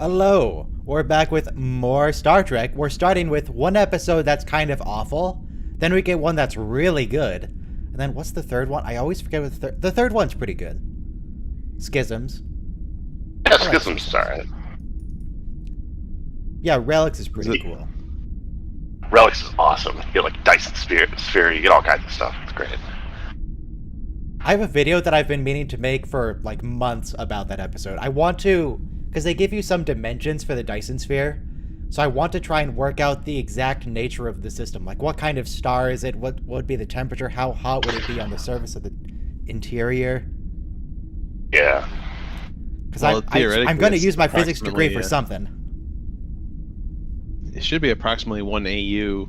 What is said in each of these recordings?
Hello, we're back with more Star Trek. We're starting with one episode that's kind of awful, then we get one that's really good, and then what's the third one? I always forget what the third one's pretty good. Schisms. Yeah, Schisms is alright. Yeah, Relics is pretty cool. Relics is awesome. You get like Dyson sphere, you get all kinds of stuff. It's great. I have a video that I've been meaning to make for like months about that episode. I want to, because they give you some dimensions for the Dyson sphere, so I want to try and work out the exact nature of the system. Like, what kind of star is it? What would be the temperature? How hot would it be on the surface of the interior? Yeah. Because I'm going to use my physics degree for something. It should be approximately 1 AU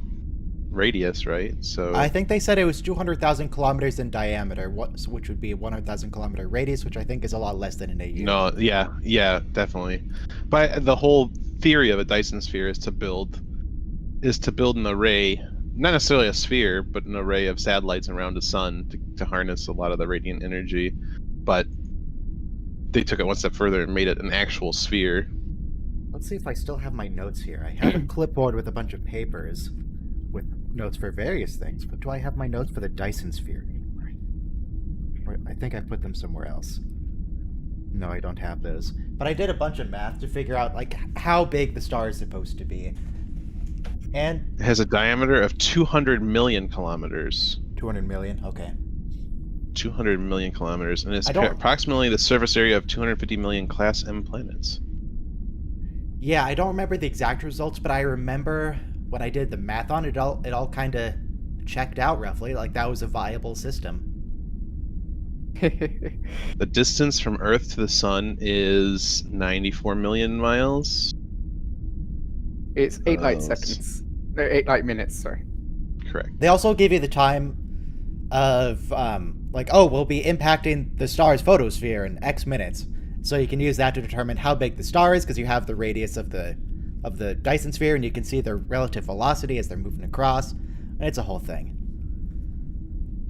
radius, right? So I think they said it was 200,000 kilometers in diameter, which would be a 100,000 kilometer radius, which I think is a lot less than an AU. No, yeah, definitely. But the whole theory of a Dyson sphere is to build an array, not necessarily a sphere, but an array of satellites around the sun to harness a lot of the radiant energy. But they took it one step further and made it an actual sphere. Let's see if I still have my notes here. I have a clipboard with a bunch of papers with notes for various things, but do I have my notes for the Dyson sphere? Or I think I put them somewhere else. No, I don't have those. But I did a bunch of math to figure out like how big the star is supposed to be. And it has a diameter of 200 million kilometers. 200 million? Okay. 200 million kilometers, and it's approximately the surface area of 250 million Class M planets. Yeah, I don't remember the exact results, but I remember when I did the math on it, it all kind of checked out roughly. Like, that was a viable system. The distance from Earth to the Sun is 94 million miles. It's 8 light seconds. No, 8 light minutes, sorry. Correct. They also give you the time of, we'll be impacting the star's photosphere in X minutes. So you can use that to determine how big the star is, because you have the radius of the Dyson sphere, and you can see their relative velocity as they're moving across, and it's a whole thing.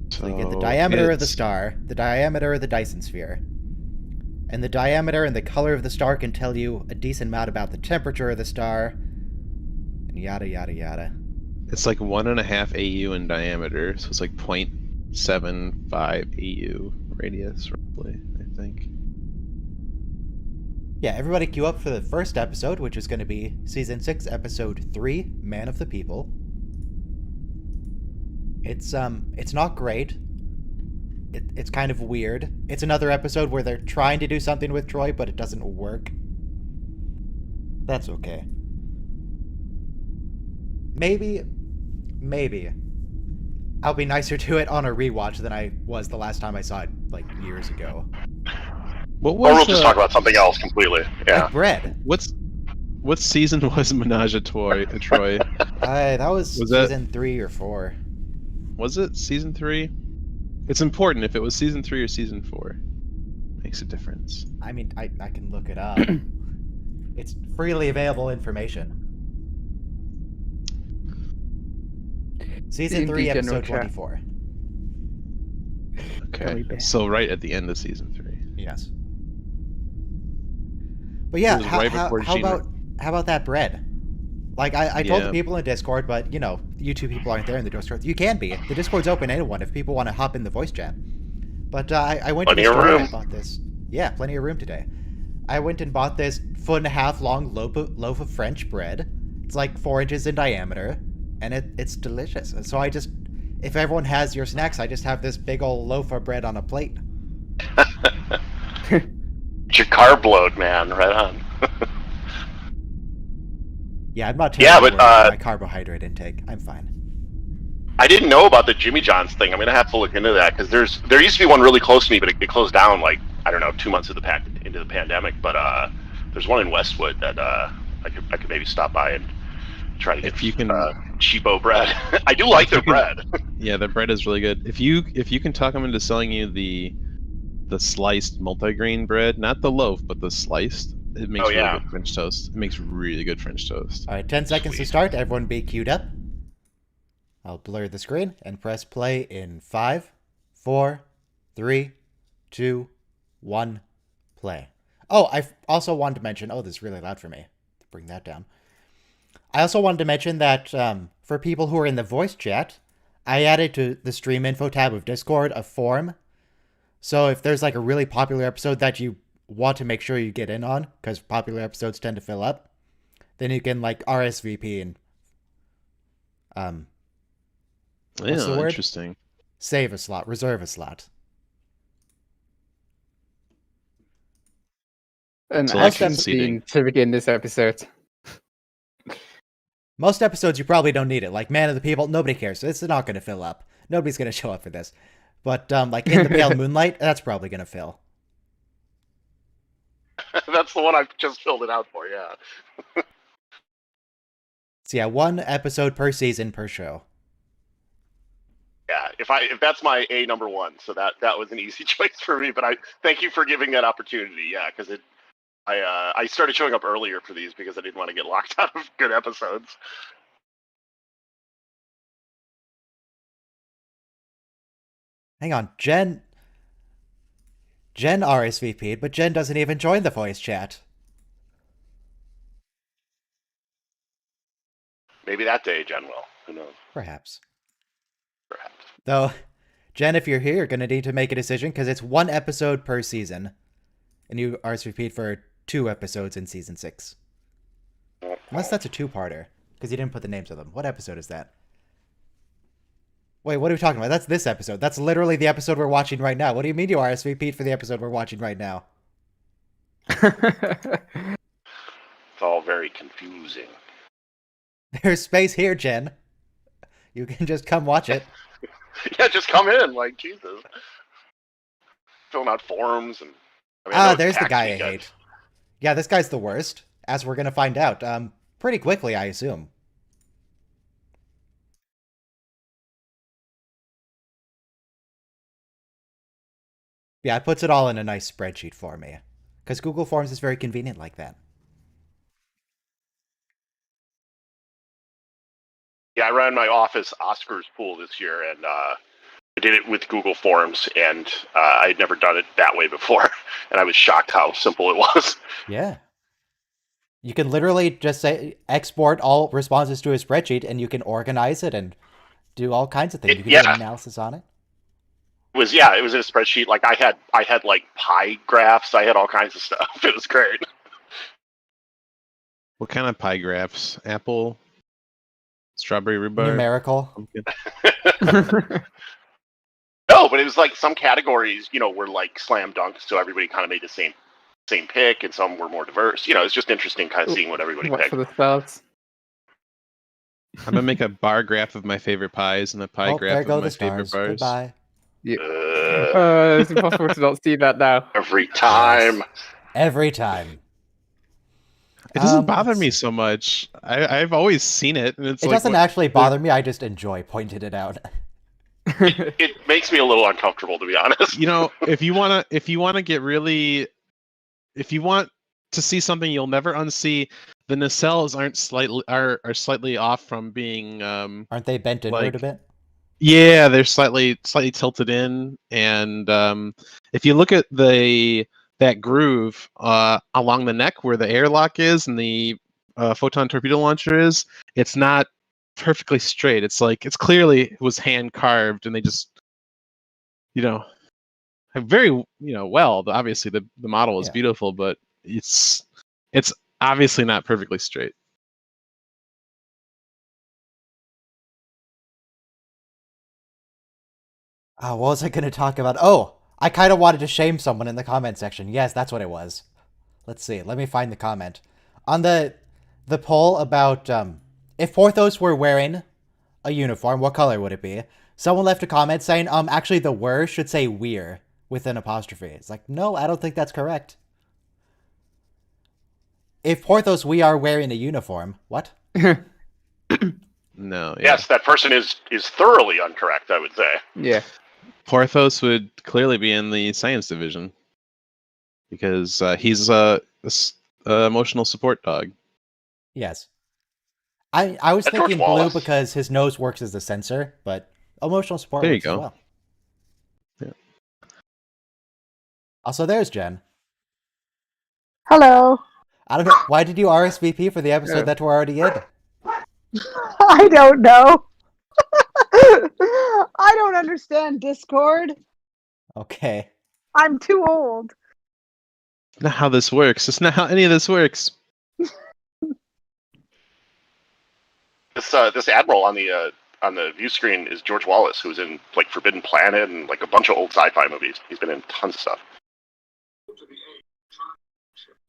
So you get the diameter of the star, the diameter of the Dyson sphere, and the diameter and the color of the star can tell you a decent amount about the temperature of the star, and yada yada yada. It's like 1.5 AU in diameter, so it's like 0.75 AU radius, roughly, I think. Yeah, everybody queue up for the first episode, which is going to be Season 6, Episode 3, Man of the People. It's not great. It's kind of weird. It's another episode where they're trying to do something with Troy, but it doesn't work. That's okay. Maybe I'll be nicer to it on a rewatch than I was the last time I saw it, like, years ago. Or we'll just talk about something else completely. Yeah. Like bread. What season was Menage a Troy? That was season 3 or 4. Was it season 3? It's important if it was season 3 or season 4. Makes a difference. I mean, I can look it up. It's freely available information. Season 3, episode 24. Okay, so right at the end of season 3. Yes. But yeah, how about that bread? Like, I told the people in Discord, but, you know, you two people aren't there in the Discord. You can be. The Discord's open to anyone if people want to hop in the voice chat. But I went to the store and I bought this. Yeah, plenty of room today. I went and bought this 1.5-foot long loaf of French bread. It's like 4 inches in diameter, and it's delicious. And so if everyone has your snacks, I just have this big old loaf of bread on a plate. It's your carb load, man. Right on. Yeah, I'm not terribly worried about my carbohydrate intake. I'm fine. I didn't know about the Jimmy John's thing. I'm gonna have to look into that, because there used to be one really close to me, but it closed down like, I don't know, 2 months into the pandemic. But there's one in Westwood that I could maybe stop by and try to get cheapo bread. I do like their bread. Yeah, their bread is really good. If you can talk them into selling you the sliced multigrain bread, not the loaf, but the sliced, it makes really good French toast. It makes really good French toast. All right, 10 seconds to start. Everyone be queued up. I'll blur the screen and press play in 5, 4, 3, 2, 1, play. Oh, I also wanted to mention. Oh, this is really loud for me. Bring that down. I also wanted to mention that for people who are in the voice chat, I added to the stream info tab of Discord a form. So if there's like a really popular episode that you want to make sure you get in on, because popular episodes tend to fill up, then you can like RSVP and what's the word? Interesting. Save a slot, reserve a slot. And Selection action seating. scene to begin this episode. Most episodes you probably don't need it. Like Man of the People, nobody cares. So it's not going to fill up. Nobody's going to show up for this. But like In the Pale Moonlight, that's probably going to fill. That's the one I've just filled it out for. Yeah. So yeah, 1 episode per season per show. Yeah, if that's my A number 1, so that was an easy choice for me. But I thank you for giving that opportunity. Yeah, because I started showing up earlier for these because I didn't want to get locked out of good episodes. Hang on, Jen RSVP'd, but Jen doesn't even join the voice chat. Maybe that day, Jen will. Who knows? Perhaps. Perhaps. Though, Jen, if you're here, you're going to need to make a decision because it's 1 episode per season. And you RSVP'd for 2 episodes in season 6. Unless that's a 2-parter, because you didn't put the names of them. What episode is that? Wait, what are we talking about? That's this episode. That's literally the episode we're watching right now. What do you mean you RSVP'd for the episode we're watching right now? It's all very confusing. There's space here, Jen. You can just come watch it. Yeah, just come in, like Jesus. Filling out forms and. I know there's it's the guy I tax weekend. hate. Yeah, this guy's the worst, as we're gonna find out. Pretty quickly, I assume. Yeah, it puts it all in a nice spreadsheet for me. Because Google Forms is very convenient like that. Yeah, I ran my office Oscars pool this year, and I did it with Google Forms, and I'd never done it that way before, and I was shocked how simple it was. Yeah. You can literally just say export all responses to a spreadsheet, and you can organize it and do all kinds of things. You can do an analysis on it. It was in a spreadsheet. Like I had like pie graphs. I had all kinds of stuff. It was great. What kind of pie graphs? Apple, strawberry rhubarb. Numerical. No, but it was like some categories, were like slam dunks, so everybody kind of made the same pick, and some were more diverse. It's just interesting kind of seeing what everybody Watch picked. for the stars. I'm gonna make a bar graph of my favorite pies and a pie graph of my favorite bars. Goodbye. It's impossible to not see that now. Every time. Every time. It doesn't bother me so much. I've always seen it, and it's it like, doesn't actually bother me. I just enjoy pointing it out. It makes me a little uncomfortable, to be honest. if you want to see something you'll never unsee, the nacelles are slightly off from being aren't they bent inward a bit? Yeah, they're slightly tilted in, and if you look at that groove along the neck where the airlock is and the photon torpedo launcher is, it's not perfectly straight. It's like it was hand carved, and they just very well. Obviously, the model is beautiful, but it's obviously not perfectly straight. What was I going to talk about? Oh, I kind of wanted to shame someone in the comment section. Yes, that's what it was. Let's see. Let me find the comment. On the poll about if Porthos were wearing a uniform, what color would it be? Someone left a comment saying, actually the "were" should say "we're" with an apostrophe. It's like, no, I don't think that's correct. If Porthos, we are wearing a uniform. What? No. Yeah. Yes, that person is thoroughly incorrect, I would say. Yeah. Porthos would clearly be in the science division because he's a emotional support dog. Yes. I was That's thinking George blue Wallace. because his nose works as a sensor, but emotional support There you works go. as well. Yeah. Also, there's Jen. Hello. I don't know. Why did you RSVP for the episode Yeah. that we're already in? I don't know. I don't understand Discord. Okay. I'm too old. Not how this works. It's not how any of this works. This admiral on the view screen is George Wallace, who's in like Forbidden Planet and like a bunch of old sci-fi movies. He's been in tons of stuff.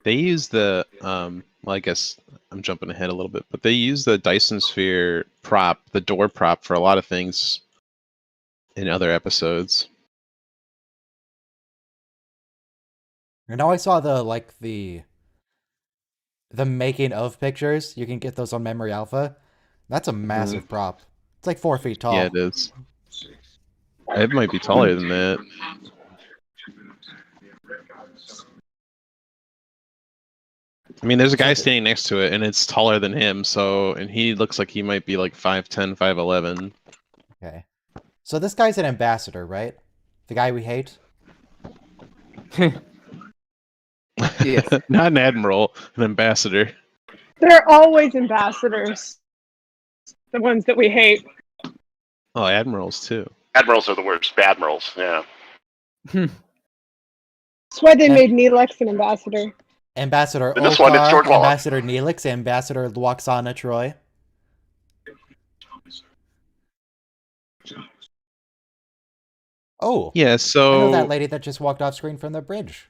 They use the well, I guess I'm jumping ahead a little bit, but they use the Dyson Sphere prop, the door prop, for a lot of things in other episodes. I know I saw the making of pictures. You can get those on Memory Alpha. That's a massive prop. It's like 4 feet tall. Yeah, it is. It might be taller than that. I mean, there's a guy standing next to it, and it's taller than him. And he looks like he might be like 5'10", 5'11". Okay. So this guy's an ambassador, right? The guy we hate? Yes. Not an admiral, an ambassador. They're always ambassadors. The ones that we hate. Oh, admirals too. Admirals are the worst. Badmirals, yeah. That's why they made Neelix an ambassador. Ambassador In this one, it's Okar, George Wallace. Ambassador Neelix, Ambassador Luoxana Troy. Oh, Yeah, I know so that lady that just walked off screen from the bridge.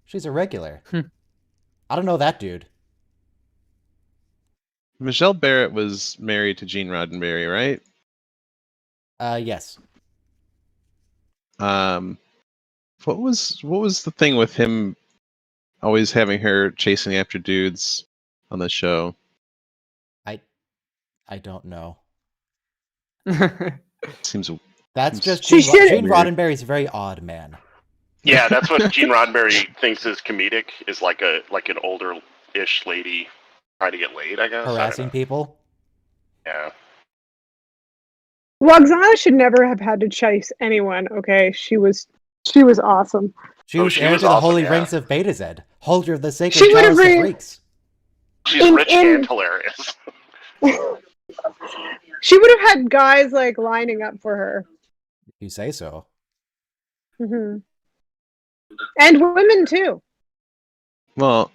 She's a regular. I don't know that dude. Michelle Barrett was married to Gene Roddenberry, right? Yes. What was the thing with him always having her chasing after dudes on the show? I don't know. Seems That's just She Gene, should- Gene Roddenberry's a very odd man. Yeah, that's what Gene Roddenberry thinks is comedic, is like an older-ish lady trying to get laid, I guess. I don't Harassing know. people. Yeah. Roxana should never have had to chase anyone, okay? She was awesome. She Oh, was she heir was to the awesome, holy yeah. ranks of Beta Z, holder of the sacred She would have chalice of been- Greeks. She's In- rich in- and hilarious. She would have had guys like lining up for her. You say so. hmm And women too. well,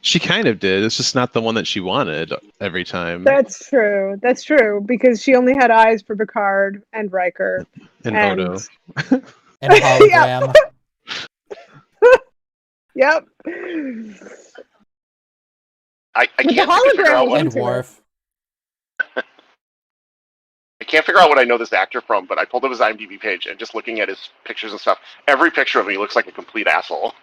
she kind of did. It's just not the one that she wanted every time. That's true. That's true because she only had eyes for Picard and Riker. And and- Odo. And a hologram. Yep. I But the can't figure hologram out was what And into it. Worf. I can't figure out what I know this actor from, but I pulled up his IMDb page and just looking at his pictures and stuff, every picture of him, he looks like a complete asshole.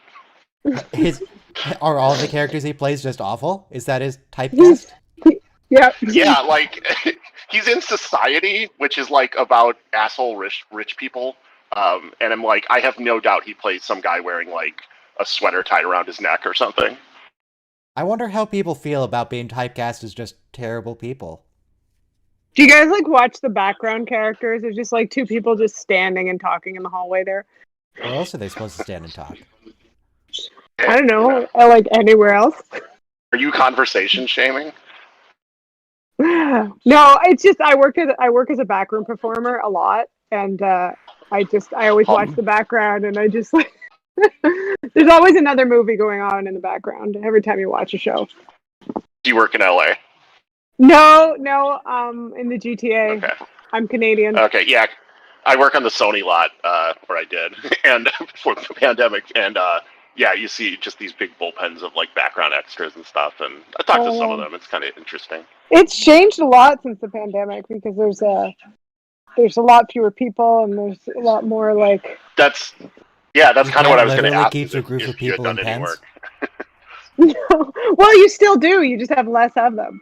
Are all the characters he plays just awful? Is that his typecast? Yep. Yeah, like he's in Society, which is like about asshole rich people, and I'm like, I have no doubt he plays some guy wearing like a sweater tied around his neck or something. I wonder how people feel about being typecast as just terrible people. Do you guys like watch the background characters? There's just like two people just standing and talking in the hallway there. Where else are they supposed to stand and talk? I don't know. I like anywhere else. Are you conversation shaming? No, it's just I work as a backroom performer a lot, and I always watch the background, and I just like there's always another movie going on in the background every time you watch a show. Do you work in LA? No, in the GTA. Okay. I'm Canadian. Okay, yeah. I work on the Sony lot, or I did, and before the pandemic, and yeah, you see just these big bullpens of like background extras and stuff, and I talked to some of them. It's kind of interesting. It's changed a lot since the pandemic because there's a lot fewer people and there's a lot more like. That's kind of what I was going to Literally ask. keeps a group of you had people in done any pens. work. Well, you still do. You just have less of them.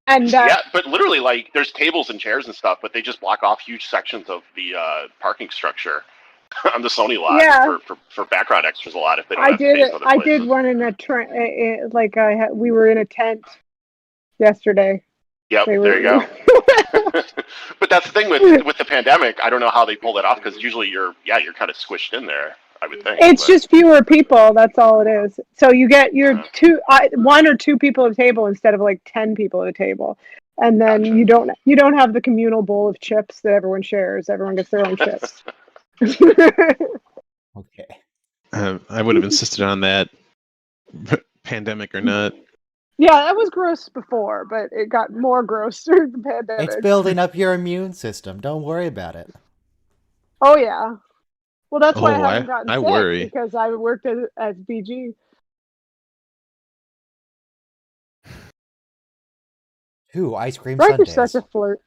And Yeah, but literally, like, there's tables and chairs and stuff, but they just block off huge sections of the parking structure on the Sony lot Yeah. for background extras a lot if they don't I have did space it. other I places. did one in a we were in a tent yesterday. Yep, They there you were- go. But that's the thing with the pandemic. I don't know how they pull that off because usually you're kind of squished in there. I would think. It's but- just fewer people. That's all it is. So you get your one or two people at a table instead of like 10 people at a table, and then Gotcha. you don't have the communal bowl of chips that everyone shares. Everyone gets their own chips. Okay. I would have insisted on that, pandemic or not. Yeah, that was gross before, but it got more gross during the pandemic. It's building up your immune system. Don't worry about it. Oh yeah. Well, that's why Oh, I haven't gotten I sick worry. because I worked as BG. Who? Ice cream Right, you're sundaes. such a flirt.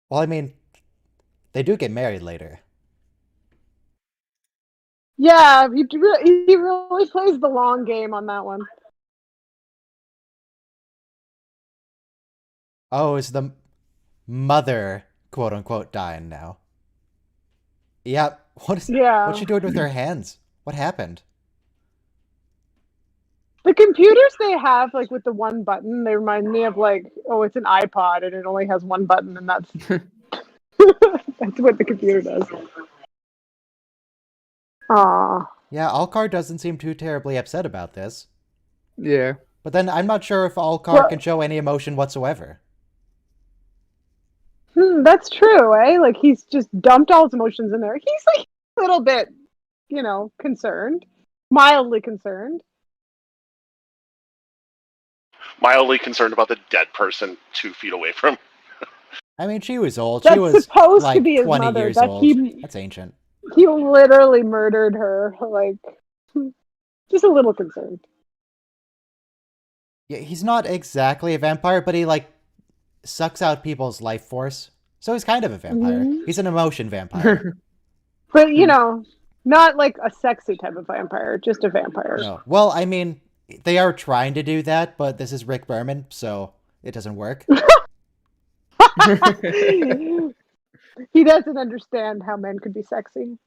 Well, I mean, they do get married later. Yeah, he really plays the long game on that one. Oh, is the mother, quote unquote, dying now? Yep. Yeah. What's she doing with her hands? What happened? The computers they have, like with the one button, they remind me of like, oh, it's an iPod and it only has one button, and that's that's what the computer does. Aw. Yeah, Alcar doesn't seem too terribly upset about this. Yeah. But then I'm not sure if Alcar Well- can show any emotion whatsoever. That's true, eh? Like he's just dumped all his emotions in there. He's like a little bit, concerned, mildly concerned. Mildly concerned about the dead person 2 feet away from him. I mean, she was old. That's She was supposed like to be his 20 mother. years That old. he That's ancient. literally murdered her. Like, just a little concerned. Yeah, he's not exactly a vampire, but he like sucks out people's life force. So he's kind of a vampire. Mhm. He's an emotion vampire. But not like a sexy type of vampire, just a vampire. No. Well, I mean, they are trying to do that, but this is Rick Berman, so it doesn't work. He doesn't understand how men could be sexy.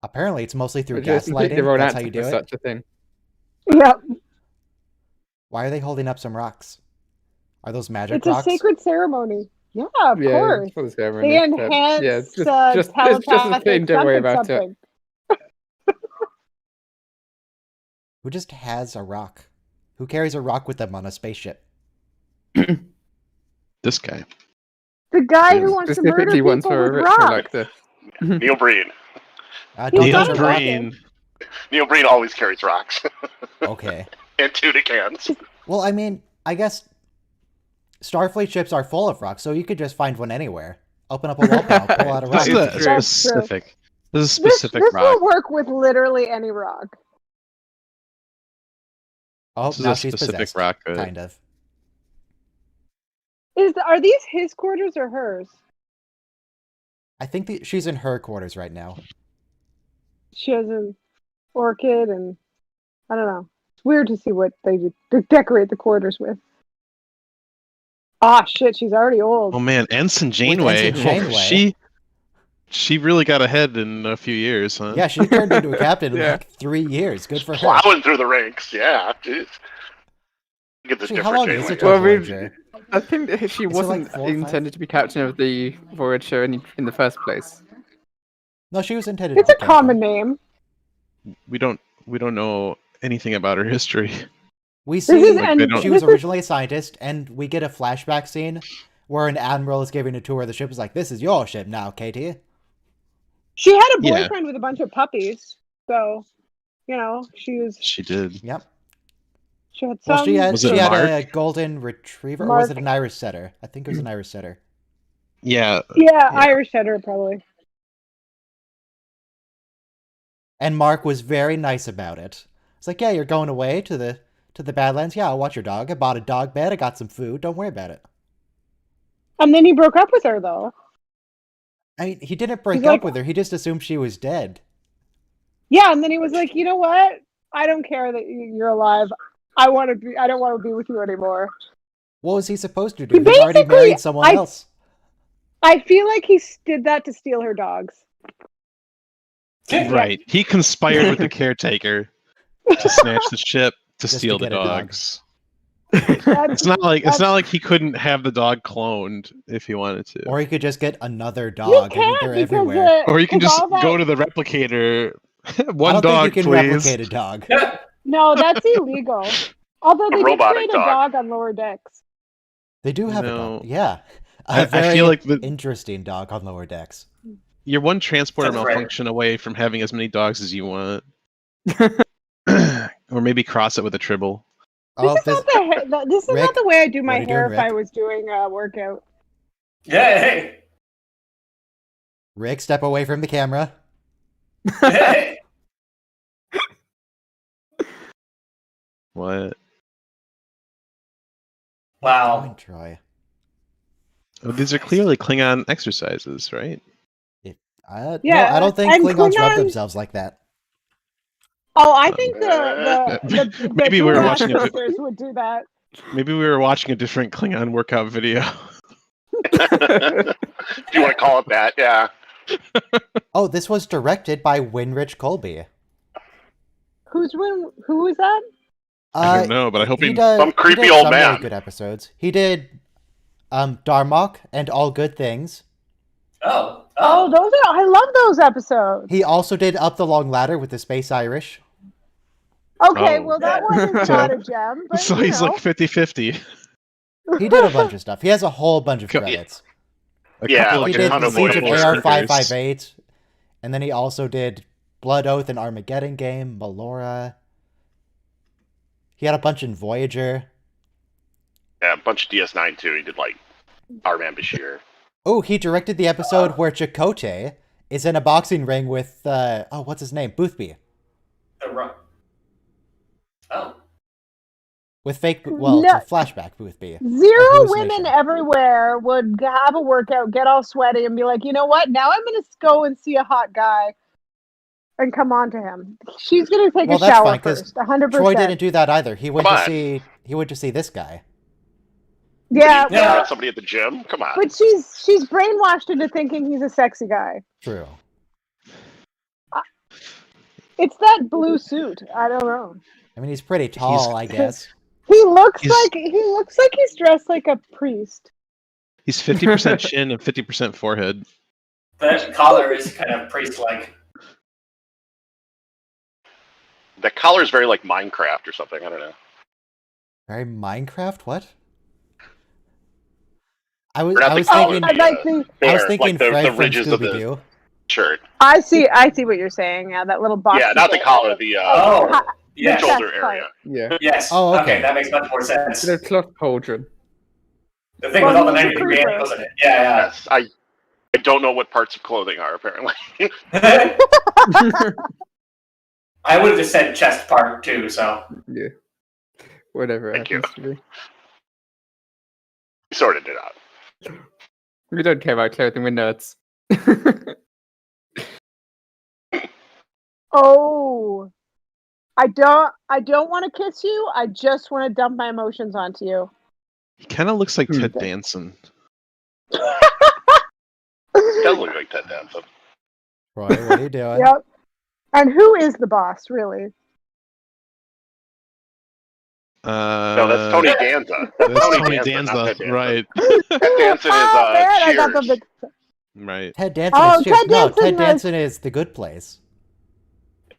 Apparently, it's mostly through Which is completely gaslighting. wrong That's how answer you for do it. such a thing. Yep. Why are they holding up some rocks? Are those magic It's rocks? a sacred ceremony. Yeah, of Yeah, course. for the ceremony. They but- enhance yeah, it's just a telepathic thing. Don't worry about it. something. Who just has a rock? Who carries a rock with them on a spaceship? This guy. The guy who wants to murder Specifically people once for a with ritual rocks. like this. Neil Breen. Don't He's touch not a a rock. Green. Neil Breen always carries rocks Okay. and tuna cans. Well, I mean, I guess Starfleet ships are full of rocks, so you could just find one anywhere. Open up a wall panel, pull out a rock. This is That's a true. specific. This is a This specific will rock. work with literally any rock. Oh, This is now a she's specific possessed. rock. Kind of. Are these his quarters or hers? I think she's in her quarters right now. She has an orchid, and I don't know. It's weird to see what they decorate the quarters with. Ah, shit, she's already old. Oh man, Ensign Janeway. Ensign Janeway. She really got ahead in a few years, huh? Yeah, she turned into a captain in Yeah. like 3 years. Good for her. Plowing through the ranks. Yeah, jeez. Get this Actually, how different long is Janeway. it to Well, I mean, Voyager? I think that she it like wasn't 4 or 5? intended to be captain of the Voyager in the first place. No, she was intended It's to a be captain. common name. We don't know anything about her history. We This see is Like, they don't- she was originally a scientist, and we get a flashback scene where an admiral is giving a tour of the ship. Is like, "This is your ship now, Katie." She had a Yeah. boyfriend with a bunch of puppies, so she She did. Yep. had some. Well, she had Was it a golden retriever, or was it Mark. an Irish setter? I think it was an Irish setter. Yeah. Yeah, Irish setter probably. And Mark was very nice about it. It's like, "Yeah, you're going away to the Badlands. Yeah, I'll watch your dog. I bought a dog bed. I got some food. Don't worry about it." And then he broke up with her though. I mean, he didn't break He's up like- with her. He just assumed she was dead. Yeah, and then he was like, you know what? I don't care that you're alive. I don't want to be with you anymore. What was he supposed to do? He He's already basically- married someone else. I feel like he did that to steal her dogs. Right. He conspired with the caretaker to snatch the ship to Just to steal the get a dog. dogs. It's not like he couldn't have the dog cloned if he wanted to. Or he could just get another You dog. I mean, can't they're because everywhere. Or you can 'cause just all that- go to the replicator. I One don't dog, think you can please. replicate a dog. No, that's illegal. Although they did robotic create a dog. dog on lower decks. They do have a No. dog. Yeah. I A very feel like interesting dog on lower decks. You're one transporter That's right. malfunction away from having as many dogs as you want. Or maybe cross it with a tribble. Oh, This is Rick, not the way I do what my are you hair doing, if I Rick? was doing a workout. Yeah, hey. Rick, step away from the camera. Hey. What? Wow. Join Troy. Oh, these are clearly Klingon exercises, right? No, Yeah, I don't think and Klingons rub Klingons- themselves like that. Oh, I think the Maybe we were Klingons watching a sisters would do that. Maybe we were watching a different Klingon workout video. If you want to call it that, yeah. Oh, this was directed by Winrich Colby. Who is that? I don't know, but I hope he. does Some creepy did old some man. Really good episodes. He did Darmok and All Good Things. Oh. Oh, I love those episodes. He also did Up the Long Ladder with the Space Irish. Okay, Oh. well that one is So- not a gem, but So you he's know. like 50-50. He did a bunch of stuff. He has a whole bunch of Co- credits. Yeah, couple like He a did ton the of Siege of voices. AR-558, and then he also did Blood Oath and Armageddon Game, Melora. He had a bunch in Voyager. Yeah, a bunch of DS9 too. He did like Arman Bashir. Oh, he directed the episode where Chakotay is in a boxing ring with, what's his name? Boothby. Oh. With fake, it's No. a flashback Boothby. Zero hallucination. women everywhere would have a workout, get all sweaty, and be like, you know what? Now I'm going to go and see a hot guy and come on to him. She's going to take Well, a that's shower fine, 'cause first, 100%. Troy didn't do that either. He went Come to on. see this guy. Yeah, You Yeah. got somebody at the gym? Come on. but she's brainwashed into thinking he's a sexy guy. True. It's that blue suit. I don't know. I mean, he's pretty tall, I guess. He looks He's- like he's dressed like a priest. He's 50% chin and 50% forehead. That collar is kind of priest-like. That collar is very like Minecraft or something. I don't know. Very Minecraft? What? I was Or not the collar, thinking the, like the I was hair, thinking like the Fred from ridges of the Scooby-Doo. shirt. I see what you're saying. Yeah, that little box. Yeah, not the collar. The Oh. Yes. shoulder chest area. Yeah. Yes. Oh, okay. That makes much more sense. It's a cloth pauldron. The thing Well, with all the he's a 90-degree creeper. angles in it. Yeah, Yes, I don't know what parts of clothing are apparently. yeah. I would have just said chest part too, so. Yeah. Whatever it Thank you. happens to be. You sorted it out. We don't care about clothing, we're nerds. Oh, I don't want to kiss you. I just want to dump my emotions onto you. He kind of looks like Hmm. Ted Danson. Does look like Ted Danson. Roy, what are you doing? Yep. And who is the boss, really? No, that's Tony Danza. That's Tony Tony Danza, Danza, not Ted Danson. right? Ted Danson is Oh, man, I got the Cheers. big- Right. Ted Danson Oh, is Cheers. Ted No, Danson Ted is- Danson is The Good Place.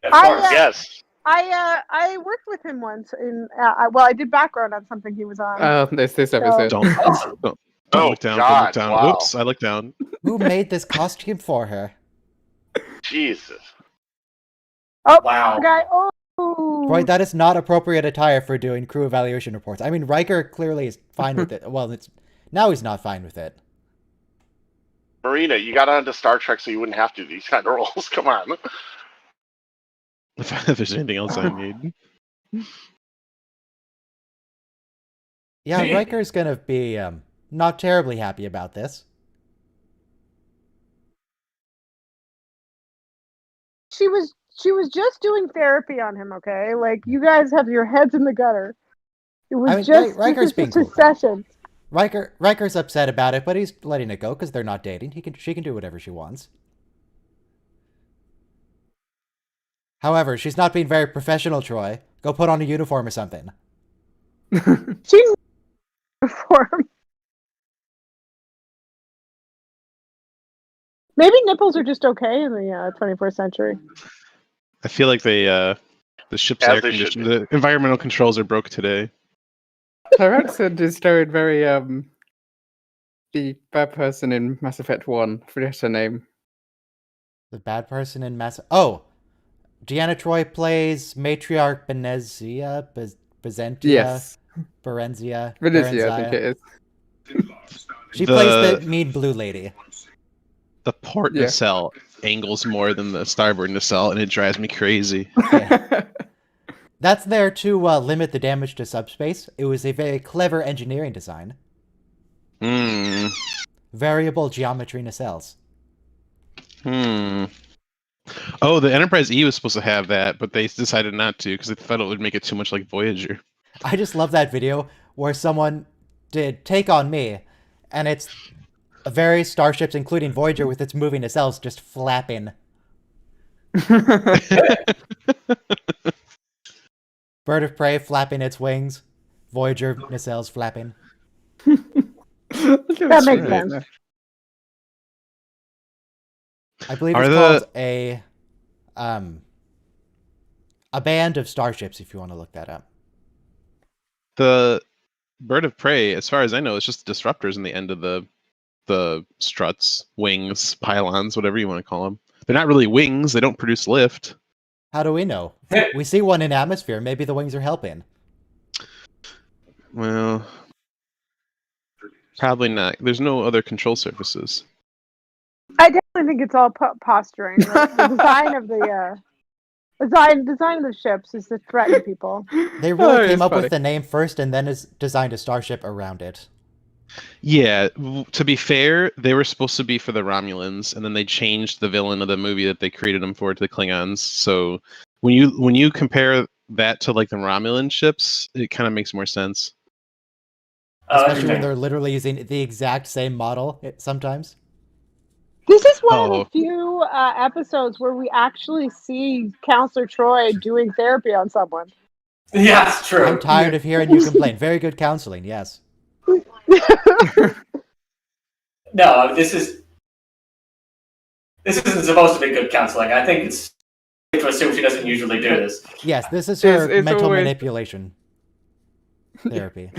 Of I, course. Yes. I worked with him once in I did background on something he was on. Oh, there's this episode. Don't Awesome. don't Oh, look down. Don't God, look down. wow. Oops, I looked down. Who made this costume for her? Jesus. Wow. Guy, oh, Roy, that is not appropriate attire for doing crew evaluation reports. I mean, Riker clearly is fine with it. Well, now he's not fine with it. Marina, you got onto Star Trek so you wouldn't have to do these kind of roles. Come on. If there's anything else I need. Yeah, Riker's gonna be not terribly happy about this. she was just doing therapy on him. Okay, like you guys have your heads in the gutter. It was I mean, just Riker's this being is just cool. a session. Riker's upset about it, but he's letting it go because they're not dating. She can do whatever she wants. However, she's not being very professional, Troy. Go put on a uniform or something. She's uniform. Maybe nipples are just okay in the 21st century. I feel like the ship's As air they should condition, the environmental controls are broke today. Her accent is very, very the bad person in Mass Effect 1. I forget her name. The bad person in Mass. Oh, Deanna Troy plays matriarch Benezia, Bezentia, Yes. Berenzia. Venezia, I think it is. She plays the mean blue lady. The port Yeah. nacelle angles more than the starboard nacelle, and it drives me crazy. Yeah. That's there to limit the damage to subspace. It was a very clever engineering design. Hmm. Variable geometry nacelles. Hmm. Oh, the Enterprise E was supposed to have that, but they decided not to because they thought it would make it too much like Voyager. I just love that video where someone did Take on Me, and it's various starships, including Voyager, with its moving nacelles just flapping. Bird of Prey flapping its wings. Voyager nacelles flapping. That makes sense. I believe Are it's the- called a band of starships, if you want to look that up. The Bird of Prey, as far as I know, is just disruptors in the end of the struts, wings, pylons, whatever you want to call them. They're not really wings. They don't produce lift. How do we know? We see one in atmosphere. Maybe the wings are helping. Well, probably not. There's no other control surfaces. I definitely think it's all posturing. The design of the design of the ships is to threaten people. They really it's came up funny. with the name first and then designed a starship around it. Yeah, to be fair, they were supposed to be for the Romulans, and then they changed the villain of the movie that they created them for to the Klingons. So when you compare that to like the Romulan ships, it kind of makes more sense. Especially when they're literally using the exact same model sometimes. This is one of Oh. the few episodes where we actually see Counselor Troy doing therapy on someone. Yeah, it's true. I'm tired of hearing you complain. Very good counseling, yes. No, this isn't supposed to be good counseling. I think it's safe to assume she doesn't usually do this. Yes, this is her It's mental always- manipulation therapy.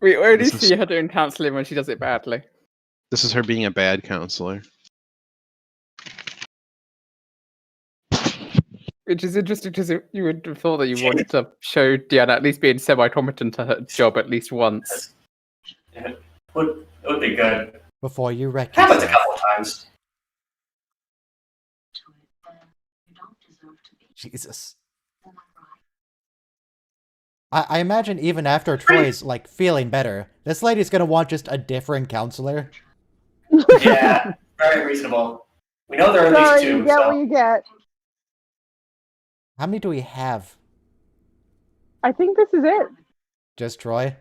We only This is- see her doing counselling when she does it badly. This is her being a bad counselor. Which is interesting because you would have thought that you wanted to show Deanna at least being semi-competent to her job at least once. It would be good. Before you wreck Happens a yourself. couple times. Jesus. I imagine even after Troy's like feeling better, this lady's gonna want just a different counselor. Yeah, very reasonable. We know there are at Sorry, least you two. get So. what you get. How many do we have? I think this is it. Just Troy?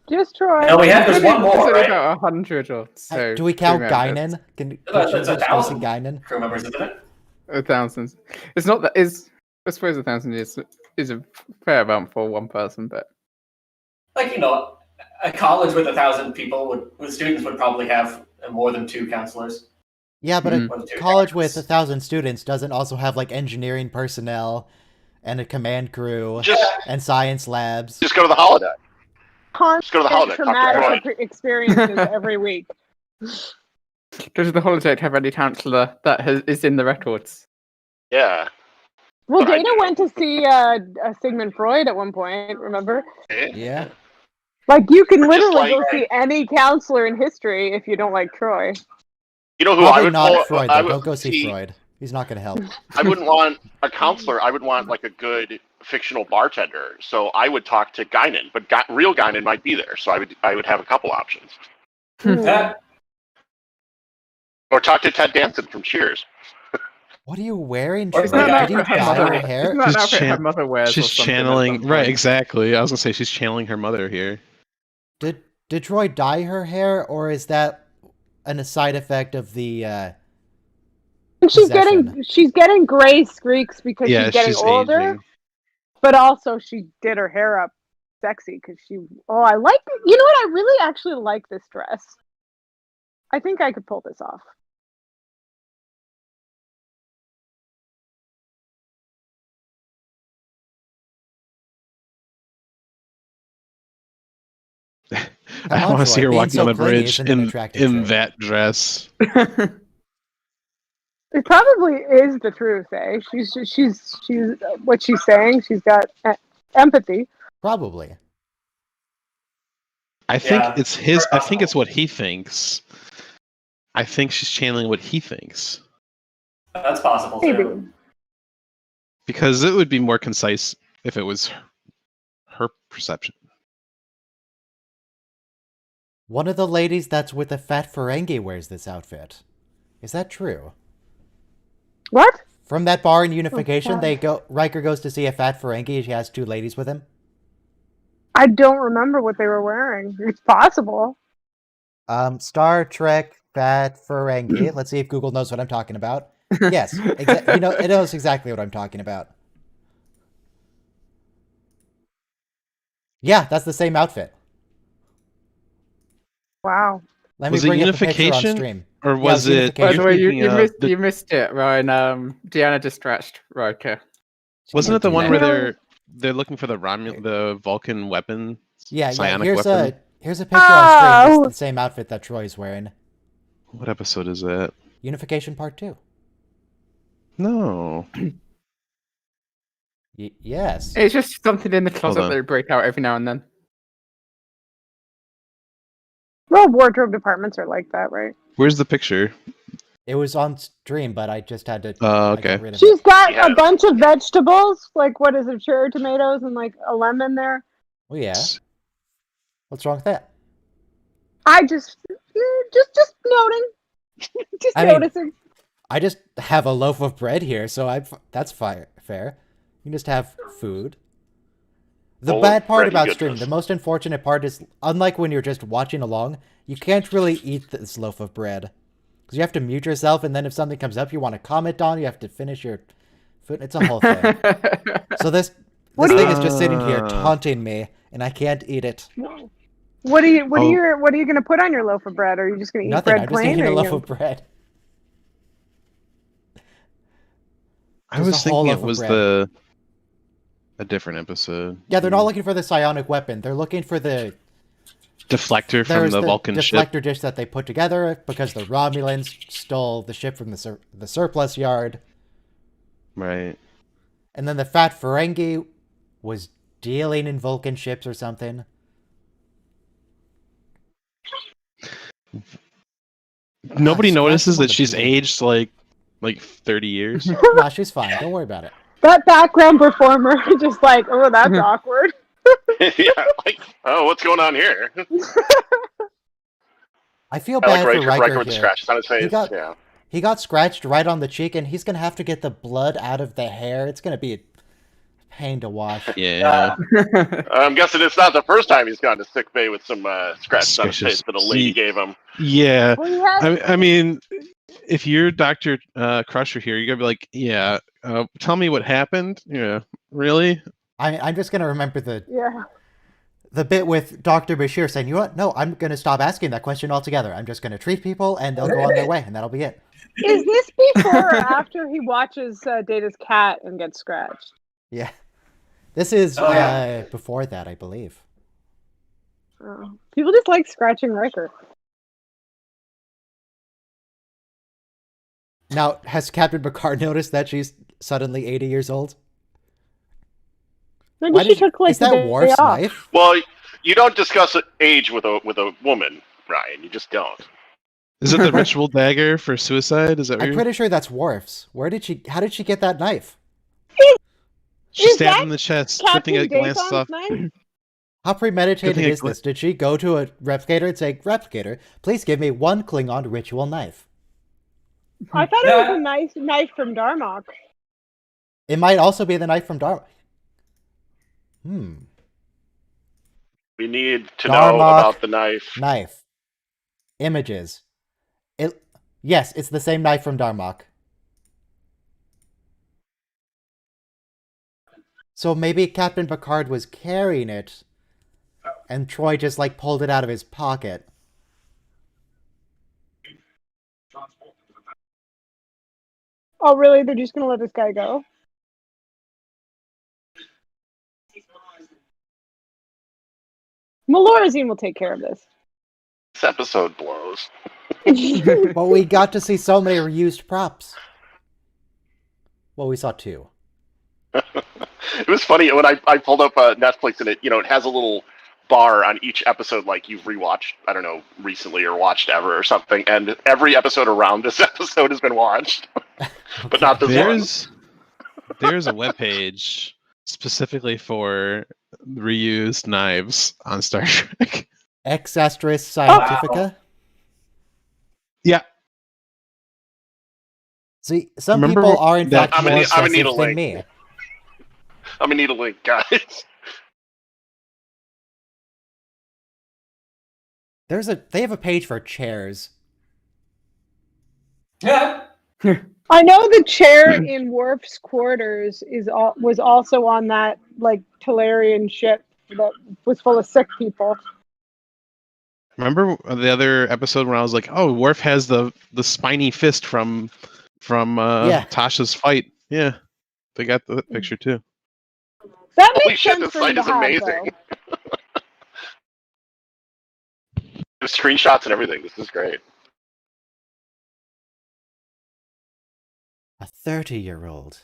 Just Troy. No, there's one more, There's only right? about 100 or so. Do we count crew members. Guinan? Can That's she a use thousand. Guinan? Crew members, isn't it? Thousands. It's not that. I suppose 1,000 is a fair amount for one person, but Like, a college with 1,000 people with students would probably have more than two counselors. Yeah, but Mhm. More than a two college with parents. 1,000 students doesn't also have like engineering personnel and a command crew Just and science labs. go to the holodeck. Just go to the Constant holodeck. Talk to traumatic Troy. experiences every week. does the holodeck have any counsellor that is in the records? Yeah. Well, But I Dana do. went to see Sigmund Freud at one point, remember? Yeah. Like, you can Or just literally go like- see any counselor in history if you don't like Troy. You know who I Probably would not pull- Freud, I though. would Don't go see Freud. He's not gonna help. I wouldn't want a counselor. I would want like a good fictional bartender. So I would talk to Guinan, but real Guinan might be there. So I would have a couple options. Yeah. Or talk to Ted Danson from Cheers. What are you wearing, Or Troy? is that Did you an outfit her dye mother- your hair? Isn't that an She's outfit her chan- mother wears? She's or something at channeling, some right? point? Exactly. I was gonna say she's channeling her mother here. Did Troy dye her hair, or is that a side effect of the? And she's getting gray streaks because Yeah, she's getting older, aging. but also she did her hair up sexy because she. Oh, I like. You know what? I really actually like this dress. I think I could pull this off. I want to see her Being walking so on the clingy bridge isn't an attractive trait. that dress. It probably is the truth, eh? She's what she's saying. She's got empathy. Probably. I think Yeah. it's his. I think it's what he thinks. I think she's channeling what he thinks That's possible Maybe. too. because it would be more concise if it was her perception. One of the ladies that's with the fat Ferengi wears this outfit. Is that true? What? From that bar in Unification, God. Riker goes to see a fat Ferengi and she has 2 ladies with him. I don't remember what they were wearing. It's possible. Star Trek fat Ferengi. Let's see if Google knows what I'm talking about. Yes, it knows exactly what I'm talking about. Yeah, that's the same outfit. Wow. Let Was me it bring up a picture on Unification? stream. Or Yeah, was it was it? By the Unification. way, Speaking of the- you missed it, Ryan. Deanna just stretched Riker. Wasn't it the one Yeah. where they're looking for the Vulcan weapon? Yeah. Psionic Here's weapon? here's a picture on stream. Oh! It's the same outfit that Troy's wearing. What episode is that? Unification Part 2. No. Yes. It's just something in the closet on. that they break out every now and then. Well, wardrobe departments are like that, right? Where's the picture? It was on stream, but I just had to. Oh, I got okay. rid of She's it. got Yeah. a bunch of vegetables. Like, what is it? Cherry tomatoes and like a lemon there. Oh yeah. What's wrong with that? I just noting. Just I mean- noticing. I just have a loaf of bread here, so that's fair. You can just have food. The Full bad part bready about stream, goodness. the most unfortunate part is, unlike when you're just watching along, you can't really eat this loaf of bread. Because you have to mute yourself, and then if something comes up you want to comment on, you have to finish your food. It's a whole thing. So this What thing do you- is just sitting here Ah. taunting me, and I can't eat it. What are you Oh. gonna put on your loaf of bread? Or are you just gonna eat Nothing. bread I'm just plain? eating or a you loaf gonna- of bread. I Just was a whole thinking loaf it of was bread. a different episode. Yeah, they're not looking for the psionic weapon. They're looking for the Deflector from there's the the Vulcan ship. deflector dish that they put together because the Romulans stole the ship from the surplus yard, Right. and then the fat Ferengi was dealing in Vulcan ships or something. Nobody scratch notices them on that the she's boot. aged like 30 years. Nah, she's fine. Don't worry about it. That background performer just like, oh, that's awkward. Yeah, like, oh, what's going on here? I feel I bad like for Riker Riker with the here. scratches on his face. got- Yeah. He got scratched right on the cheek, and he's gonna have to get the blood out of the hair. It's gonna be a pain to wash. Yeah. I'm guessing it's not the first time he's gone to sick bay with some scratches on his Suspicious. face that a lady gave him. Yeah. Well, he has- I mean, if you're Dr. Crusher here, you're going to be like, yeah, tell me what happened. Yeah. Really? I'm just gonna remember yeah. the bit with Dr. Bashir saying, you know what? No, I'm gonna stop asking that question altogether. I'm just gonna treat people, and they'll go on their way, and that'll be it. Is this before or after he watches Data's cat and gets scratched? Yeah. This is Oh, yeah. before that, I believe. Oh. People just like scratching Riker. Now, has Captain Picard noticed that she's suddenly 80 years old? Maybe Why she did- took like is the that day Worf's off. knife? Well, you don't discuss age with a woman, Ryan. You just don't. Is it the ritual dagger for suicide? Is that I'm weird? pretty sure that's Worf's. How did she get that knife? She Is stabbed that him in the chest. Good thing Captain it glanced Dathon's off. knife? How premeditated Good thing I is this? Did she go to a replicator and say, "Replicator, please give me one Klingon ritual knife"? I thought it was a nice knife from Darmok. It might also be the knife from Darmok. We need to know Darmok about the knife. Knife. Images. Yes, it's the same knife from Darmok. So maybe Captain Picard was carrying it And Troy just, like, pulled it out of his pocket. Oh, really? They're just gonna let this guy go? Malorazine will take care of this. This episode blows. But we got to see so many reused props. Well, we saw 2. It was funny when I pulled up Netflix and it has a little bar on each episode like you've rewatched, I don't know, recently or watched ever or something, and every episode around this episode has been watched. But not this one. There's a webpage specifically for reused knives on Star Trek. 6x Scientifica? Yeah. See, some Remember people are in that- fact I'm more gonna need a obsessive than link. me. I'm gonna need a link, guys. They have a page for chairs. Yeah. I know the chair in Worf's quarters was also on that like Talarian ship that was full of sick people. Remember the other episode when I was like, "Oh, Worf has the spiny fist from Tasha's fight." Yeah, they got the picture too. That Holy makes shit, sense this for him site to is have, amazing. though. The screenshots and everything. This is great. A 30-year-old.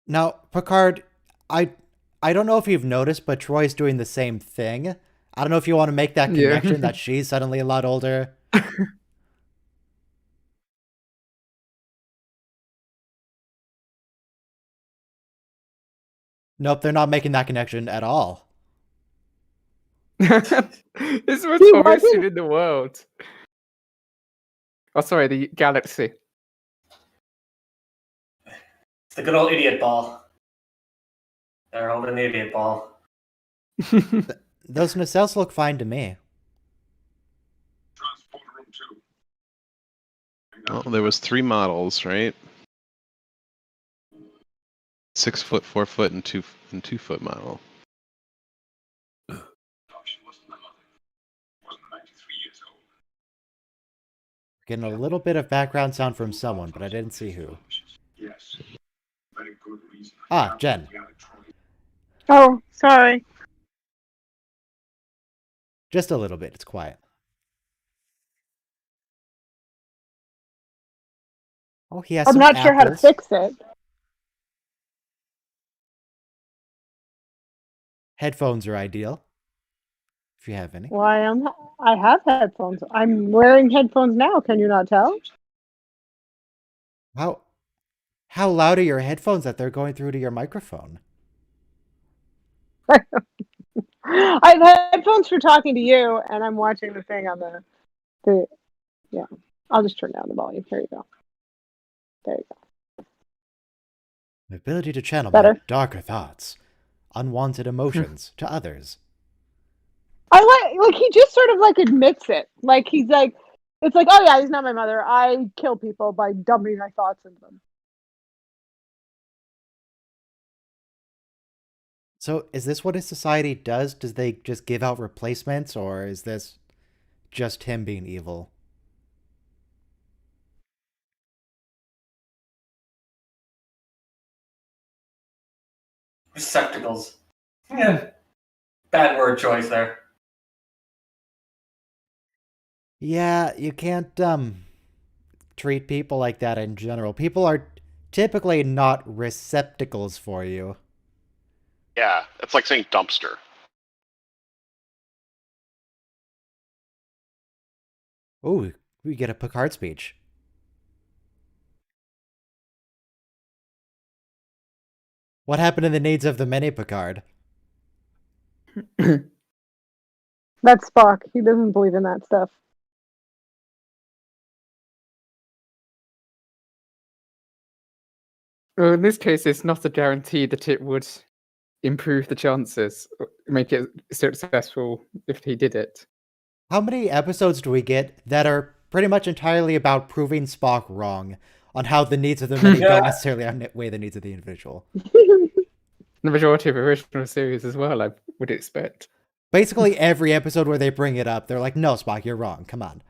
Now, Picard, I don't know if you've noticed, but Troy's doing the same thing. I don't know if you want to make that Yeah. connection that she's suddenly a lot older. Nope, they're not making that connection at all. It's the most He obvious wasn't- thing in the world. Oh, sorry, the galaxy. It's the good old idiot ball. They're holding the idiot ball. Those nacelles look fine to me. Well, there was 3 models, right? 6 foot, 4 foot, and 2 foot model. Getting a little bit of background sound from someone, but I didn't see who. Ah, Jen. Oh, sorry. Just a little bit. It's quiet. Oh, he has I'm some not sure how to apples. fix it. Headphones are ideal. If you have any. Why I have headphones. I'm wearing headphones now. Can you not tell? How loud are your headphones that they're going through to your microphone? I have headphones for talking to you, and I'm watching the thing on the. Yeah, I'll just turn down the volume. Here you go. There you go. The ability to channel Better. my darker thoughts, unwanted emotions to others. I like he just sort of like admits it. Like he's like, it's like, oh yeah, he's not my mother. I kill people by dumping my thoughts into them. So, is this what his society does? Does they just give out replacements, or is this just him being evil? Receptacles. Yeah. Bad word choice there. Yeah, you can't treat people like that in general. People are typically not receptacles for you. Yeah, it's like saying dumpster. Ooh, we get a Picard speech. What happened to the needs of the many, Picard? That's Spock. He doesn't believe in that stuff. Well, in this case, it's not a guarantee that it would improve the chances, or make it successful if he did it. How many episodes do we get that are pretty much entirely about proving Spock wrong on how the needs of the many Yeah. don't necessarily outweigh the needs of the individual? The majority of original series as well, I would expect. Basically, every episode where they bring it up, they're like, "No, Spock, you're wrong. Come on."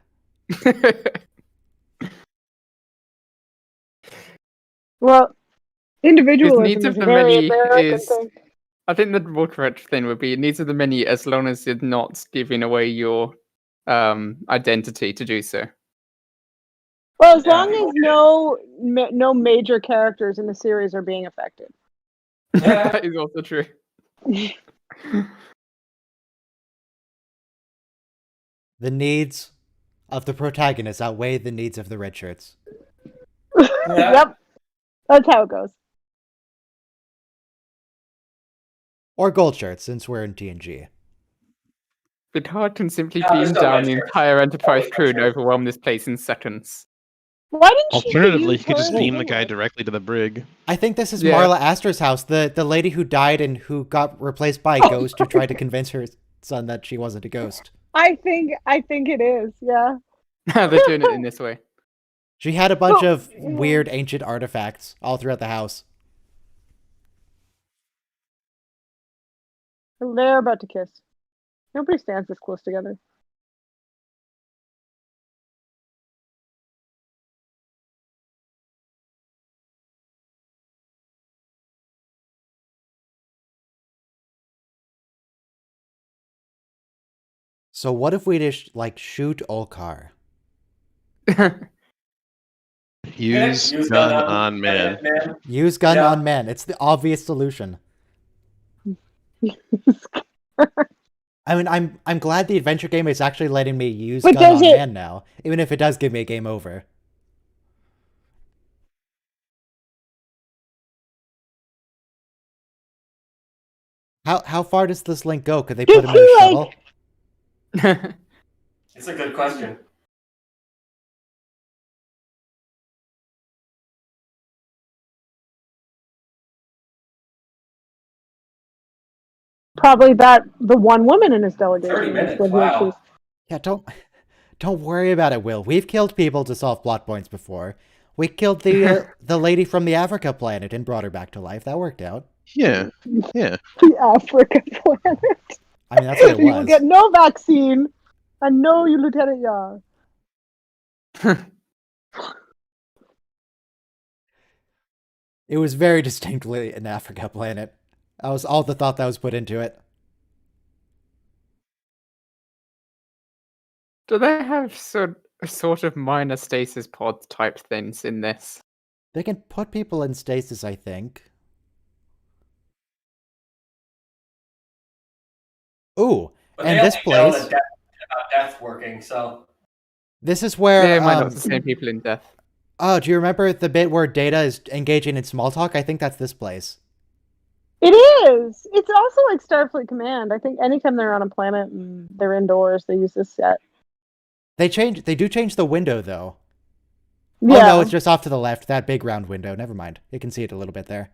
Well, individualism needs is of a the very many American is- thing. I think the more correct thing would be needs of the many, as long as you're not giving away your identity to do so. Well, as Yeah, long as no major characters in the series are being affected. Yeah. That is also true. The needs of the protagonists outweigh the needs of the red shirts. Yeah. Yep, that's how it goes. Or gold shirts, since we're in TNG. Picard can simply there's beam no down red the shirts. entire Enterprise Always red crew and shirts. overwhelm this place in seconds. Why didn't she Alternatively, use you could just her beam the as guy English? directly to the brig. I think this is Yeah. Marla Astor's house, the lady who died and who got replaced by a ghost who tried to convince her son that she wasn't a ghost. I think it is. Yeah. They're doing it in this way. She had a bunch Well, of weird ancient artifacts all throughout the house. They're about to kiss. Nobody stands this close together. So what if we just, like, shoot Olkar? Use gun on man. Use gun Yeah. on man. It's the obvious solution. I mean, I'm glad the adventure game is actually letting me use But gun does on it- man now, even if it does give me a game over. How far does this link go? Could they Does put him in a he, shuttle? like- It's a good question. Probably the one woman in his delegation. 30 is minutes, what he wow. actually- Yeah, don't worry about it, Will. We've killed people to solve plot points before. We killed the lady from the Africa planet and brought her back to life. That worked out. Yeah, yeah. The Africa planet. I mean, that's what it You will was. get no vaccine. I know you, Lieutenant Yar. It was very distinctly an Africa planet. That was all the thought that was put into it. Do they have sort of minor stasis pod type things in this? They can put people in stasis, I think. Ooh, But and they this only know place, that death working, so this is where, They might not the same people in death. oh, do you remember the bit where Data is engaging in small talk? I think that's this place. It is. It's also like Starfleet Command. I think anytime they're on a planet and they're indoors, they use this set. They do change the window, though. Yeah. Oh, no, it's just off to the left, that big round window. Never mind. You can see it a little bit there.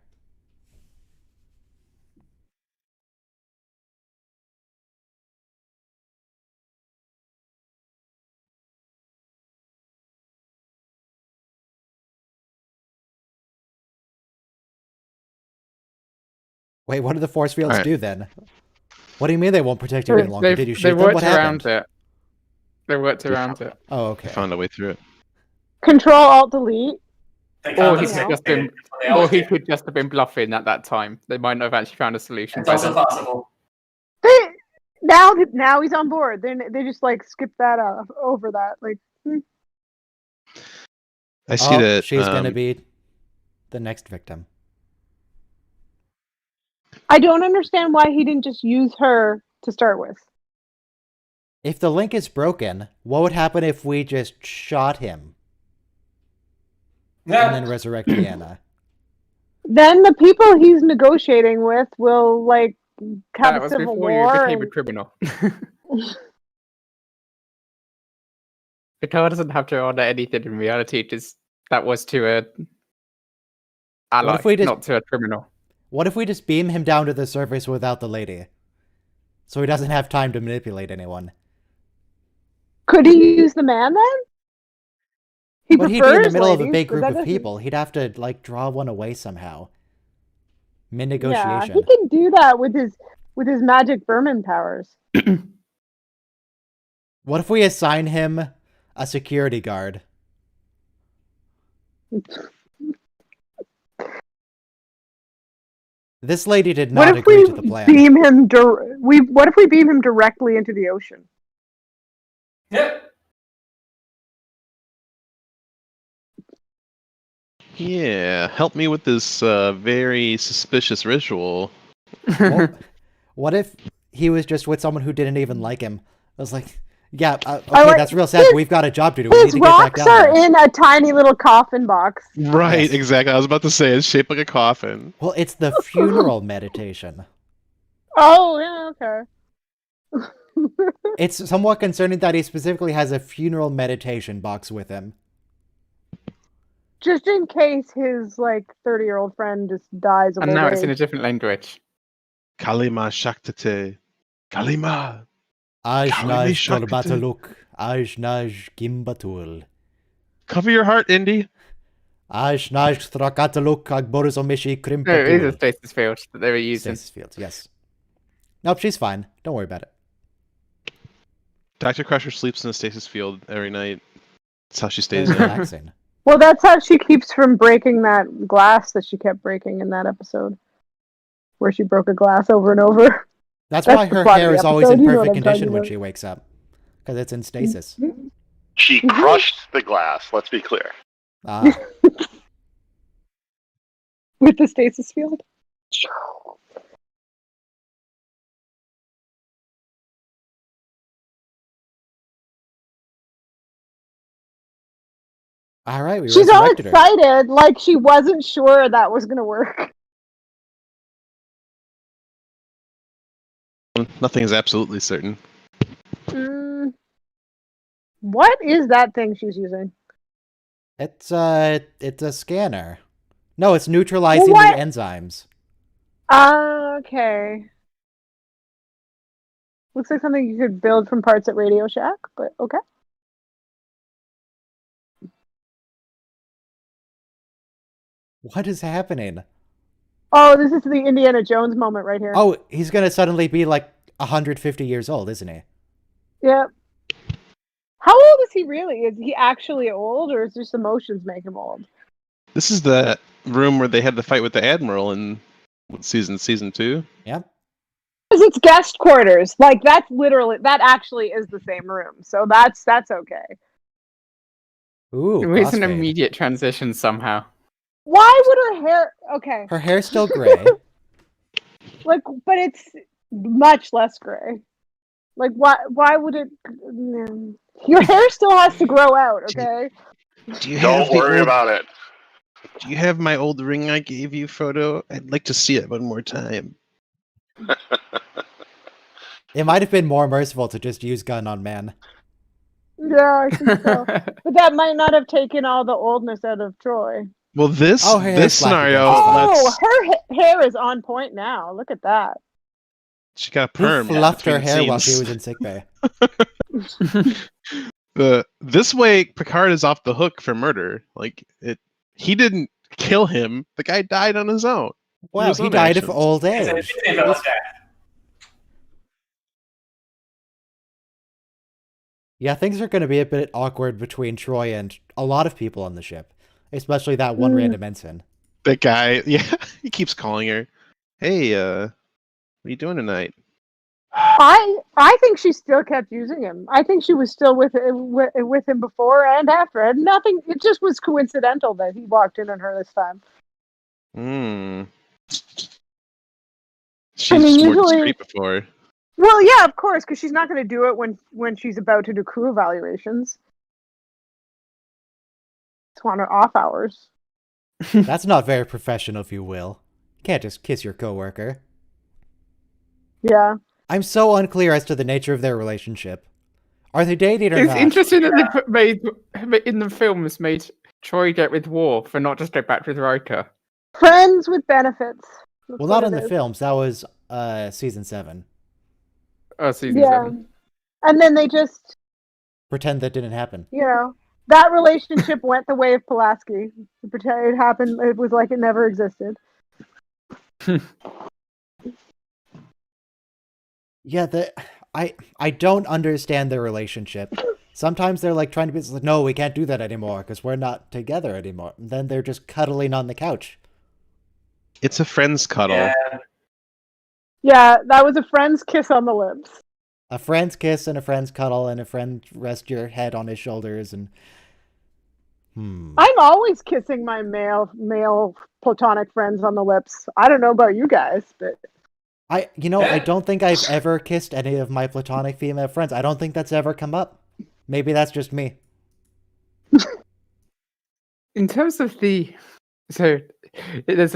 Wait, what do the force fields Alright. do then? What do you mean they won't protect you any longer? Did you They shoot them? worked What around happened? it. They worked around it. Oh, I okay. found a way through it. Control Alt Delete. they Or he compensate. could just been, They or always he do. could just have been bluffing at that time. They might not have actually found a solution. It's by also then. possible. Now he's on board. They just like skip that over that. Like I see Oh, that she's gonna be the next victim. I don't understand why he didn't just use her to start with. If the link is broken, what would happen if we just shot him and then Yeah, resurrect Deanna? Then the people he's negotiating with will like have That a was civil before you war. became a and- criminal. Picard doesn't have to honor anything in reality. That was to a ally, if we just- not to a criminal. What if we just beam him down to the surface without the lady? So he doesn't have time to manipulate anyone. Could he use the man then? But he'd be in the prefers middle of a ladies, big but group that of doesn't- people. He'd have to, like, draw one away somehow. Yeah, Mid-negotiation. he can do that with his magic vermin powers. What if we assign him a security guard? This lady did What not if agree we to the plan. beam him? What if we beam him directly into the ocean? Yeah. Yeah, help me with this very suspicious ritual. Well, what if he was just with someone who didn't even like him? I was like, yeah, okay, like- that's real sad. But we've got a job to do. We need His to get back rocks down are there. in a tiny little coffin box. Right, Yes. exactly. I was about to say it's shaped like a coffin. Well, it's the funeral meditation. Oh, yeah, okay. It's somewhat concerning that he specifically has a funeral meditation box with him. Just in case his 30-year-old friend just dies of And old now it's in a age. different language. Kalima Shaktate. Kalima. Ajnaj Shakti. Torbataluk, Ajnaj Gimbatul, Cover your heart, Indy. Ajnaj Strakataluk, Agborizomishi No, it is a Krimpatul. stasis field that they were using. Stasis Fields, yes. Nope, she's fine. Don't worry about it. Dr. Crusher sleeps in a stasis field every night. That's how she stays It's in. relaxing. Well, that's how she keeps from breaking that glass that she kept breaking in that episode, where she broke a glass over and over. That's That's why the her plot of hair the is always episode, in you know what perfect I'm talking condition when about. she wakes up. Because it's in stasis. She crushed the glass. Let's be clear. Ah, With the stasis field. all right, we She's all resurrected her. excited, like she wasn't sure that was gonna work. Nothing is absolutely certain. What is that thing she's using? It's a scanner. No, it's neutralizing Well, the enzymes. Okay. Looks like something you could build from parts at Radio Shack, but okay. What is happening? Oh, this is the Indiana Jones moment right here. Oh, he's gonna suddenly be like 150 years old, isn't he? Yep. How old is he really? Is he actually old, or is just emotions make him old? This is the room where they had the fight with the Admiral in season 2. Yeah. Because it's guest quarters. Like that actually is the same room. So that's okay. Ooh, It was an crossfade. immediate transition somehow. Why would her hair? Okay, Her hair's still gray. but it's much less gray. Like why would it? Your hair still has to grow out. Okay. Do you Don't worry about it. Do you have my old ring I gave you photo? I'd like to see it one more time. It might have been more merciful to just use gun on man. Yeah, I think so. But that might not have taken all the oldness out of Troy. Well, this Oh, her hair's black scenario, again. Oh, let's, her hair is on point now. Look at that. she got a Who perm. fluffed her between hair while she scenes. was in sickbay? This way, Picard is off the hook for murder. He didn't kill him. The guy died on his own. Wow, his he own died of actions. old It's age. a villain death. Yeah, things are going to be a bit awkward between Troy and a lot of people on the ship, especially that one random ensign. That guy, yeah, he keeps calling her. Hey, what are you doing tonight? I think she still kept using him. I think she was still with him before and after. And nothing. It just was coincidental that he walked in on her this time. Hmm. She's I mean, more usually- discreet before. Well, yeah, of course, because she's not going to do it when she's about to do crew evaluations. It's on her off hours. That's not very professional, if you will. You can't just kiss your coworker. Yeah. I'm so unclear as to the nature of their relationship. Are they dating or It's not? interesting that in the films made Troy get with Worf and not just go back with Riker. Friends with benefits. That's Well, what not in it the is. films. That was season 7. Oh, season Yeah. 7. And then they just, Pretend that didn't happen. that relationship went the way of Pulaski. Pretend it happened. It was like it never existed. Yeah, I don't understand their relationship. Sometimes they're like trying to be like, no, we can't do that anymore because we're not together anymore. And then they're just cuddling on the couch. It's a friend's cuddle. Yeah. Yeah, that was a friend's kiss on the lips. A friend's kiss and a friend's cuddle and a friend rest your head on his shoulders and I'm always kissing my male platonic friends on the lips. I don't know about you guys, but I don't think I've ever kissed any of my platonic female friends. I don't think that's ever come up. Maybe that's just me. In terms of there's a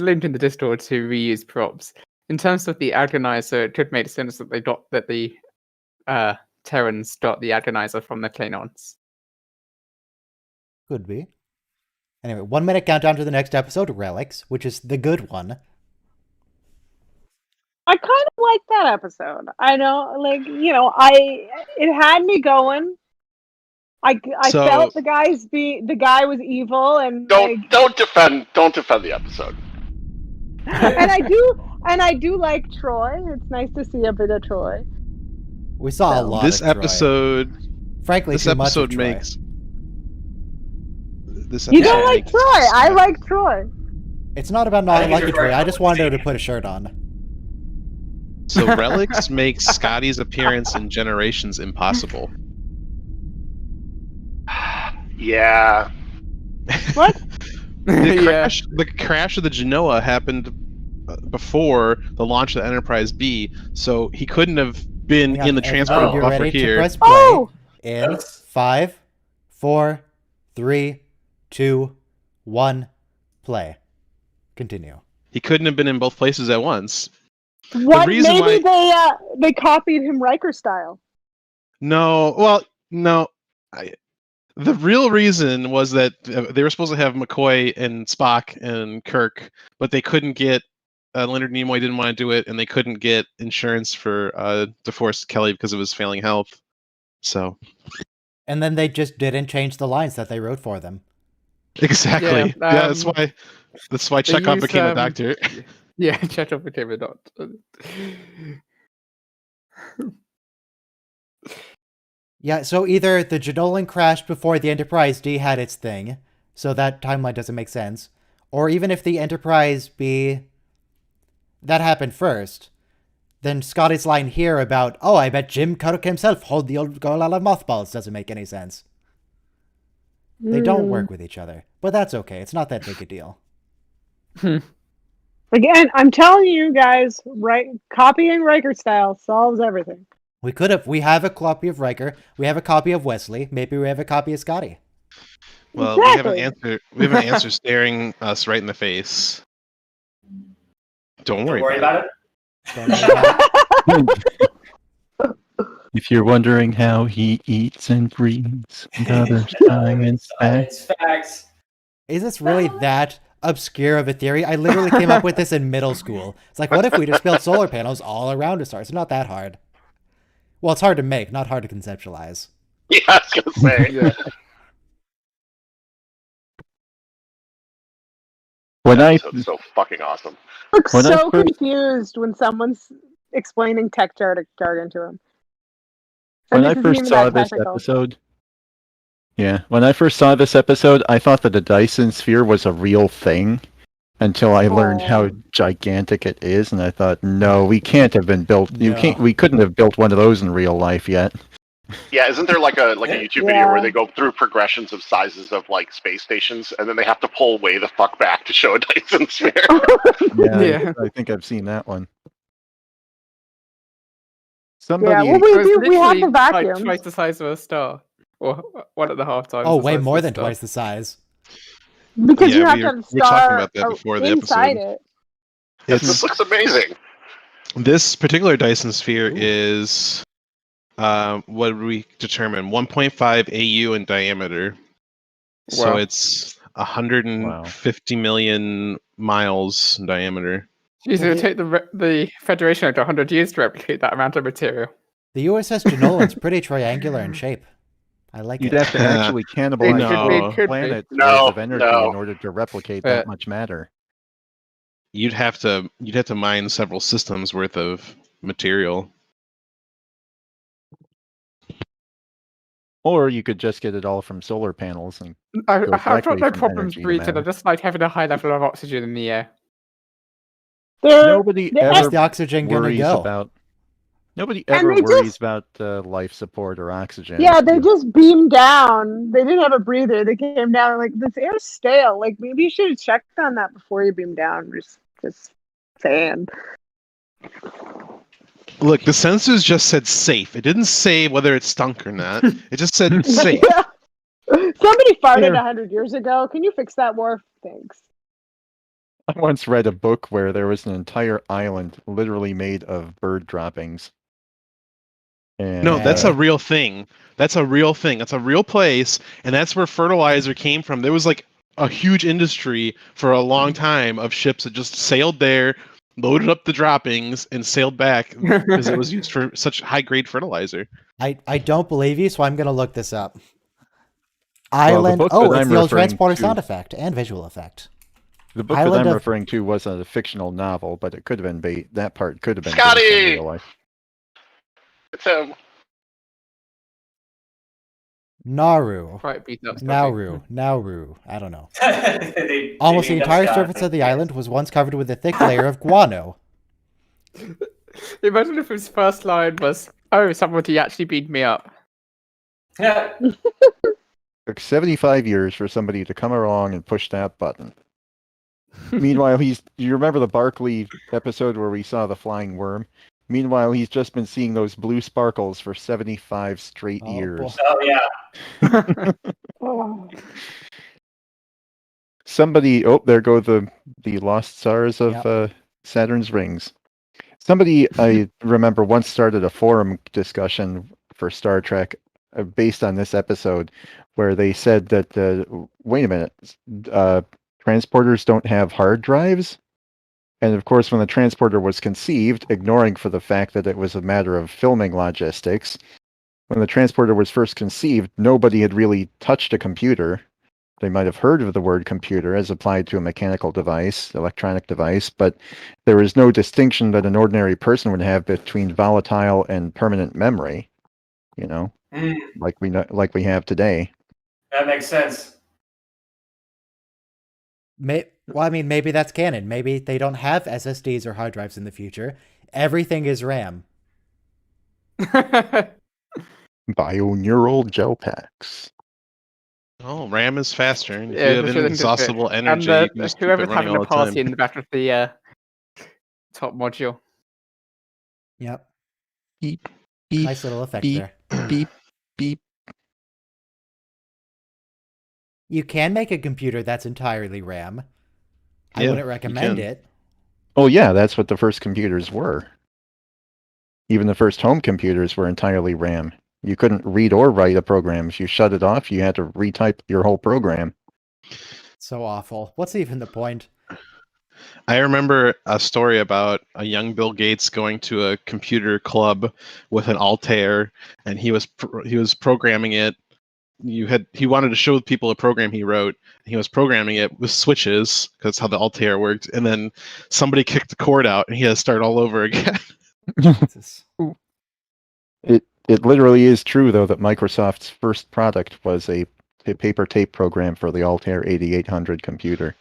link in the Discord to reuse props. In terms of the agonizer, it could make sense that the Terrans got the agonizer from the Klingons. Could be. Anyway, 1 minute countdown to the next episode, Relics, which is the good one. I kind of like that episode. I know, it had me going. I felt the guy was evil, and don't defend the episode. and I do like Troy. It's nice to see a bit of Troy. We saw a lot. This of Troy. episode, frankly, this too much of episode Troy. makes. This You don't episode like makes- Troy. I like Troy. It's not about not I think liking you're Troy. right. I just wanted her to put a shirt on. So Relics makes Scotty's appearance in Generations impossible. Yeah. What? The crash of the Genoa happened before the launch of the Enterprise B, so he couldn't have been Hang on, in the transport everyone, you buffer ready to here. press play Oh! in 5, 4, 3, 2, 1, play. Continue. He couldn't have been in both places at once. What? reason Maybe they copied him Riker style. No, well, no. The real reason was that they were supposed to have McCoy and Spock and Kirk, but they couldn't get Leonard Nimoy didn't want to do it, and they couldn't get insurance for DeForest Kelly because of his failing health. So, And then they just didn't change the lines that they wrote for them. exactly. Yeah, that's why Chekhov became a doctor. Yeah, Chekhov became a doctor. Yeah, so either the Janolan crashed before the Enterprise D had its thing, so that timeline doesn't make sense, or even if the Enterprise B that happened first, then Scotty's line here about, oh, I bet Jim Kirk himself hold the old girl out of mothballs doesn't make any sense. They don't work with each other, but that's okay. It's not that big a deal. Again, I'm telling you guys, right? Copying Riker style solves everything. We have a copy of Riker, we have a copy of Wesley, maybe we have a copy of Scotty. Well, Exactly. we have an answer staring us right in the face. Don't worry about it. Don't know why. If you're wondering how he eats and breathes, another time in fact. It's facts. Is this really that obscure of a theory? I literally came up with this in middle school. It's like, what if we just built solar panels all around a star? It's not that hard. Well, it's hard to make, not hard to conceptualize. Yeah, I was gonna say. Yeah. When I Episode's so fucking awesome. Looks When I so first- confused when someone's explaining tech jargon to him. when And I this isn't first even saw that this technical. episode, when I first saw this episode, I thought that the Dyson sphere was a real thing until I learned how gigantic it is, and I thought, no, we can't have been built. No. We couldn't have built one of those in real life yet. Yeah, isn't there like a YouTube video Yeah. where they go through progressions of sizes of like space stations, and then they have to pull way the fuck back to show a Dyson sphere? Yeah. I think I've seen that one. Yeah, Somebody, well, It was we have the literally vacuums. Like twice the size of a star, or 1.5 times. Oh, the way size of more a than star. twice the size. Because Yeah, you have we to were have a talking star about that before the inside episode. it. This looks amazing. This particular Dyson sphere is, what did we determine? 1.5 AU in diameter. So Wow. it's 150 million miles in diameter. Jeez, it would take the Federation like 100 years to replicate that amount of material. The USS Janolan's pretty triangular in shape. I like you'd it. have to actually cannibalize No. the whole Could be. planet's No, worth of energy no. in order to replicate that much matter. you'd have to mine several systems worth of material. Or you could just get it all from solar panels and I've got directly no from problems energy to breathing. I matter. just like having a high level of oxygen in the air. Nobody they're- Where's ever the oxygen gonna worries go? about. Nobody And ever they worries just- about life support or oxygen. Yeah, they just beamed down. They didn't have a breather. They came down like, this air's stale. Like, maybe you should have checked on that before you beamed down. Just saying. Look, the sensors just said safe. It didn't say whether it stunk or not. It just said safe. Yeah. Somebody farted Yeah. 100 years ago. Can you fix that, Worf? Thanks. I once read a book where there was an entire island literally made of bird droppings. And, No, that's a real thing. That's a real thing. That's a real place, and that's where fertilizer came from. There was like a huge industry for a long time of ships that just sailed there, loaded up the droppings, and sailed back because it was used for such high-grade fertilizer. I don't believe you, so I'm gonna look this up. the Island. book Oh, that it's I'm the old referring transporter to- sound effect and visual effect. The book Island that I'm of- referring to wasn't a fictional novel, but it could have been that part could have been Scotty! based on real life. It's him. Nauru. Quite beat up. Nauru. I don't know. They Almost the named entire Scott. surface of the island was once covered with a thick layer of guano. Imagine if his first line was, "Oh, somebody actually beat me up." Yeah. Took 75 years for somebody to come along and push that button. Meanwhile, you remember the Barkley episode where we saw the flying worm? Meanwhile, he's just been seeing those blue sparkles for 75 straight Oh, years. boy. Oh yeah. Oh. Somebody, there go the lost stars of Yep. Saturn's rings. Somebody I remember once started a forum discussion for Star Trek based on this episode, where they said that wait a minute, transporters don't have hard drives. And of course, when the transporter was conceived, ignoring for the fact that it was a matter of filming logistics, when the transporter was first conceived, nobody had really touched a computer. They might have heard of the word computer as applied to a mechanical device, electronic device, but there was no distinction that an ordinary person would have between volatile and permanent memory, Mm, like we have today. that makes sense. Well, I mean, maybe that's canon. Maybe they don't have SSDs or hard drives in the future. Everything is RAM. Bioneural gel packs. Oh, RAM is faster, and if Yeah, you have for sure, inexhaustible energy, and you can just keep it whoever's running having all a the time. party in the back of the top module. Yep. Beep, beep, Nice little effect beep, there. beep, beep. You can make a computer that's entirely RAM. I Yeah, wouldn't you recommend can. it. Oh yeah, that's what the first computers were. Even the first home computers were entirely RAM. You couldn't read or write a program. If you shut it off, you had to retype your whole program. So awful. What's even the point? I remember a story about a young Bill Gates going to a computer club with an Altair, and he was programming it. He wanted to show people a program he wrote. He was programming it with switches because that's how the Altair worked. And then somebody kicked the cord out, and he had to start all over again. Jesus. It literally is true though that Microsoft's first product was a paper tape program for the Altair 8800 computer.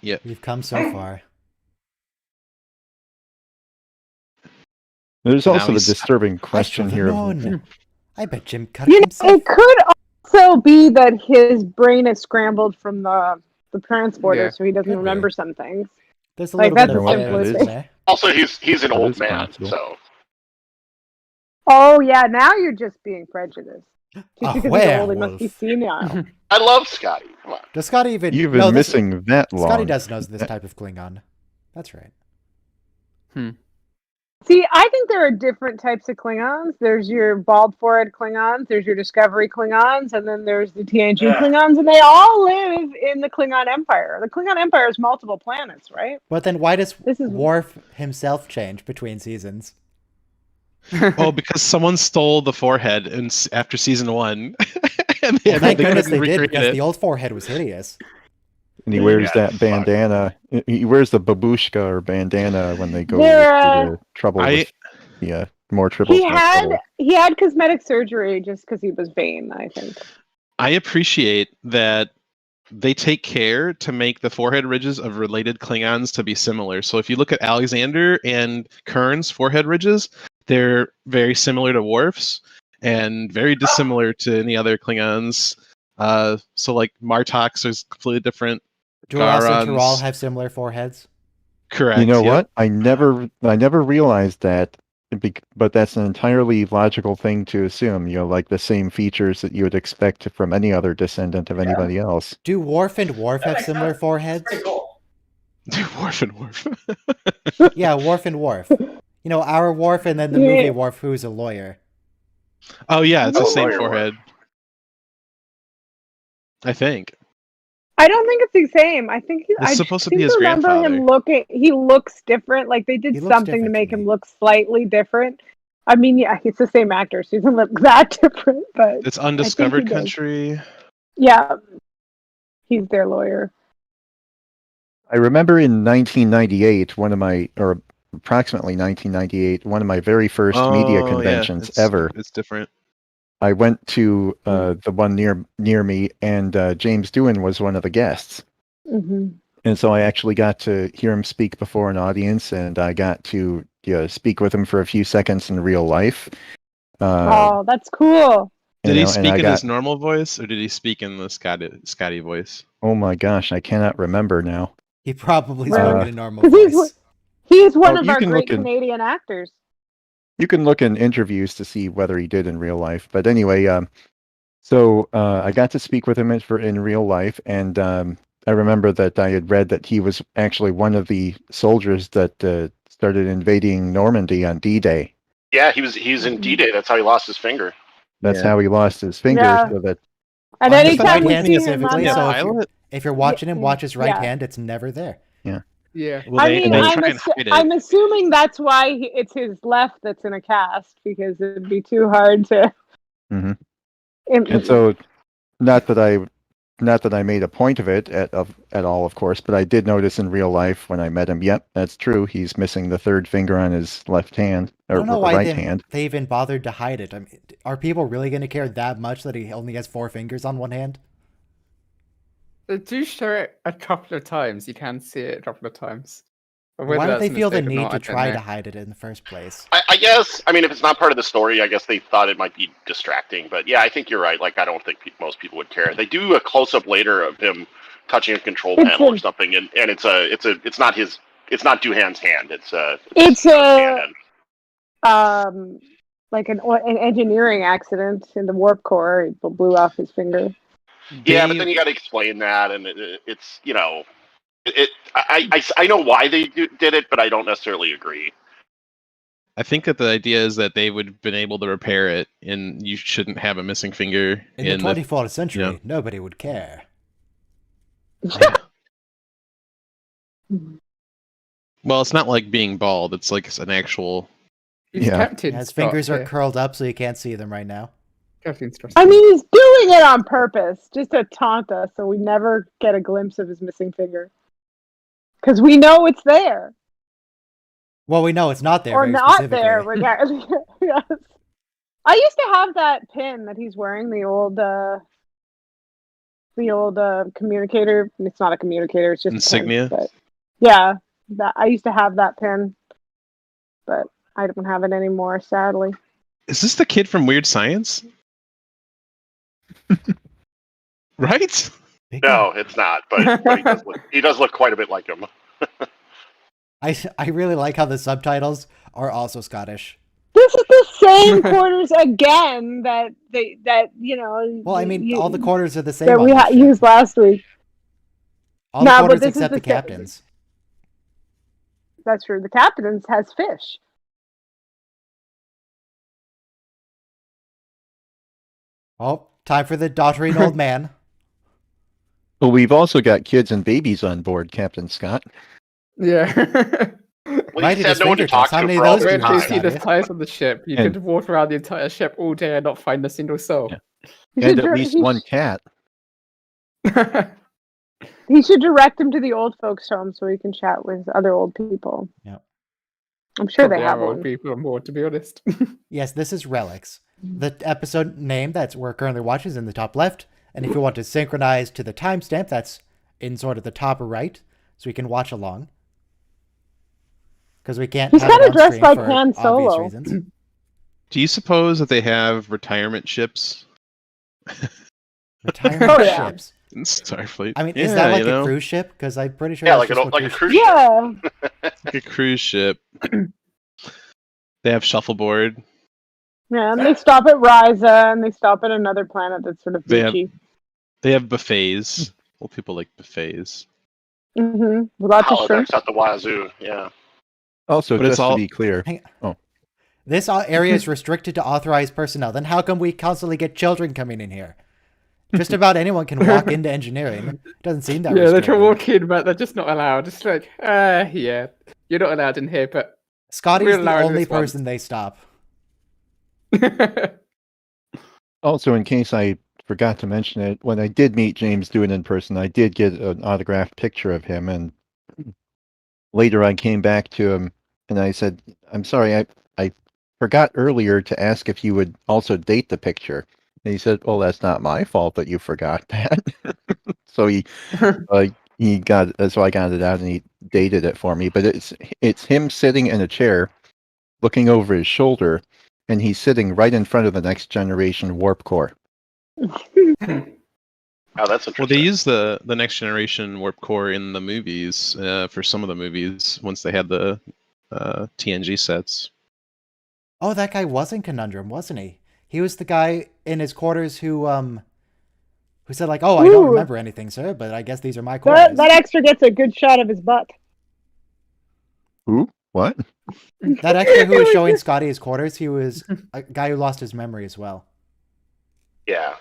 We've come so far. There's Now also the he's- disturbing I question should've here. known. I bet Jim cut You it know, himself. it could also be that his brain is scrambled from the transporter, Yeah. so he doesn't Could be. remember some things. There's a Like, little that's bit of the it simplest in way. there. Also, he's an That old is man, possible. so Oh yeah, now you're just being prejudiced. Just A because he's old, he must be werewolf. senile. I love Scotty. Come on. Does Scotty even... You've been No, this- missing that long. Scotty does know this type of Klingon. That's right. See, I think there are different types of Klingons. There's your bald forehead Klingons, there's your Discovery Klingons, and then there's the TNG Yeah. Klingons, and they all live in the Klingon Empire. The Klingon Empire is multiple planets, right? But then why does This is- Worf himself change between seasons? Oh, because someone stole the forehead after season 1. And they Well, thank goodness couldn't they did, recreate because it. the old forehead was hideous. And he wears Yeah, that bandana. He wears the babushka or bandana when they go There, through the trouble I- with more tribbles. he more had trouble. he had cosmetic surgery just because he was vain, I think. I appreciate that they take care to make the forehead ridges of related Klingons to be similar. So if you look at Alexander and Kern's forehead ridges, they're very similar to Worf's and very dissimilar to any other Klingons. So like Martok's is completely different. Duras and Garon's- Tural have similar foreheads. Correct. You know yep. what? I never realized that, but that's an entirely logical thing to assume. Like the same features that you would expect from any other descendant of anybody else. Do Worf and Worf have makes similar sense. foreheads? Pretty cool. Worf and Worf. Yeah, Worf and Worf. Our Worf and then the Yeah. movie Worf, who's a lawyer. Oh yeah, it's the Oh, same lawyer forehead. I think. I don't think it's the same. I think It's I supposed to seem be his remember him grandfather. he looks different. Like they did He looks something to different make to him me. look slightly different. I mean, yeah, he's the same actor, so he doesn't look that different. But It's undiscovered does. country. yeah, he's their lawyer. I remember in 1998, approximately 1998, one of my very first media conventions ever. It's different. I went to the one near me, and James Doohan was one of the guests. Hmm. And so I actually got to hear him speak before an audience, and I got to speak with him for a few seconds in real life. Oh, that's cool. Did he and speak I in got- his normal voice, or did he speak in the Scotty voice? Oh my gosh, I cannot remember now. He probably Right. spoke in a normal 'Cause he's voice. He's one Oh, of you our can great look in- Canadian actors. You can look in interviews to see whether he did in real life. But anyway, so I got to speak with him in real life, and I remember that I had read that he was actually one of the soldiers that started invading Normandy on D-Day. Yeah, he's in D-Day. That's how he lost his finger. That's Yeah. how he lost his finger. Yeah. So that And On his anytime right we hand see him on specifically, Yeah, so the, if you're, pilot. if you're watching him, watch his right yeah. hand. It's never there. Yeah. Well, I they, mean, they I'm, try and hide it. I'm assuming that's why it's his left that's in a cast, because it'd be too hard to. Mhm. And so, not that I made a point of it at all, of course, but I did notice in real life when I met him. Yep, that's true. He's missing the third finger on his left hand I or don't know why right hand. they even bothered to hide it. I mean, are people really going to care that much that he only has 4 fingers on one hand? They do show it a couple of times. You can see it a couple of times. But Why whether would they that's a feel the mistake or need not, to I don't try know. to hide it in the first place? I guess. I mean, if it's not part of the story, I guess they thought it might be distracting. But yeah, I think you're right. Like, I don't think most people would care. They do a close up later of him touching a control It's panel or a- something, and it's not Doohan's hand. It's Shannon. like an engineering accident in the warp core. He blew off his finger. Yeah, but then you got to explain that, and it's I know why they did it, but I don't necessarily agree. I think that the idea is that they would have been able to repair it, and you shouldn't have a missing finger In the 24th century, nobody would care. Well, it's not like being bald. It's like an actual. He's Yeah. Captain His Scott fingers are here. curled up so you can't see them right now. Captain Scott. I mean, he's doing it on purpose, just to taunt us, so we never get a glimpse of his missing finger. Because we know it's there, Well, we know it's not there. or very not specifically. there. Regardless. Yes. I used to have that pin that he's wearing, the old communicator. It's not a communicator; it's just Insignia? A pin, but yeah, that I used to have that pin, but I don't have it anymore, sadly. Is this the kid from Weird Science? Right? No, it's not. But he does look quite a bit like him. I really like how the subtitles are also Scottish. This is the same quarters again that Well, I mean, all the quarters are the same. that on we this ship. used last week. All the No, but quarters this is except the the same- captain's. That's true. The captain's has fish. Oh, time for the doddering old man. Well, we've also got kids and babies on board, Captain Scott. Yeah. Well, Right he in had his no one to fingertips. talk How to many for of all those this do you Where have, do you time. see the Scotty? tires on the ship? You And- could walk around the entire ship all day and not find a single soul. And at least one cat. He should direct him to the old folks' home so he can chat with other old people. Yep. I'm sure Probably they have are old one. people and more, to be honest. Yes, this is Relics. The episode name that we're currently watching is in the top left, and if you want to synchronize to the timestamp, that's in sort of the top right, so we can watch along. Because we can't He's have kind it of on dressed screen like for Han obvious Solo. reasons. Do you suppose that they have retirement ships? Retirement Oh, yeah. ships. in Starfleet. I mean, yeah, is that like you a know, cruise ship? Because I'm pretty sure Yeah, that's like just what like a cruise cruise ship. Yeah. like a cruise ship. They have shuffleboard. Yeah, and they stop at Ryza, and they stop at another planet that's sort of They have- beachy. They have buffets. Well, people like buffets. Mm-hmm. Lots of shrimp. Holodecks at the wazoo. Yeah. Also, But it's just all- to be clear, This area is restricted to authorized personnel. Then how come we constantly get children coming in here? Just about anyone can walk into engineering. Doesn't seem that Yeah, they restricted. can walk in, but they're just not allowed. It's like, yeah, you're not allowed in here, but Scotty's We're the allowed only this one. person they stop. also in case I forgot to mention it, when I did meet James Doohan in person, I did get an autographed picture of him, and later I came back to him and I said, "I'm sorry, I forgot earlier to ask if you would also date the picture." And he said, "Well, that's not my fault that you forgot that." So he got so I got it out and he dated it for me. But it's him sitting in a chair, looking over his shoulder, and he's sitting right in front of the next generation warp core. Oh, that's interesting. Well, they use the next generation warp core in the movies for some of the movies once they had the TNG sets. Oh, that guy was in Conundrum, wasn't he? He was the guy in his quarters who said like, "Oh, I don't Ooh. remember anything, sir, but I guess these are my quarters." That extra gets a good shot of his butt. Who? What? That extra who was showing Scotty his quarters, he was a guy who lost his memory as well. Yeah.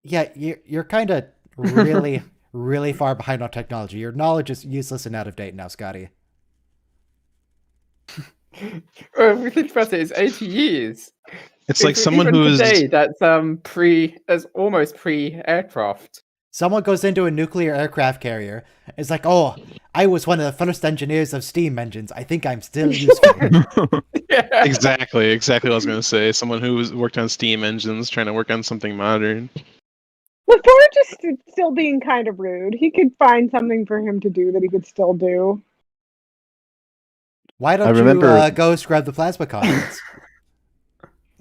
Yeah, you're kind of really, really far behind on technology. Your knowledge is useless and out of date now, Scotty. Well, if we think about it, it's 80 years. It's like someone even who's today, that's almost pre-aircraft. Someone goes into a nuclear aircraft carrier. It's like, "Oh, I was one of the first engineers of steam engines. I think I'm still useful." Yeah. exactly what I was going to say. Someone who's worked on steam engines trying to work on something modern. LaForge is still being kind of rude. He could find something for him to do that he could still do. Why I don't remember- you go scrub the plasma conduits?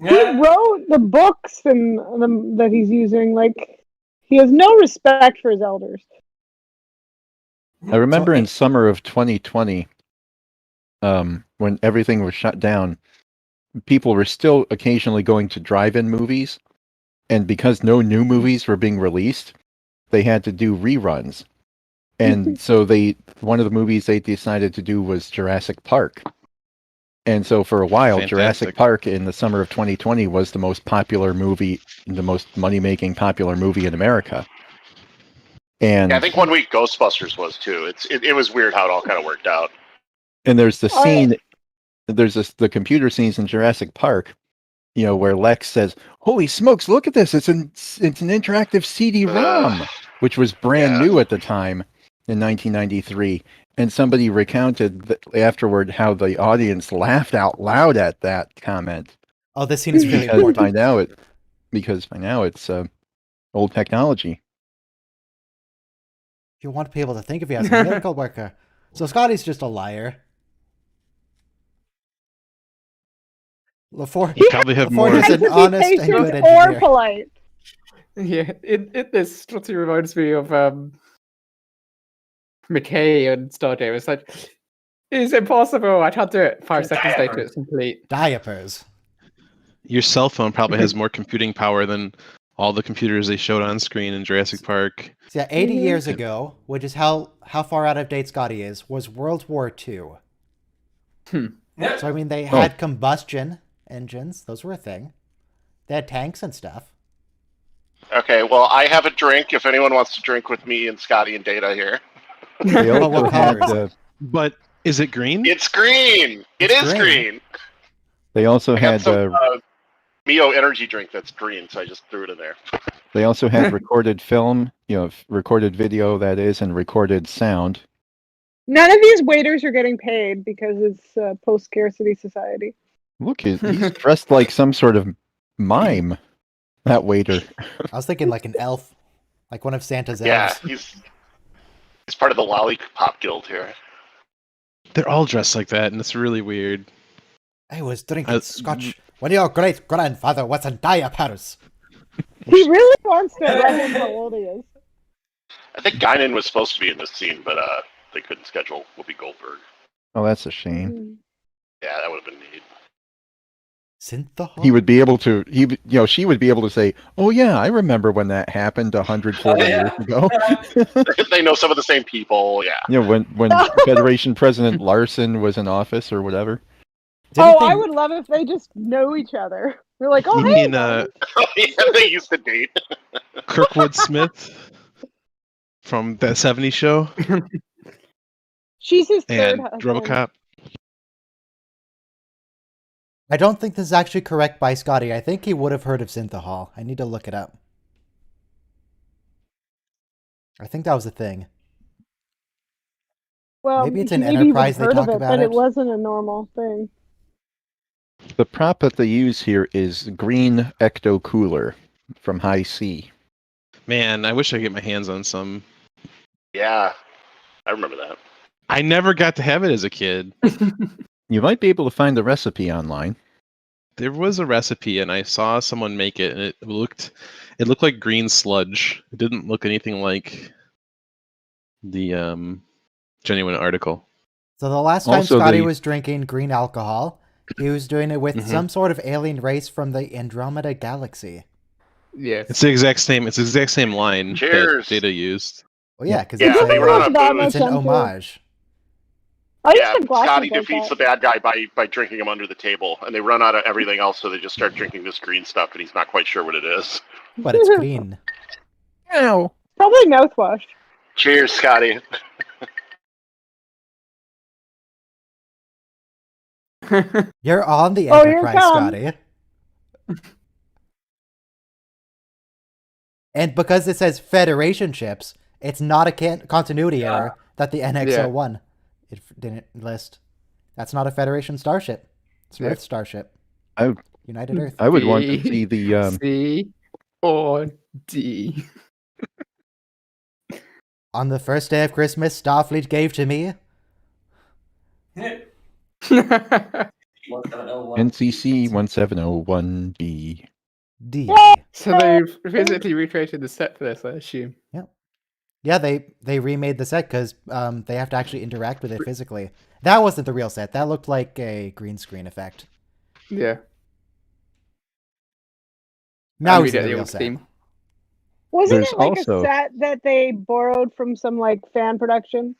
He wrote the books and that he's using. Like, he has no respect for his elders. I remember in summer of 2020, when everything was shut down, people were still occasionally going to drive-in movies, and because no new movies were being released, they had to do reruns. And so one of the movies they decided to do was Jurassic Park. And so for a while, Fantastic. Jurassic Park in the summer of 2020 was the most popular movie, the most money-making popular movie in America. And Yeah, I think one week Ghostbusters was too. It was weird how it all kind of worked out. And there's the scene, the computer scenes in Jurassic Park, where Lex says, "Holy smokes, look at this! It's an interactive CD-ROM," which was brand new at the time in 1993. And somebody recounted afterward how the audience laughed out loud at that comment. Oh, this scene is really Because important. by now it's old technology. You want people to think of you as a miracle worker. So Scotty's just a liar. You probably have more. He's an honest and good or engineer. polite. Yeah, this totally reminds me of McKay and Stargate. It's like, it's impossible. I can't do it. 5 seconds later, it's complete. Diapers. Your cell phone probably has more computing power than all the computers they showed on screen in Jurassic Park. So yeah, 80 years ago, which is how far out of date Scotty is, was World War II. Yeah. So I mean, they had combustion engines; those were a thing. They had tanks and stuff. Okay, well, I have a drink. If anyone wants to drink with me and Scotty and Data here, They Well, also what had color is But is it green? it's green. It It's is green. green. they also I got had some Mio energy drink that's green, so I just threw it in there. They also have recorded film, recorded video, that is, and recorded sound. None of these waiters are getting paid because it's a post-scarcity society. Look, he's dressed like some sort of mime, that waiter. I was thinking like an elf, like one of Santa's Yeah, elves. he's part of the Lollipop Guild here. They're all dressed like that, and it's really weird. I was drinking scotch when your great-grandfather was in diapers. He really wants to reference how old he is. I think Guinan was supposed to be in this scene, but they couldn't schedule Whoopi Goldberg. Oh, that's a shame. Yeah, that would have been neat. Synthahol? He would be able to. She would be able to say, "Oh yeah, I remember when that happened 140 years ago." They know some of the same people. Yeah. When Federation President Larson was in office or whatever. I would love if they just know each other. They're like, oh, You hey. mean Yeah, they used to date. Kirkwood Smith from that '70s show She's his third and husband. RoboCop? I don't think this is actually correct by Scotty. I think he would have heard of Synthahol. I need to look it up. I think that was a thing. Well, Maybe it's an maybe Enterprise you've they heard talk of it, about but it. it wasn't a normal thing. The prop that they use here is green ecto cooler from High C. Man, I wish I could get my hands on some. Yeah, I remember that. I never got to have it as a kid. You might be able to find the recipe online. There was a recipe, and I saw someone make it, and it looked like green sludge. It didn't look anything like the genuine article. So the last time Also, Scotty the- was drinking green alcohol, he was doing it with some sort of alien race from the Andromeda Galaxy. Yes. It's the exact same. It's the exact same line Cheers. that Data used. Well, yeah, because Yeah, they run out of That booze. much it's an into it. homage. I used Yeah, to have glasses Scotty like defeats the that. bad guy by drinking him under the table, and they run out of everything else, so they just start drinking this green stuff, and he's not quite sure what it is. But it's green. Ow! Probably mouthwash. Cheers, Scotty. You're on the Oh, here it Enterprise, comes. Scotty. And because it says Federation ships, it's not a continuity error that the NX-01 it didn't list. That's not a Federation starship. It's an Yeah. Earth starship. I- United Earth. I would want to B, see the C or D. On the first day of Christmas, Starfleet gave to me. 1701. NCC 1701B. D. So they've physically recreated the set for this, I assume. Yeah, they remade the set because they have to actually interact with it physically. That wasn't the real set. That looked like a green screen effect. Yeah. Now And we see get the the real old set. theme. Wasn't There's it like also- a set that they borrowed from some like fan production?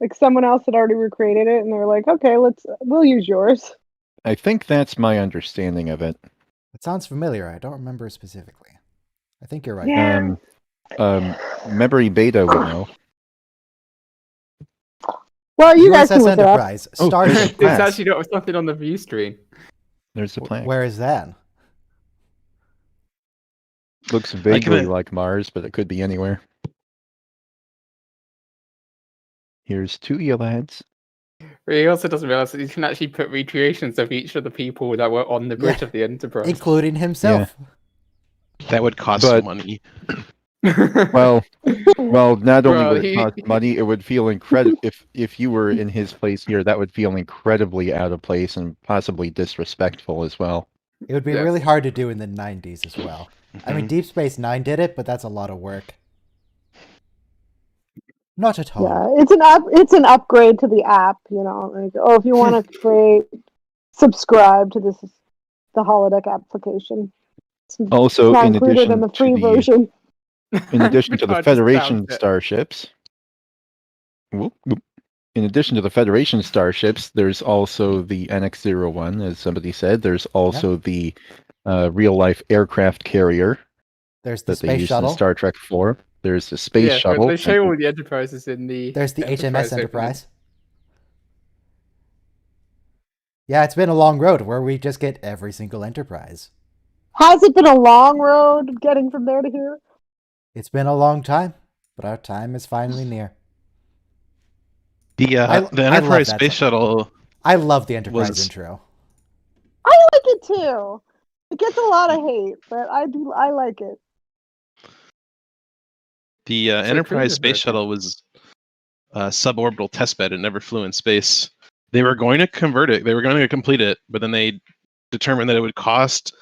Like someone else had already recreated it, and they were like, "Okay, we'll use yours." I think that's my understanding of it. It sounds familiar. I don't remember specifically. I think you're right. Yeah. Memory Beta would know. Well, you guys can USS look it up. Enterprise. Oh, Starship there's- It's class. actually not something on the view screen. There's the planet. Where is that? Looks vaguely it. like Mars, but it could be anywhere. Here's two lads. He also doesn't realize that you can actually put recreations of each of the people that were on the bridge Yeah. of the Enterprise. Including himself. That would cost But- money. Well, not only Well, would it cost money, it would feel incredible if you were in his place here. That would feel incredibly out of place and possibly disrespectful as well. It would be Yes. really hard to do in the 90s as well. I mean, Mhm. Deep Space Nine did it, but that's a lot of work. Not at all. Yeah, it's an upgrade to the app. You know, like, if you want to subscribe to the holodeck application. It's Also, not in included addition in the to free the version. in addition to the I just Federation found it. starships. Whoop, whoop. In addition to the Federation starships, there's also the NX-01, as somebody said. There's also the real-life aircraft carrier There's the that they Space used Shuttle. in Star Trek 4. There's the Space Yeah, Shuttle. they show all the Enterprises in the. There's the HMS opening. Enterprise. Yeah, it's been a long road where we just get every single Enterprise. Has it been a long road getting from there to here? It's been a long time, but our time is finally near. The I love Enterprise that space song. shuttle I love the Enterprise was intro. I like it too. It gets a lot of hate, but I like it. the So Enterprise Cruiser's space okay. shuttle was a suborbital testbed. It never flew in space. They were going to convert it. They were going to complete it, but then they determined that it would cost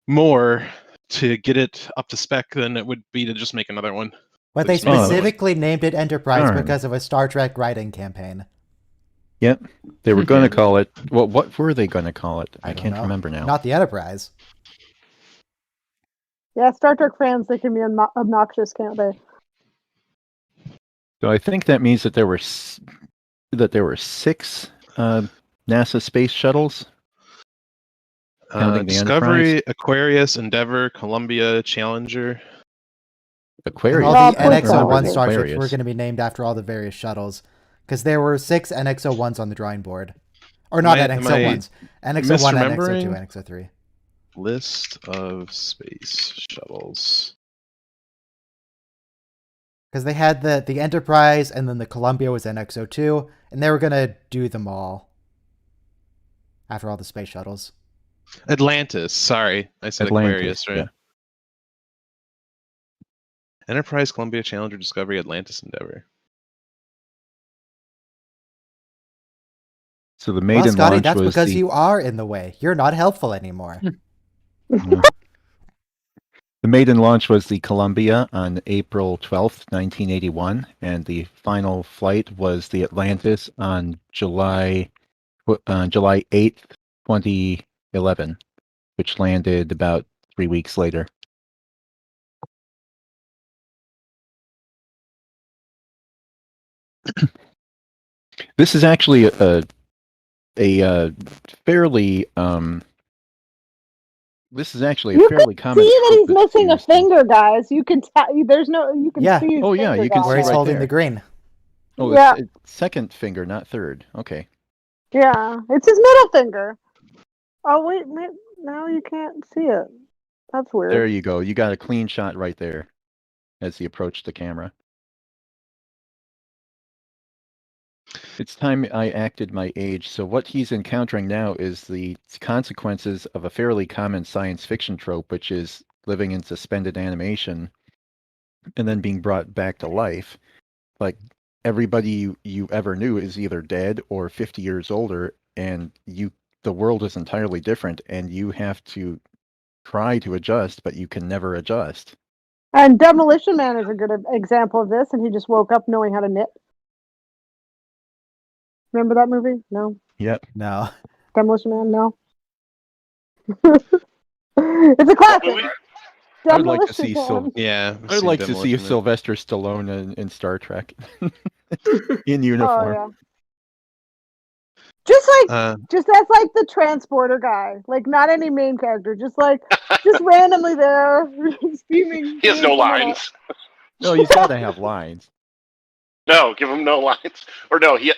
more to get it up to spec than it would be to just make another one. But So they just make another one. specifically named it Enterprise Darn. because of a Star Trek writing campaign. Yep. They were going to call it. Well, what were they going to call it? I don't can't know. remember now. Not the Enterprise. Yeah, Star Trek fans, they can be obnoxious, can't they? So I think that means that there were 6 NASA space shuttles. Counting the Discovery, Enterprise? Aquarius, Endeavor, Columbia, Challenger. And Aquarius. all Well, the I'll put NX-01 that. starships were Aquarius. going to be named after all the various shuttles. Because there were 6 NX-01s on the drawing board. Or not Am I NX-01s. NX-01, misremembering? NX-02, NX-03. List of space shuttles. Because they had the Enterprise, and then the Columbia was NX-02, and they were going to do them all. After all the space shuttles. Atlantis. Sorry, I said Atlantis, Aquarius, right? yeah. Enterprise, Columbia, Challenger, Discovery, Atlantis, Endeavor. So the Well, maiden Scotty, launch that's was because the you are in the way. You're not helpful anymore. the maiden launch was the Columbia on April 12th, 1981, and the final flight was the Atlantis on July 8th, 2011, which landed about 3 weeks later. This is actually a fairly this is actually a You fairly can common see that trope he's that missing a appears in- finger, guys. You can tell. There's no. You can Yeah. see. His Oh, yeah, finger you can down Where he's see there. right holding there. the green. Oh, Yeah. it's second finger, not third. Okay. Yeah, it's his middle finger. Oh wait, now you can't see it. That's weird. There you go. You got a clean shot right there as he approached the camera. It's time I acted my age. So what he's encountering now is the consequences of a fairly common science fiction trope, which is living in suspended animation and then being brought back to life. Like everybody you ever knew is either dead or 50 years older, and the world is entirely different, and you have to try to adjust, but you can never adjust. And Demolition Man is a good example of this, and he just woke up knowing how to knit. Remember that movie? No. Yep. No. Demolition Man? No. It's a classic. movie? I would like to see Demolition Man. Yeah. I would like to see Sylvester Stallone in Star Trek in uniform. Oh yeah. Just as like the transporter guy, like not any main character, just randomly there, screaming. He has no lines. No, he's got to have lines. No, give him no lines. Or no, he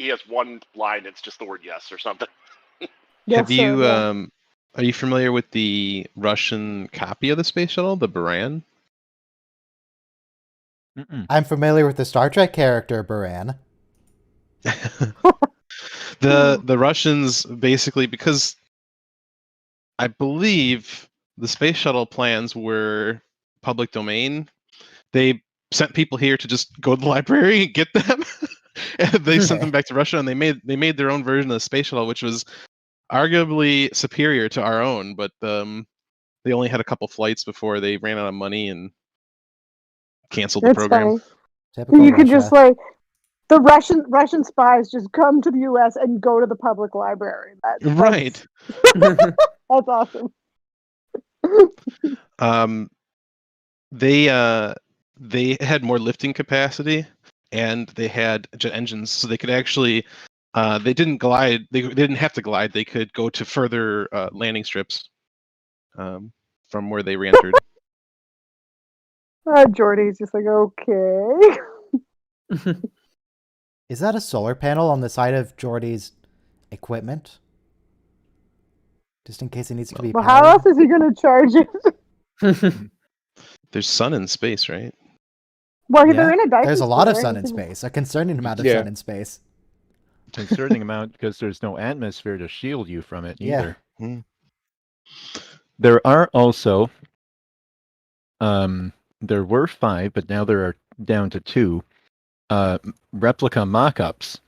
has one line. It's just the word yes or something. Yes, Have you sir, yeah. are you familiar with the Russian copy of the space shuttle, the Buran? I'm familiar with the Star Trek character, Baran. The Russians basically, because I believe the space shuttle plans were public domain, they sent people here to just go to the library and get them. And they sent them back to Russia, and they made their own version of the space shuttle, which was arguably superior to our own, but they only had a couple flights before they ran out of money and canceled the It's program. funny. Typical You could Russia. just the Russian spies just come to the U.S. and go to the public library. Right. That's awesome. They had more lifting capacity, and they had jet engines, so they could actually they didn't glide. They didn't have to glide. They could go to further landing strips from where they re-entered. Jordy's just like, okay. Is that a solar panel on the side of Geordi's equipment, just in case it needs to be Well, how powered. else is he going to charge it? There's sun in space, right? Well, Yeah, they're in a Dyson there's a lot of sphere. sun in space, a concerning amount of Yeah. sun in space. Concerning amount because there's no atmosphere to shield you from it Yeah. either. Hmm. There are also, there were 5, but now there are down to 2 replica mock-ups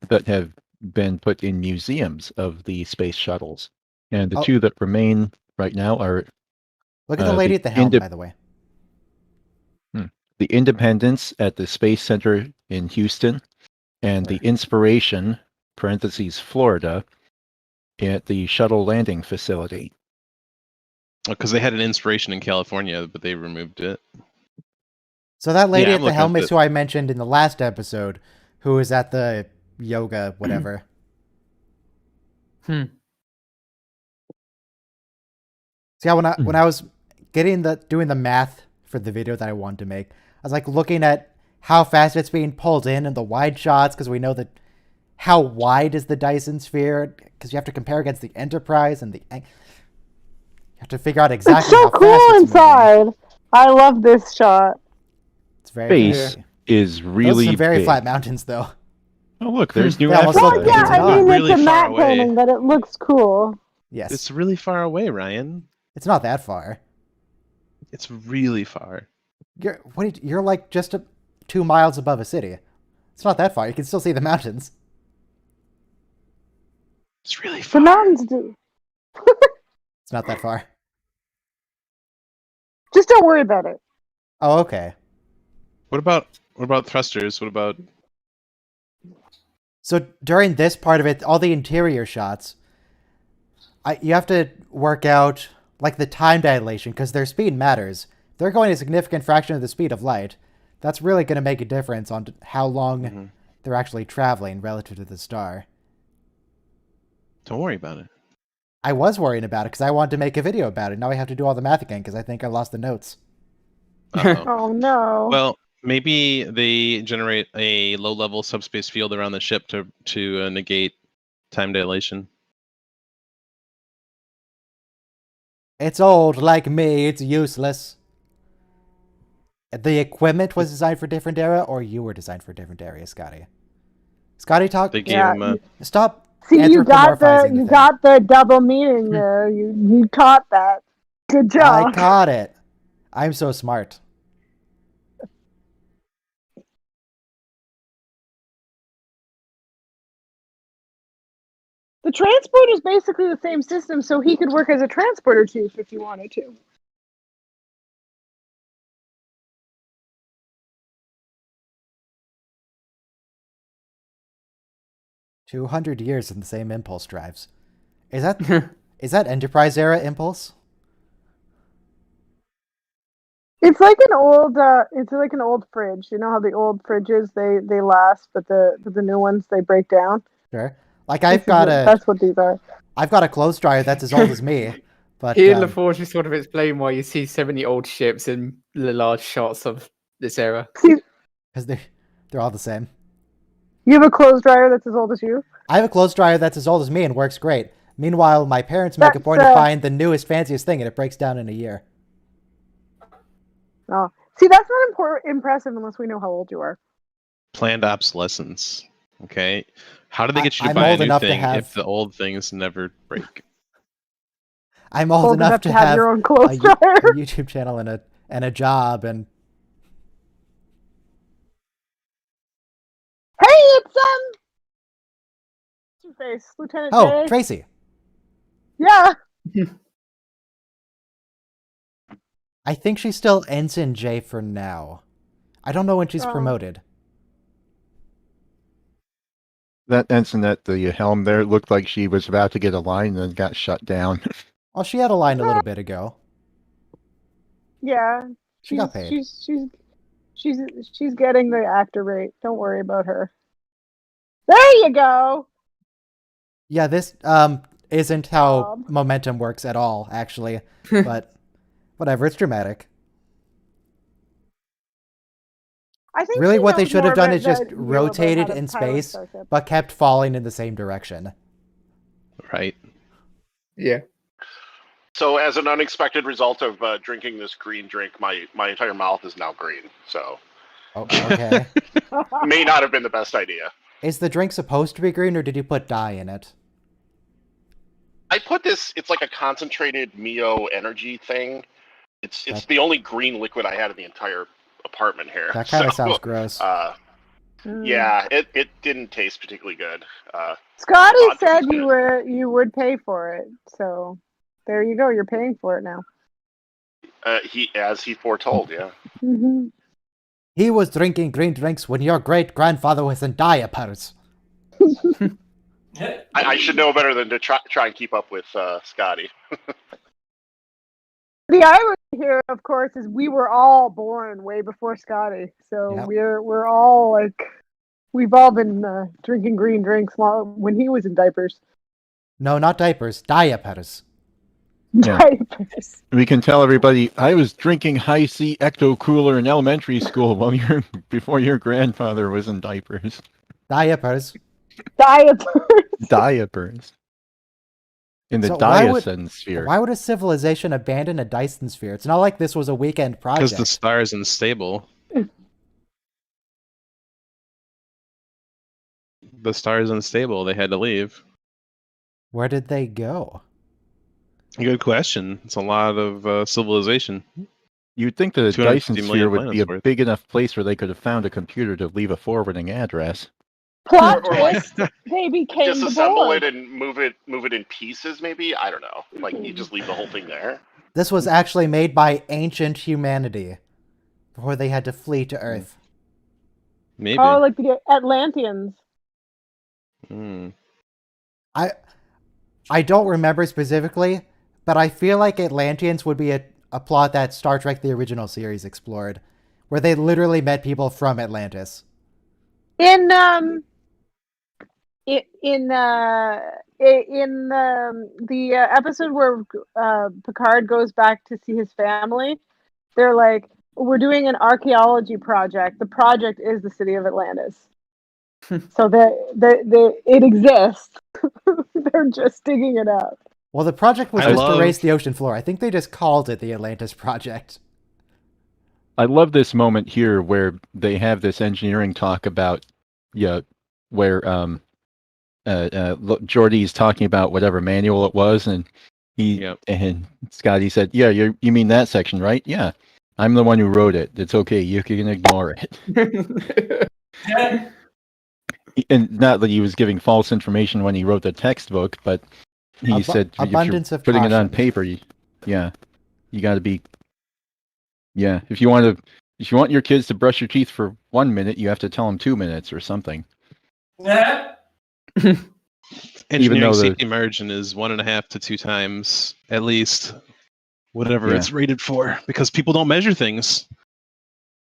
that have been put in museums of the space shuttles, and the Oh. 2 that remain right now are Look at the the lady at the helm, indi- by the way. the Independence at the Space Center in Houston, and the Inspiration (parentheses Florida) at the shuttle landing facility. Because they had an inspiration in California, but they removed it. So that lady Yeah, at I'm the looking helm at is who I mentioned in the last episode, who was at the yoga, whatever. Hmm. See, when I was doing the math for the video that I wanted to make, I was like looking at how fast it's being pulled in and the wide shots, because we know that how wide is the Dyson sphere, because you have to compare against the Enterprise and you have to figure out exactly It's so how cool fast it's moving. inside. I love this shot. It's very Space fancy. is Those are really some very big. flat mountains, though. Oh, look, there's New They almost Africa. look Well, yeah, It's I not. mean, Really it's a far matte away. painting, but it looks cool. Yes, It's really far away, Ryan. it's not that far. It's really far. You're like just 2 miles above a city. It's not that far. You can still see the mountains. It's really The far. mountains do. It's not that far. Just don't worry about it. Oh, okay. What about thrusters? What about So during this part of it, all the interior shots, you have to work out like the time dilation because their speed matters. If they're going a significant fraction of the speed of light, that's really going to make a difference on how long they're actually traveling relative to the star. Don't worry about it. I was worrying about it because I wanted to make a video about it. Now I have to do all the math again because I think I lost the notes. Uh-oh. Oh no. Well, maybe they generate a low-level subspace field around the ship to negate time dilation. It's old, like me. It's useless. The equipment was designed for a different era, or you were designed for a different area, Scotty? Scotty, talk. They gave Yeah, him Stop. See, you got anthropomorphizing the thing. got the double meaning there. You caught that. Good job. I caught it. I'm so smart. The transport is basically the same system, so he could work as a transporter chief if he wanted to. $200 years in the same impulse drives. Is that Enterprise era impulse? It's like an old fridge. You know how the old fridges they last, but the new ones they break down. Sure. Like That's what these are. I've got a clothes dryer that's as old as me. But Here, LaForge is sort of explain why you see so many old ships in the large shots of this era. because they're all the same. You have a clothes dryer that's as old as you. I have a clothes dryer that's as old as me and works great. Meanwhile, my parents make a That's, point to find the newest, fanciest thing, and it breaks down in a year. Oh, see, that's not impressive unless we know how old you are. planned obsolescence. Okay, how do they get you to I'm buy a old new enough to thing have- if the old things never break? I'm old enough to have your own a, clothes a dryer. YouTube channel and a job and Hey, it's what's your face, Lieutenant oh, J. Tracy. Yeah. I think she's still Ensign J for now. I don't know when she's Oh. promoted. That ensign at the helm there looked like she was about to get a line and then got shut down. Well, she had a line a little bit ago. Yeah. She got paid. She's getting the actor rate. Don't worry about her. There you go. Yeah, this isn't how Bob. momentum works at all, actually. But whatever, it's dramatic. I think Really, she what they knows should have more done about is just that deal about rotated how to in pilot space, Starship. but kept falling in the same direction. right? Yeah. So, as an unexpected result of drinking this green drink, my entire mouth is now green. So, Oh, okay. may not have been the best idea. Is the drink supposed to be green, or did you put dye in it? I put this. It's like a concentrated Mio energy thing. It's the only green liquid I had in the entire apartment here. That kind of sounds gross. Yeah, it didn't taste particularly good. Scotty Odd said taste. you would pay for it, so there you go. You're paying for it now. He foretold, yeah. Mm-hmm. He was drinking green drinks when your great-grandfather was in diapers. I should know better than to try and keep up with Scotty. The irony here, of course, is we were all born way before Scotty, so Yep. we're all like, we've all been drinking green drinks when he was in diapers. No, not diapers. Diapers. Yeah. Diapers. We can tell everybody I was drinking high C ecto cooler in elementary school before your grandfather was in diapers. Diapers. Diapers. Diapers. In the So why would- Dyson sphere. Why would a civilization abandon a Dyson sphere? It's not like this was a weekend project. Because the star is unstable. The star is unstable. They had to leave. Where did they go? Good question. It's a lot of civilization. You'd think that a 250 Dyson million sphere would be a planets worth. big enough place where they could have found a computer to leave a forwarding address. Plot Or like twist, they became the disassemble board. it and move it in pieces. Maybe, I don't know. Like you just leave the whole thing there. This was actually made by ancient humanity before they had to flee to Earth. Maybe. Oh, like the Atlanteans. Hmm. I don't remember specifically, but I feel like Atlanteans would be a plot that Star Trek the original series explored, where they literally met people from Atlantis. In the episode where Picard goes back to see his family, they're like, "We're doing an archaeology project. The project is the city of Atlantis." So it exists. They're just digging it up. Well, the project was I just to love- raise the ocean floor. I think they just called it the Atlantis Project. I love this moment here where they have this engineering talk about, where Geordi's talking about whatever manual it was, and and Scotty said, "Yeah, you mean that section, right? Yeah, I'm the one who wrote it. It's okay. You can ignore it." And not that he was giving false information when he wrote the textbook, but he said abundance if you're of putting it on caution. paper, you got to be. Yeah, if you want your kids to brush your teeth for 1 minute, you have to tell them 2 minutes or something. Engineering though safety margin is 1.5 to 2 times at least whatever Yeah. it's rated for, because people don't measure things.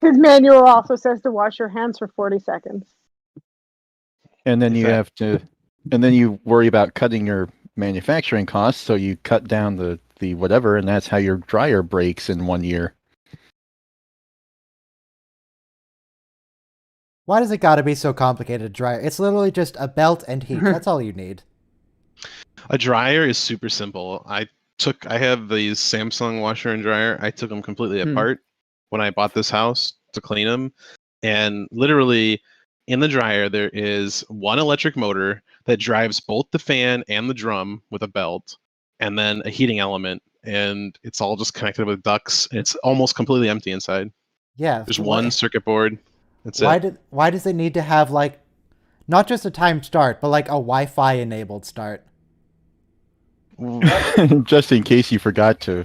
His manual also says to wash your hands for 40 seconds. And then you Exactly. have to, and then you worry about cutting your manufacturing costs, so you cut down the whatever, and that's how your dryer breaks in 1 year. Why does it gotta be so complicated, a dryer? It's literally just a belt and heat. That's all you need. A dryer is super simple. I have these Samsung washer and dryer. I took them completely apart when I bought this house to clean them, and literally in the dryer there is one electric motor that drives both the fan and the drum with a belt, and then a heating element, and it's all just connected with ducts, and it's almost completely empty inside. Yeah. There's one circuit board. That's Why it. why does it need to have like not just a timed start, but like a Wi-Fi enabled start? Just in case you forgot to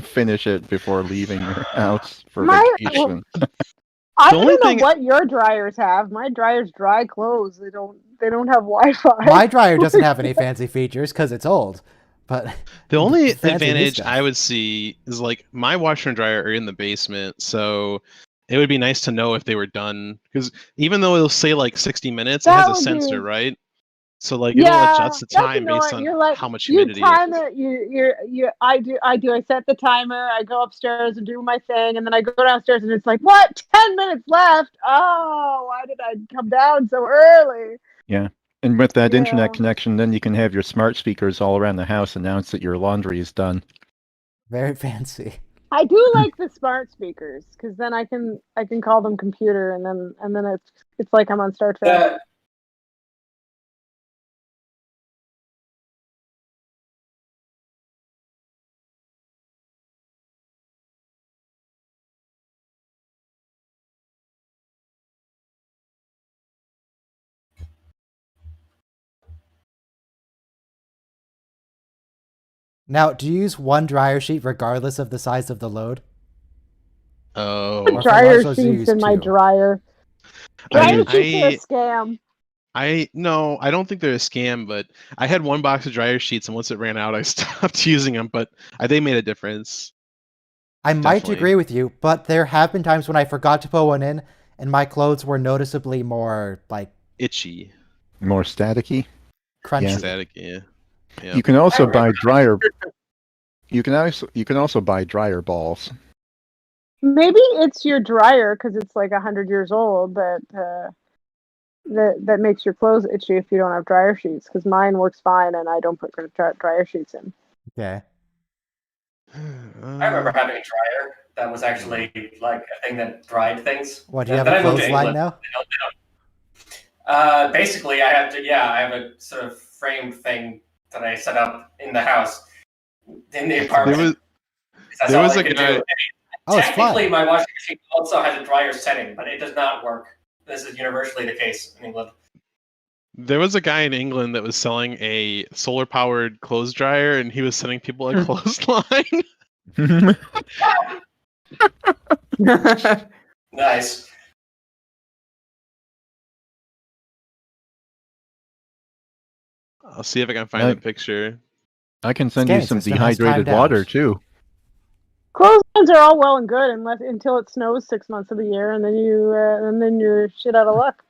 finish it before leaving your house for My- vacation. I The only don't know thing- what your dryers have. My dryers dry clothes. They don't have Wi-Fi. My dryer doesn't have any fancy features because it's old. But The only fancy new advantage stuff. I would see is like my washer and dryer are in the basement, so it would be nice to know if they were done, because even though it'll say like 60 minutes, it That has a would be- sensor, right? So like Yeah, it'll adjust the that's time based annoying. on You're like, how much you humidity. time it. I do. I set the timer. I go upstairs and do my thing, and then I go downstairs, and it's like, what? 10 minutes left. Oh, why did I come down so early? Yeah. And with that Yeah. internet connection, then you can have your smart speakers all around the house announce that your laundry is done. Very fancy. I do like the smart speakers because then I can call them computer, and then it's like I'm on Star Trek. Now, do you use one dryer sheet regardless of the size of the load? Oh, Or for Dryer large loads, you sheets use in my two? dryer. Dryer sheets are a scam. No, I don't think they're a scam, but I had one box of dryer sheets, and once it ran out, I stopped using them. But they made a difference. I might Definitely. agree with you, but there have been times when I forgot to put one in, and my clothes were noticeably more like Itchy, More staticky. crunchy. Yeah. static. Yeah. Yeah. You can also I buy dryer. You can also buy dryer balls. Maybe it's your dryer because it's like 100 years old that makes your clothes itchy if you don't have dryer sheets. Because mine works fine, and I don't put dryer sheets in. Okay. I remember having a dryer that was actually like a thing that dried things. What, do you have Then a I moved to clothesline England. now? Basically, I have a sort of framed thing that I set up in the house, in the apartment. That's there all was I a could guy- do. Oh, it's Technically, fun. my washing machine also has a dryer setting, but it does not work. This is universally the case in England. There was a guy in England that was selling a solar-powered clothes dryer, and he was sending people a clothesline. Nice. I'll see if I can find No. the picture. I can send Scanning you some system has dehydrated timed water out. too. Clotheslines are all well and good until it snows 6 months of the year, and then you're shit out of luck.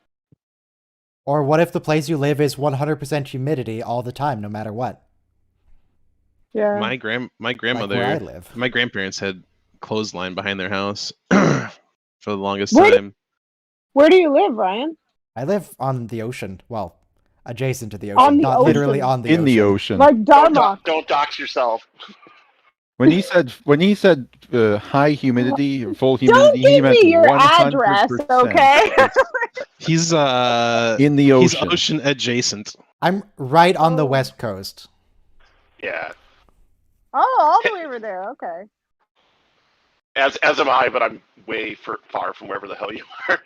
Or what if the place you live is 100% humidity all the time, no matter what? Yeah. My Like where I grandmother, live. my grandparents had clothesline behind their house for the longest Where- time. Where do you live, Ryan? I live on the ocean. Well, adjacent to the On ocean. the Not literally ocean. on the In ocean. the ocean. Like Darmok. Don't dox yourself. When he said high humidity, full Don't humidity, he give meant me your 100%. address, okay? He's In the he's ocean. ocean adjacent. I'm right on the Oh. west coast. Yeah, Oh, all the way over there. Okay. as am I, but I'm way far from wherever the hell you are.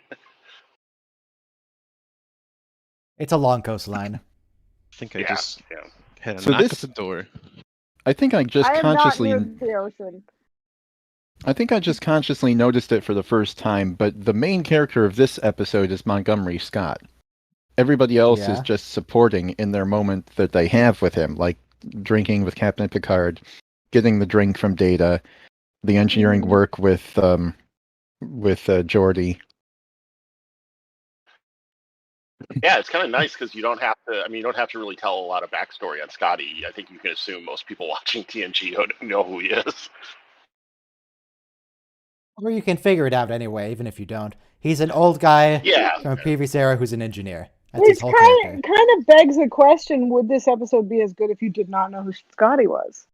It's a long coastline. I think I Yeah, just yeah. had a So knock this- at the door. I think I just I am not consciously near the ocean. noticed it for the first time, but the main character of this episode is Montgomery Scott. Everybody else is Yeah. just supporting in their moment that they have with him, like drinking with Captain Picard, getting the drink from Data, the engineering Mm. work with Geordi. Yeah, it's kind of nice because you don't have to. I mean, you don't have to really tell a lot of backstory on Scotty. I think you can assume most people watching TNG know who he is. Or you can figure it out anyway, even if you don't. He's an old guy Yeah, from a previous era who's an engineer. That's his It's whole kind character. of begs the question: would this episode be as good if you did not know who Scotty was?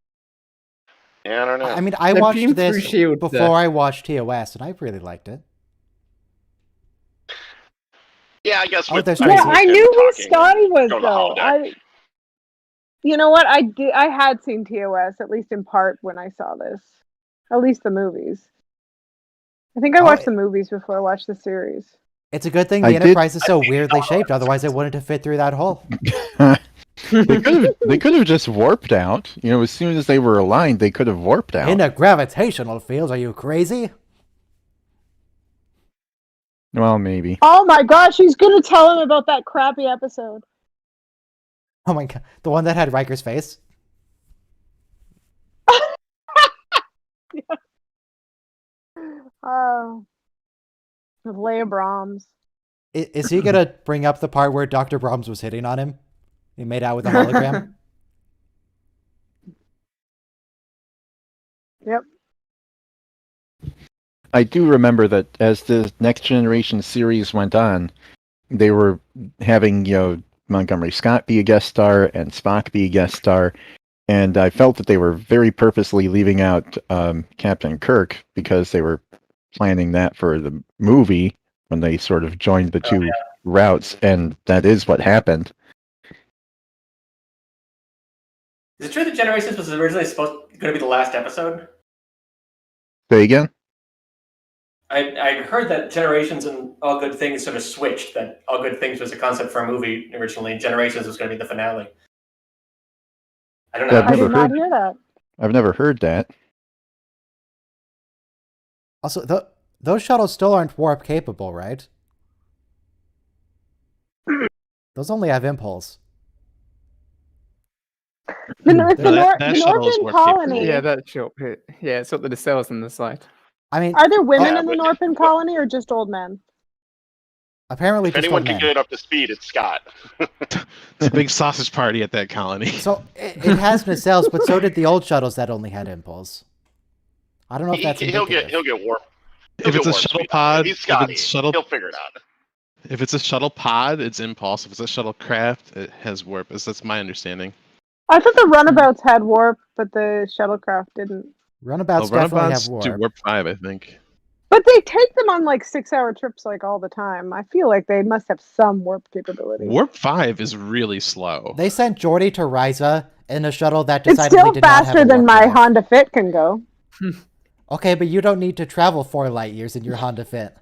yeah, I don't know. I mean, I They've watched been through this Shield before there. I watched TOS, and I really liked it. Yeah, I guess. Oh, with, there's I Yeah, Tracy. mean, I with knew him who talking Scotty was going to though. holodeck. You know what? I had seen TOS at least in part when I saw this. At least the movies. I think I Oh, watched the movies before I watched the series. It's a good thing I the did- Enterprise is so weirdly shaped, otherwise it wouldn't have fit through that hole. They could have just warped out. You know, as soon as they were aligned, they could have warped out. In a gravitational field, are you crazy? Well, maybe. Oh my gosh, she's gonna tell him about that crappy episode. Oh my god, the one that had Riker's face? Oh, with Leia Brahms. Is he gonna bring up the part where Dr. Brahms was hitting on him? He made out with a hologram? Yep. I do remember that as the Next Generation series went on, they were having, Montgomery Scott be a guest star and Spock be a guest star. And I felt that they were very purposely leaving out Captain Kirk because they were planning that for the movie when they sort of joined the two routes, and that is what happened. Is it true that Generations was originally going to be the last episode? Say again? I heard that Generations and All Good Things sort of switched. That All Good Things was a concept for a movie originally, and Generations was going to be the finale. I don't know. Yeah, I did not hear that. I've never heard that. Also, those shuttles still aren't warp capable, right? Those only have impulse. The that shuttle is Northern warp colony. capable. Yeah, that's short. Yeah, it's got the nacelles on the side. I mean, Are there women Yeah, in the but- Northern colony or just old men? apparently If just anyone old can men. get it up to speed, it's Scott. It's a big sausage party at that colony. So it has nacelles, but so did the old shuttles that only had impulse. I don't know if that's He'll get warp. If it's a shuttle pod, He's Scotty. if it's shuttle, He'll figure it out. if it's a shuttle pod, it's impulse. If it's a shuttlecraft, it has warp. That's my understanding. I thought the runabouts had warp, but the shuttlecraft didn't. Runabouts Well, definitely runabouts have warp. do warp 5, I think. But they take them on like 6-hour trips like all the time. I feel like they must have some warp capability. Warp 5 is really slow. They sent Geordi to Ryza in a shuttle that It's decidedly still did not have faster a than warp my drive. Honda Fit can go. Okay, but you don't need to travel 4 light years in your Honda Fit.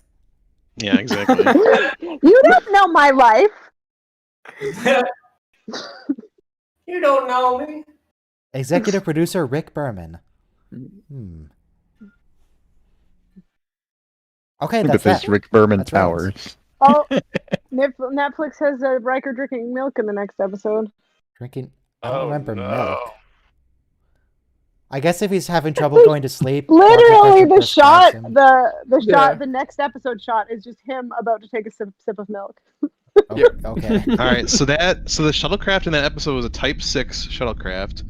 Yeah, exactly. You don't know my life. You don't know me. Executive producer Rick Berman. Okay, Look that's at this that. Rick Berman That's right. Towers. Oh, Netflix has Riker drinking milk in the next episode. Drinking. I don't remember no. milk. I guess if he's having trouble going to sleep. Literally, Dr. the Pepper shot, prescribes him. the Yeah. shot, the next episode shot is just him about to take a sip of milk. Oh, okay. All right, so the shuttlecraft in that episode was a Type 6 shuttlecraft,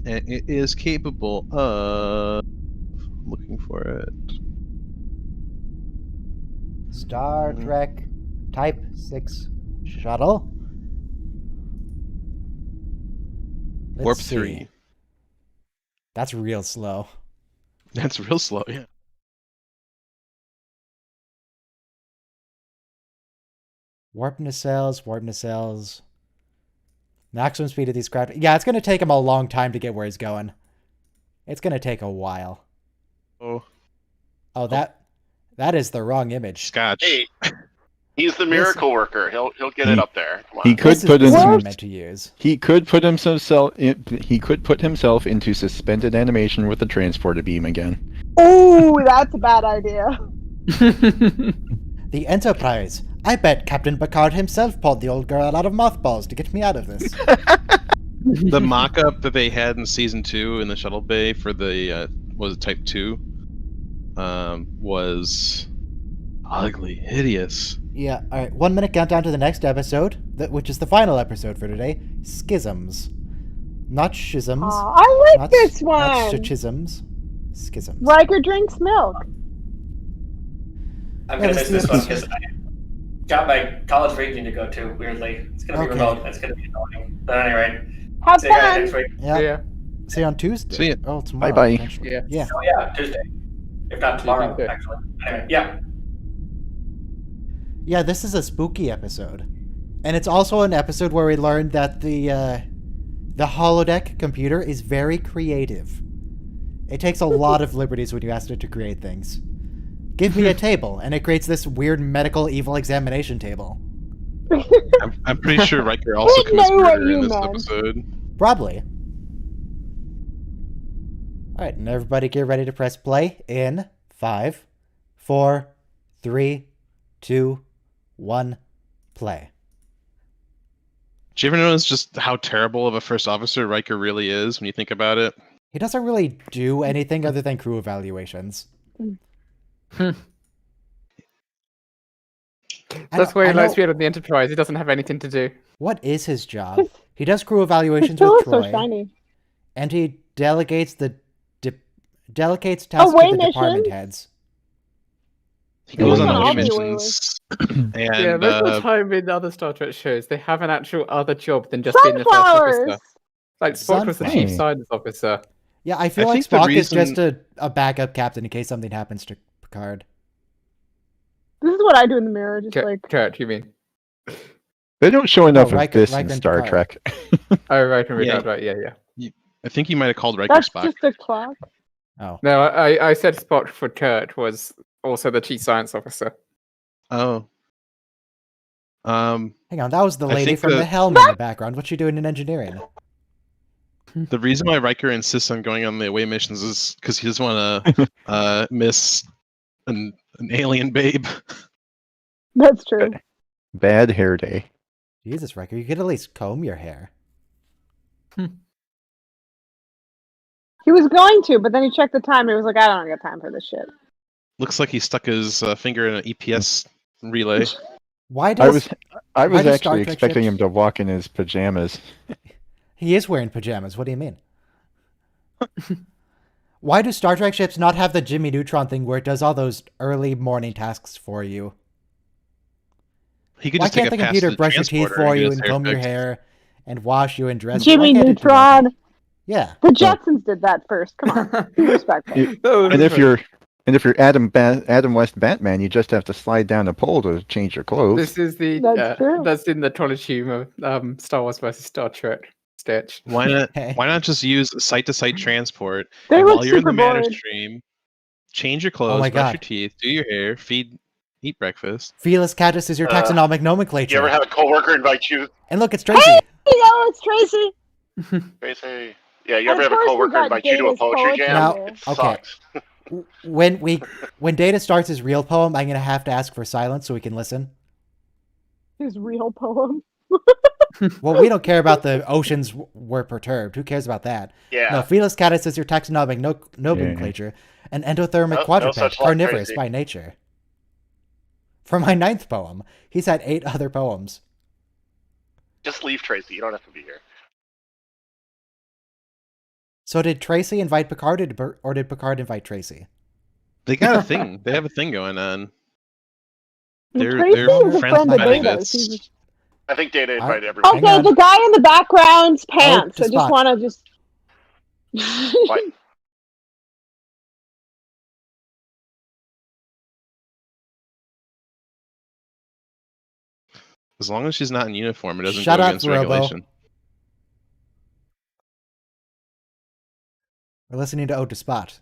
and it is capable of looking for it. Star Trek Type 6 shuttle. Let's Warp see. 3. That's real slow. That's real slow, yeah. Warp nacelles. Maximum speed of these craft. Yeah, it's going to take him a long time to get where he's going. It's going to take a while. Oh, Oh, that is the wrong image. Scotch. Hey, he's the miracle worker. He'll get it up there. Come on. He could This put is what him. I'm meant to use. He could put himself. He could put himself into suspended animation with the transporter beam again. Oh, that's a bad idea. The Enterprise. I bet Captain Picard himself pulled the old girl out of mothballs to get me out of this. The mock-up that they had in season 2 in the shuttle bay for the was it Type 2 was ugly, hideous. Yeah, alright. 1 minute countdown to the next episode, which is the final episode for today. Schisms. Not schisms. Aw, I like not, this Not one. schisms. Schisms. Riker drinks milk. I'm gonna Yeah, miss this- this one because I got my college region to go to. Weirdly, it's gonna be Okay. remote. It's gonna be annoying. But anyway, Have see you guys fun. next week. Yeah. Yeah. See you on Tuesday. See ya. Oh, tomorrow. Bye-bye. potentially. Yeah. Yeah. Oh yeah, Tuesday. If not tomorrow, Tuesday. actually. Anyway, yeah. Yeah, this is a spooky episode. And it's also an episode where we learned that the holodeck computer is very creative. It takes a lot of liberties when you ask it to create things. Give me a table, and it creates this weird medical evil examination table. I'm pretty sure Riker also We commits know what murder you in this meant. episode. Probably. Alright, and everybody get ready to press play in 5, 4, 3, 2, 1, play. Did you ever notice just how terrible of a first officer Riker really is when you think about it? He doesn't really do anything other than crew evaluations. That's why he I likes know- being on the Enterprise. He doesn't have anything to do. What is his job? He does crew His evaluations pillow's with Troy, so shiny. and he delegates delegates tasks Away to the department missions? heads. He goes He on goes on away all the away missions. And Yeah, most of the time in other Star Trek shows, they have an actual other job than just being the first Sunflowers. officer. Like Spock was the Sunflowers. chief Hey. science officer. Yeah, I feel I like think the Spock is just reason- a backup captain in case something happens to Picard. This is what I do in the mirror, just like Kurt, you mean? They don't show enough of Riker- this in Riker and Star Picard. Trek. Oh, right, Yeah. right, yeah. I think you might have called Riker that's Spock. just a clock. Oh, No, I said Spock for Kurt was also the chief science officer. Oh. hang on, that was the I lady think from the the- helm in the background. What's she doing in engineering? The reason why Riker insists on going on the away missions is because he doesn't want to miss an alien babe. That's true. Bad hair day. Jesus, Riker, you could at least comb your hair. He was going to, but then he checked the time and he was like, I don't got time for this shit. Looks like he stuck his finger in an EPS relay. Why I does was why do Star actually Trek expecting ships- him to walk in his pajamas. he is wearing pajamas? What do you mean? Why do Star Trek ships not have the Jimmy Neutron thing where it does all those early morning tasks for you? He could Why just take can't a the pass computer to brush your teeth transporter for get you his and hair comb your fixed? hair and wash you and dress you? Jimmy Why can't it do that? Neutron. Yeah. The Jetsons did that first. Come on, be respectful. And if you're Adam West Batman, you just have to slide down a pole to change your clothes. This is the That's true. that's in the Toilet Humor Star Wars versus Star Trek sketch. Why not? Hey. Why not just use site-to-site transport? They And look while you're in the super matter bored. stream, change your clothes, my brush God. your teeth, do your hair, eat breakfast. Felis Catus is your Uh, taxonomic You nomenclature. ever have a coworker invite you? And look, it's Tracy. Hey, it's Tracy. Tracy. Yeah, you ever Of have a course we coworker got invite you to a Data's poetry poetry jam? Now- It okay. sucks. When Data starts his real poem, I'm gonna have to ask for silence so we can listen. His real poem. Well, we don't care about the oceans were perturbed. Who cares about that? Yeah. No, Felis Catus is your taxonomic nomenclature, an endothermic No quadruped, such luck, carnivorous Tracy. by nature. For my 9th poem, he's had 8 other poems. Just leave, Tracy. You don't have to be here. So did Tracy invite Picard, or did Picard invite Tracy? They got a thing. They have a thing going on. They're Tracy is a friends friend with of Data's. Data's. Data's. He's- I think Data I- invited everyone. Hang Okay, on. the guy in the background's pants. to I just Spock. want to just. What? As long as she's not in uniform, it doesn't Shut go up, against Robo. regulation. We're listening to Ode to Spot.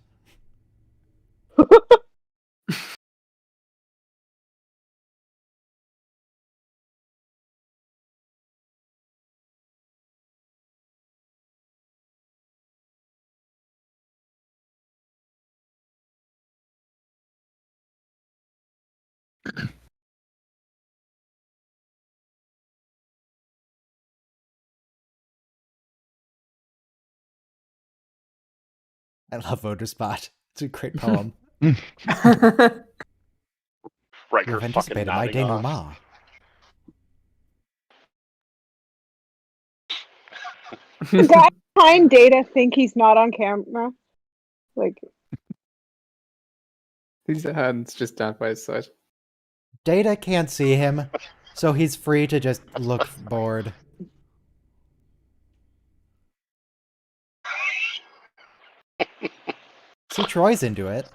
I love Ode to Spot. It's a great poem. Riker You've fucking anticipated my nodding off. denouement. The guy behind Data think he's not on camera. Like, His hand's just down by his side. Data can't see him, so he's free to just look bored. See, Troy's into it.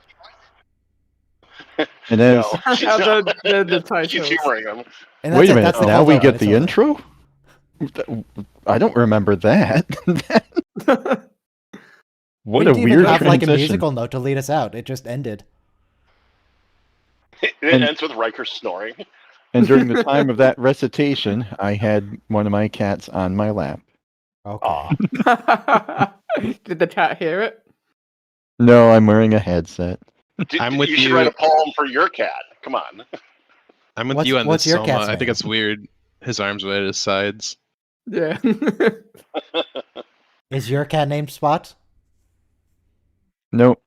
And as No, she's How not. the She's titles. humoring him. And wait that's a it, minute, that's the now whole we poem, get it's the over. intro. I don't remember that. What We a didn't even weird have like a transition. musical note to lead us out. It just ended. It And- ends with Riker snoring. And during the time of that recitation, I had one of my cats on my lap. Okay. Aw. Did the cat hear it? No, I'm wearing a headset. I'm with you should you. write a poem for your cat. Come on. I'm with What's- you on what's this, your Soma. cat's I think name? it's weird. His arms are at his sides. Yeah. Is your cat named Spot? Nope.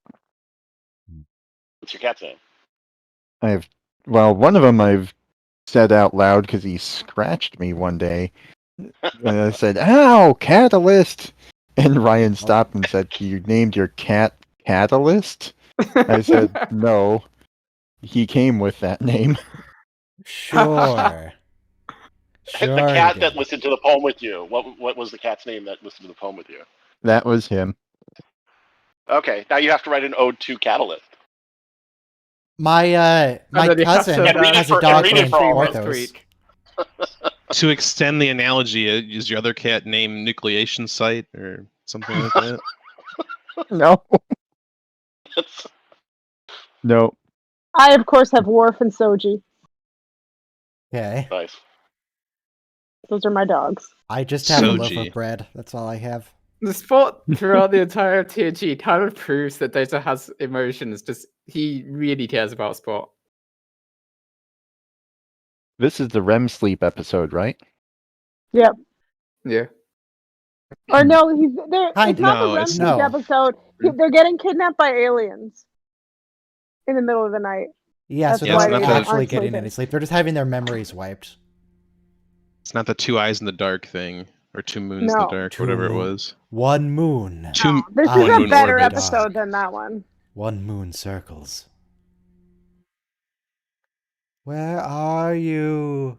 What's your cat's name? Well, one of them I've said out loud because he scratched me one day. And I said, "Ow, Catalyst!" And Ryan stopped and said, "You named your cat Catalyst?" I said, "No, he came with that name." Sure. Sure. The cat he that did. listened to the poem with you. What was the cat's name that listened to the poem with you? That was him. Okay, now you have to write an ode to Catalyst. My And then you have cousin to, And read it has a for- dog and read it named for all of next Porthos. week. To extend the analogy, is your other cat named Nucleation Site or something like that? No. That's- No. I of course have Worf and Soji. Okay. nice. Those are my dogs. I just have a loaf Soji. of bread. That's all I have. The spot throughout the entire TNG kind of proves that Data has emotions. Just he really cares about Spot. This is the REM sleep episode, right? Yeah. Or no, he's there. Kind It's not No, the REM it's- sleep no. episode. They're getting kidnapped by aliens in the middle of the night. Yeah, That's so why they're they not actually aren't getting sleeping. any sleep. They're just having their memories wiped. It's not the two eyes in the dark thing, or two moons in the No. dark, whatever it Two- was. One moon. Two. This I is am a better orbit. episode than that one. One moon circles. Where are you?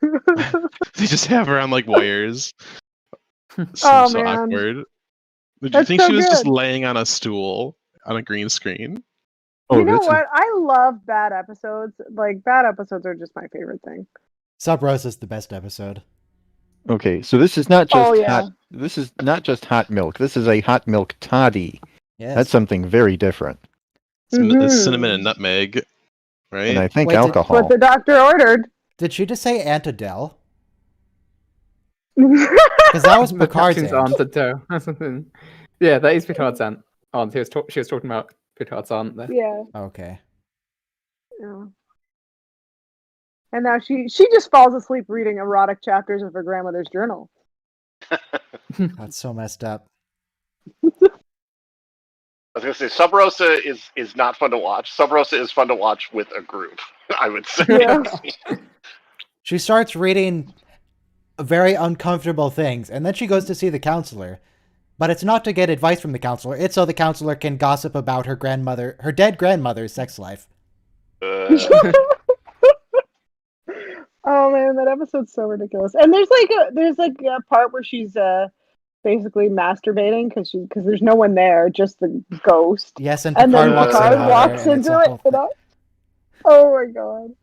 They just have her on like wires. Seems Oh, so man. awkward. Did you That's think so she was just good. laying on a stool on a green screen? Oh, You know this is- what? I love bad episodes. Like bad episodes are just my favorite thing. Sub Rose is the best episode. Okay, so this is not just Oh, yeah. hot. This is not just hot milk. This is a hot milk toddy. Yes. That's something very different. It's Mhm. cinnamon and nutmeg, right? And I think Wait, did- alcohol. What the doctor ordered. Did she just say Aunt Adele? Because that was The Picard's captain's aunt. aunt or something. Yeah, that is Picard's aunt. She was talking about Picard's aunt there. Yeah. Okay. Yeah. And now she just falls asleep reading erotic chapters of her grandmother's journal. That's so messed up. I was gonna say Sub Rosa is not fun to watch. Sub Rosa is fun to watch with a group, I would say. Yeah. She starts reading very uncomfortable things, and then she goes to see the counselor. But it's not to get advice from the counselor. It's so the counselor can gossip about her dead grandmother's sex life. Oh man, that episode's so ridiculous. And there's like a part where she's basically masturbating because there's no one there, just the ghost. Yes, and And then Picard walks in Picard on her, walks and it's into a it. whole And thing. oh my god,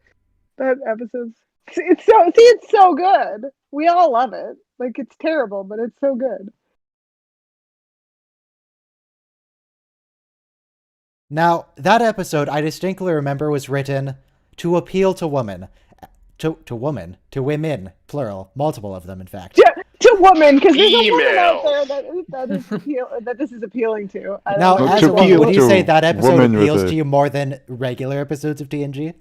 that episode's it's so good. We all love it. Like it's terrible, but it's so good. Now, that episode, I distinctly remember, was written to appeal to women. To women, plural. Multiple of them, in fact. To women, because there's a woman out Females. there that this is appealing to. I Now, don't know. as to a woman, appeal would you to say that episode woman with appeals a- to you more than regular episodes of TNG?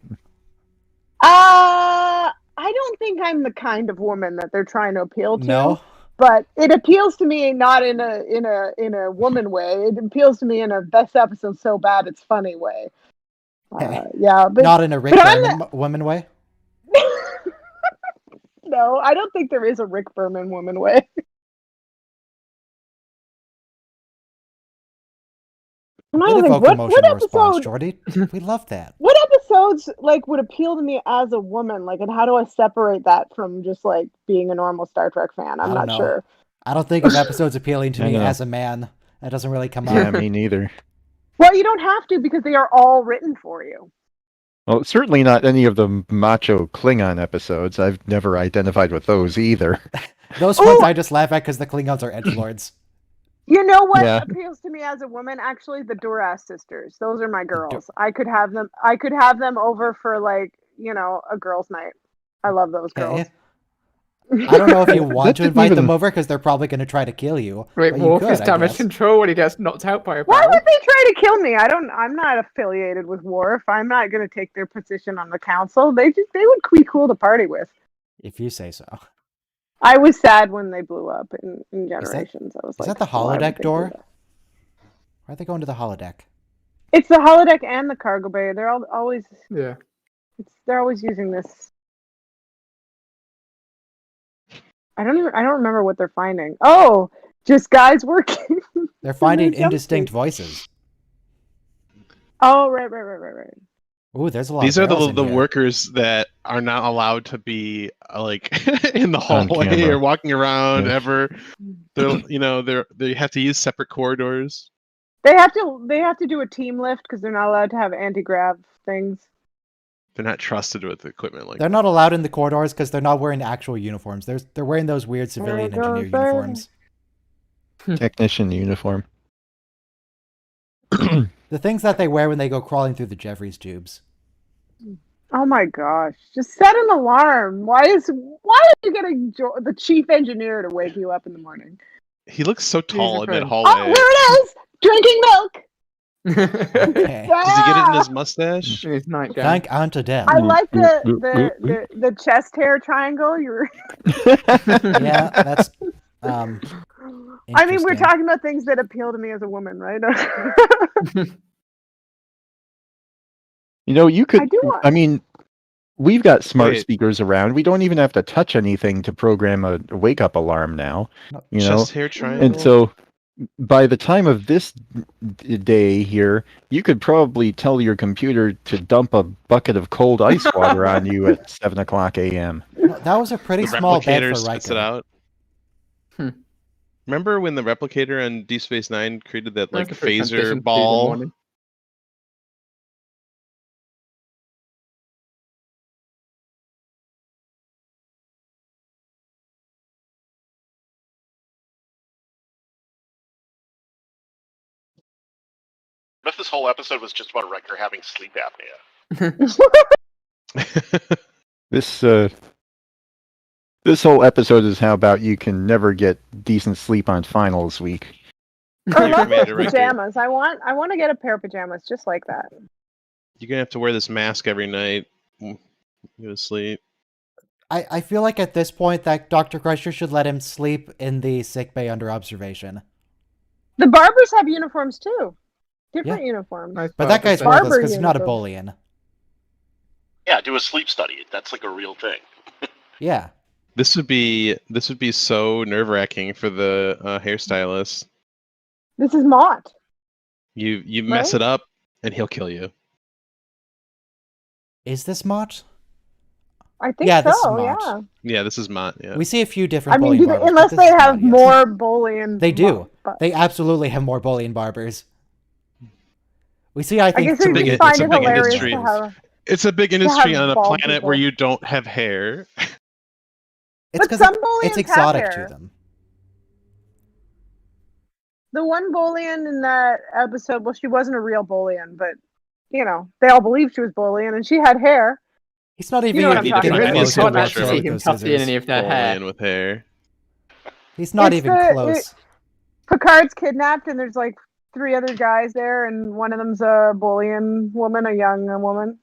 I don't think I'm the kind of woman that they're trying to appeal to. No? But it appeals to me not in a woman way. It appeals to me in a this episode so bad it's funny way. Yeah, but Not in a Rick but I'm Berman woman way? no, I don't think there is a Rick Berman woman way. I'm It trying to think, evoked emotional what response, episode? Jordy. We love that. What episodes like would appeal to me as a woman? Like, and how do I separate that from just like being a normal Star Trek fan? I I'm don't not know. sure. I don't think of episodes appealing to I me know. as a man. That doesn't really come Yeah, up. me neither. Well, you don't have to because they are all written for you. Well, certainly not any of the macho Klingon episodes. I've never identified with those either. Those ones I just laugh at because the Klingons are edgelords. You know what Yeah. appeals to me as a woman? Actually, the Duras sisters. Those are my girls. I could have them. I could have them over for like a girls' night. I love those girls. Okay. I don't know if you want to That didn't invite them even- over because they're probably going to try to kill you. Wait, but you Worf could, is I damage guess. control when he gets knocked out by a Why barrel. would they try to kill me? I'm not affiliated with Worf. I'm not going to take their position on the council. They would be cool to party with. If you say so. I was sad when they blew up in that- Generations. I was Is like, that the why would holodeck they do door? that? Why are they going to the holodeck? It's the holodeck and the cargo bay. They're always Yeah. they're always using this. I don't remember what they're finding. Oh, just guys working. They're finding their indistinct jumpsuits. voices. Oh, right. Ooh, there's a lot. These of are barrels the in the here. workers that are not allowed to be like in the On hallway camera. or walking around Yeah. ever. They have to use separate corridors. They have to do a team lift because they're not allowed to have anti-grav things. They're not trusted with equipment like They're that. not allowed in the corridors because they're not wearing actual uniforms. They're wearing those weird civilian There it engineer goes, there. uniforms. Technician uniform. The things that they wear when they go crawling through the Jeffries tubes. Oh my gosh! Just set an alarm. Why are you getting the chief engineer to wake you up in the morning? He looks so tall in that friend. hallway. Oh, here it is! Drinking milk. Okay. Does he get it in Yeah! his mustache? His nightgown. Thank Aunt Adele. I like the chest hair triangle. Yeah, that's. I mean, we're Interesting. talking about things that appeal to me as a woman, right? You could. I do want- I mean, we've got smart Wait. speakers around. We don't even have to touch anything to program a wake up alarm now. Chest hair triangle. And so, by the time of this day here, you could probably tell your computer to dump a bucket of cold ice water on you at 7:00 a.m. That was a pretty the small bed replicator for spits it Riker. out. Remember when the replicator on Deep Space Nine created that like That's a pretty transition phaser to the ball? morning. What if this whole episode was just about Riker having sleep apnea? This whole episode is how about you can never get decent sleep on finals week. I love those Commander Riker. pajamas. I want to get a pair of pajamas just like that. You're gonna have to wear this mask every night. Go to sleep. I feel like at this point that Dr. Crusher should let him sleep in the sickbay under observation. The barbers have uniforms too. Different uniforms. Nice But that guy's barber worthless Barber because he's not a uniform. Boolean. Yeah, do a sleep study. That's like a real thing. Yeah. This would be so nerve-wracking for the hairstylist. This is Mott. You mess Right? it up, and he'll kill you. Is this Mott? I think Yeah, this is so. Mott. Yeah. Yeah, this is Mott. Yeah. We see a few different I mean, Boolean barbers, unless but they this is have Mott, yes. more Boolean. They do. Mott, but They absolutely have more Boolean barbers. We see, I I think, guess we big- just it's find a it big hilarious industry. to have. It's a big industry have on a bald planet people. where you don't have hair. it's But because some it's Booleans have exotic hair. to them. The one Boolean in that episode, well, she wasn't a real Boolean, but they all believed she was Boolean, and she had hair. He's not even know what I'm getting talking about. close It's to hard what not to see with him those tucked in scissors. any of their hair. Boolean with hair. He's not It's even the- close. Picard's kidnapped, and there's like 3 other guys there, and one of them's a Boolean woman, a young woman,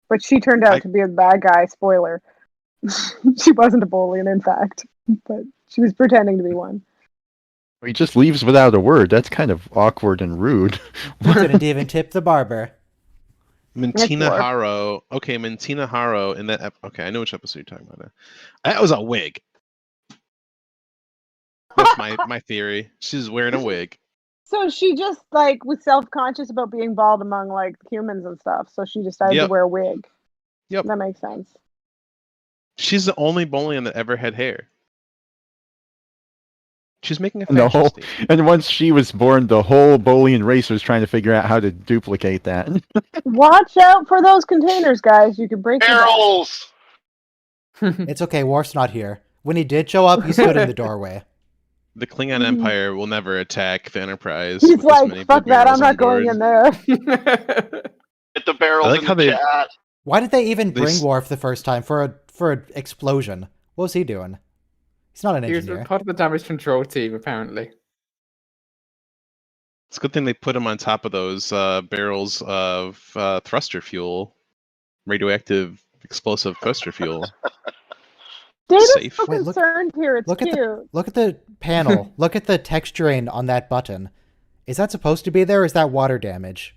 but she turned out to be a bad guy. Spoiler: she wasn't a Boolean, in fact, but she was pretending to be one. He just leaves without a word. That's kind of awkward and rude. We didn't even tip the barber. Mentina Worf. Haro. Okay, Mentina Haro in that. Okay, I know which episode you're talking about now. That was a wig. That's my theory. She's wearing a wig. So she just like was self-conscious about being bald among like humans and stuff, so she decided to Yep. wear a wig. Yep. That makes sense. She's the only Boolean that ever had hair. She's making a No. fashion statement. And once she was born, the whole Boolean race was trying to figure out how to duplicate that. Watch out for those containers, guys. You could break your back. Barrels! It's okay, Worf's not here. When he did show up, he stood in the doorway. The Klingon Empire will never attack the Enterprise. He's with this many like, fuck that, barrels I'm on not going board. in there. Get the barrels I like in how the they- chat. Why did they even They bring s- Worf the first time for an explosion? What was he doing? He's not an He was engineer. part of the damage control team, apparently. It's a good thing they put him on top of those barrels of thruster fuel, radioactive explosive thruster fuel. Data's Safe. so Wait, look- concerned here. It's look at cute. Look at the panel. Look at the texturing on that button. Is that supposed to be there, or is that water damage?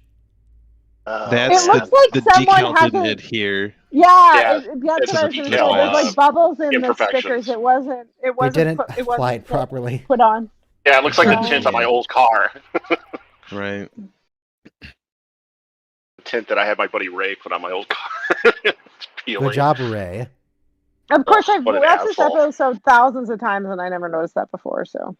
That's It looks the, like the someone decal hasn't- didn't adhere. Yeah, Yeah, that's it's what I was a gonna say. detail, There's like bubbles in the imperfections. stickers. It wasn't. They didn't put, it apply wasn't it properly. put on. Yeah, it looks like the Right. tint on my old car. Right. tint that I had my buddy Ray put on my old car. It's peeling. Good job, Ray. Of course, I've what an watched this asshole. episode thousands of times, and I never noticed that before. So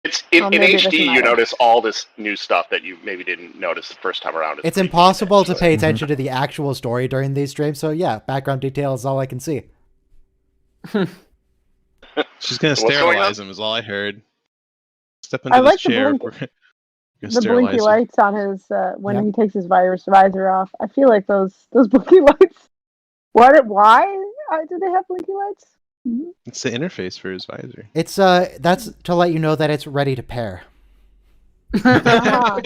It's in maybe it doesn't HD. You matter. notice all this new stuff that you maybe didn't notice the first time around. It's pretty impossible neat, to actually. pay attention to the actual story during these streams, so yeah, background detail is all I can see. She's gonna What's going sterilize on? him. Is all I heard. Step into I this like the chair. blink- We're gonna the sterilize blinky him. lights on his when Yep. he takes his visor off. I feel like those blinky lights. What? Why do they have blinky lights? Mhm. It's the interface for his visor. It's that's to let you know that it's ready to pair. Ah.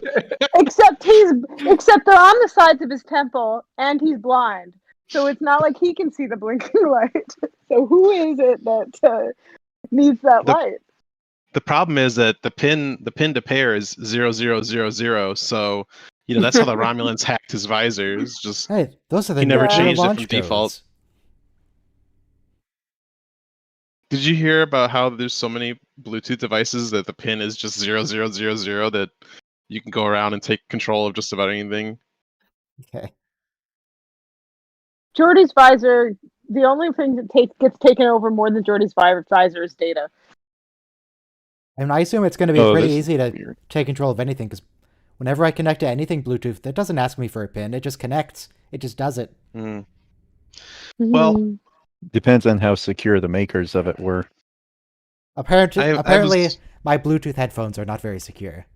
Except they're on the sides of his temple, and he's blind, so it's not like he can see the blinking light. So who is it that needs that light? The problem is that the pin to pair is 0000. So that's how the Romulans hacked his visor. It's just Hey, those are the He never nuclear changed it launch from default. codes. Did you hear about how there's so many Bluetooth devices that the pin is just 0000 that you can go around and take control of just about anything? Okay. Jordy's visor. The only thing that gets taken over more than Jordy's visor is data. And I assume it's going to be Oh, pretty this is easy to weird. take control of anything, because whenever I connect to anything Bluetooth, it doesn't ask me for a pin. It just connects. It just does it. Hmm. Well, Mhm. Depends on how secure the makers of it were. Apparently, I was- my Bluetooth headphones are not very secure.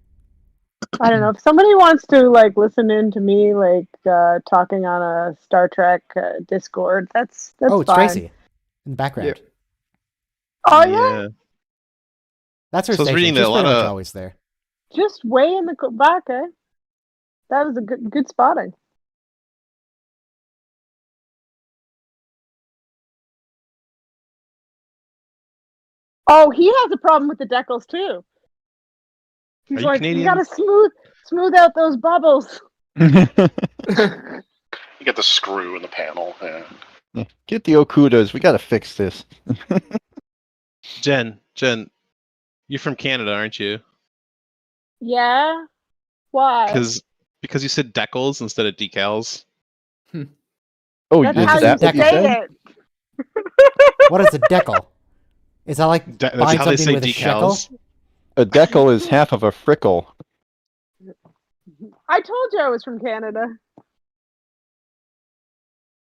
I don't know if somebody wants to listen in to me talking on a Star Trek Discord. That's Oh, it's fine. Tracy in the background. Yeah. Oh yeah, That's her So I was station. reading that She's a pretty lot much of- always there. just way in the back, eh? That was a good spotting. Oh, he has a problem with the decals too. He's Are you like, Canadian? you gotta smooth out those bubbles. You get the screw in the panel. Yeah. Get the Okudas. We gotta fix this. Jen, you're from Canada, aren't you? Yeah. Why? Because you said decals instead of decals. Oh, That's is how that you what you say said? it. What is a decal? Is that like That's buying how they something say with a shekel? decals. A decal is half of a frickle. I told you I was from Canada.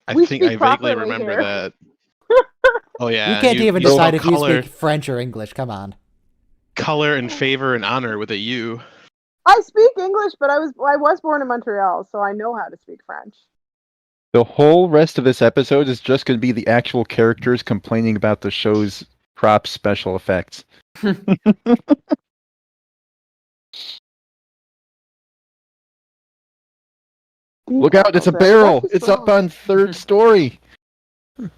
I We think I speak vaguely properly remember here. that. Oh yeah. You can't even you spell decide if you color, speak French or English. Come on. color and favor and honor with a U. I speak English, but I was born in Montreal, so I know how to speak French. The whole rest of this episode is just going to be the actual characters complaining about the show's prop special effects. Look out, it's a barrel! It's up on third story! Who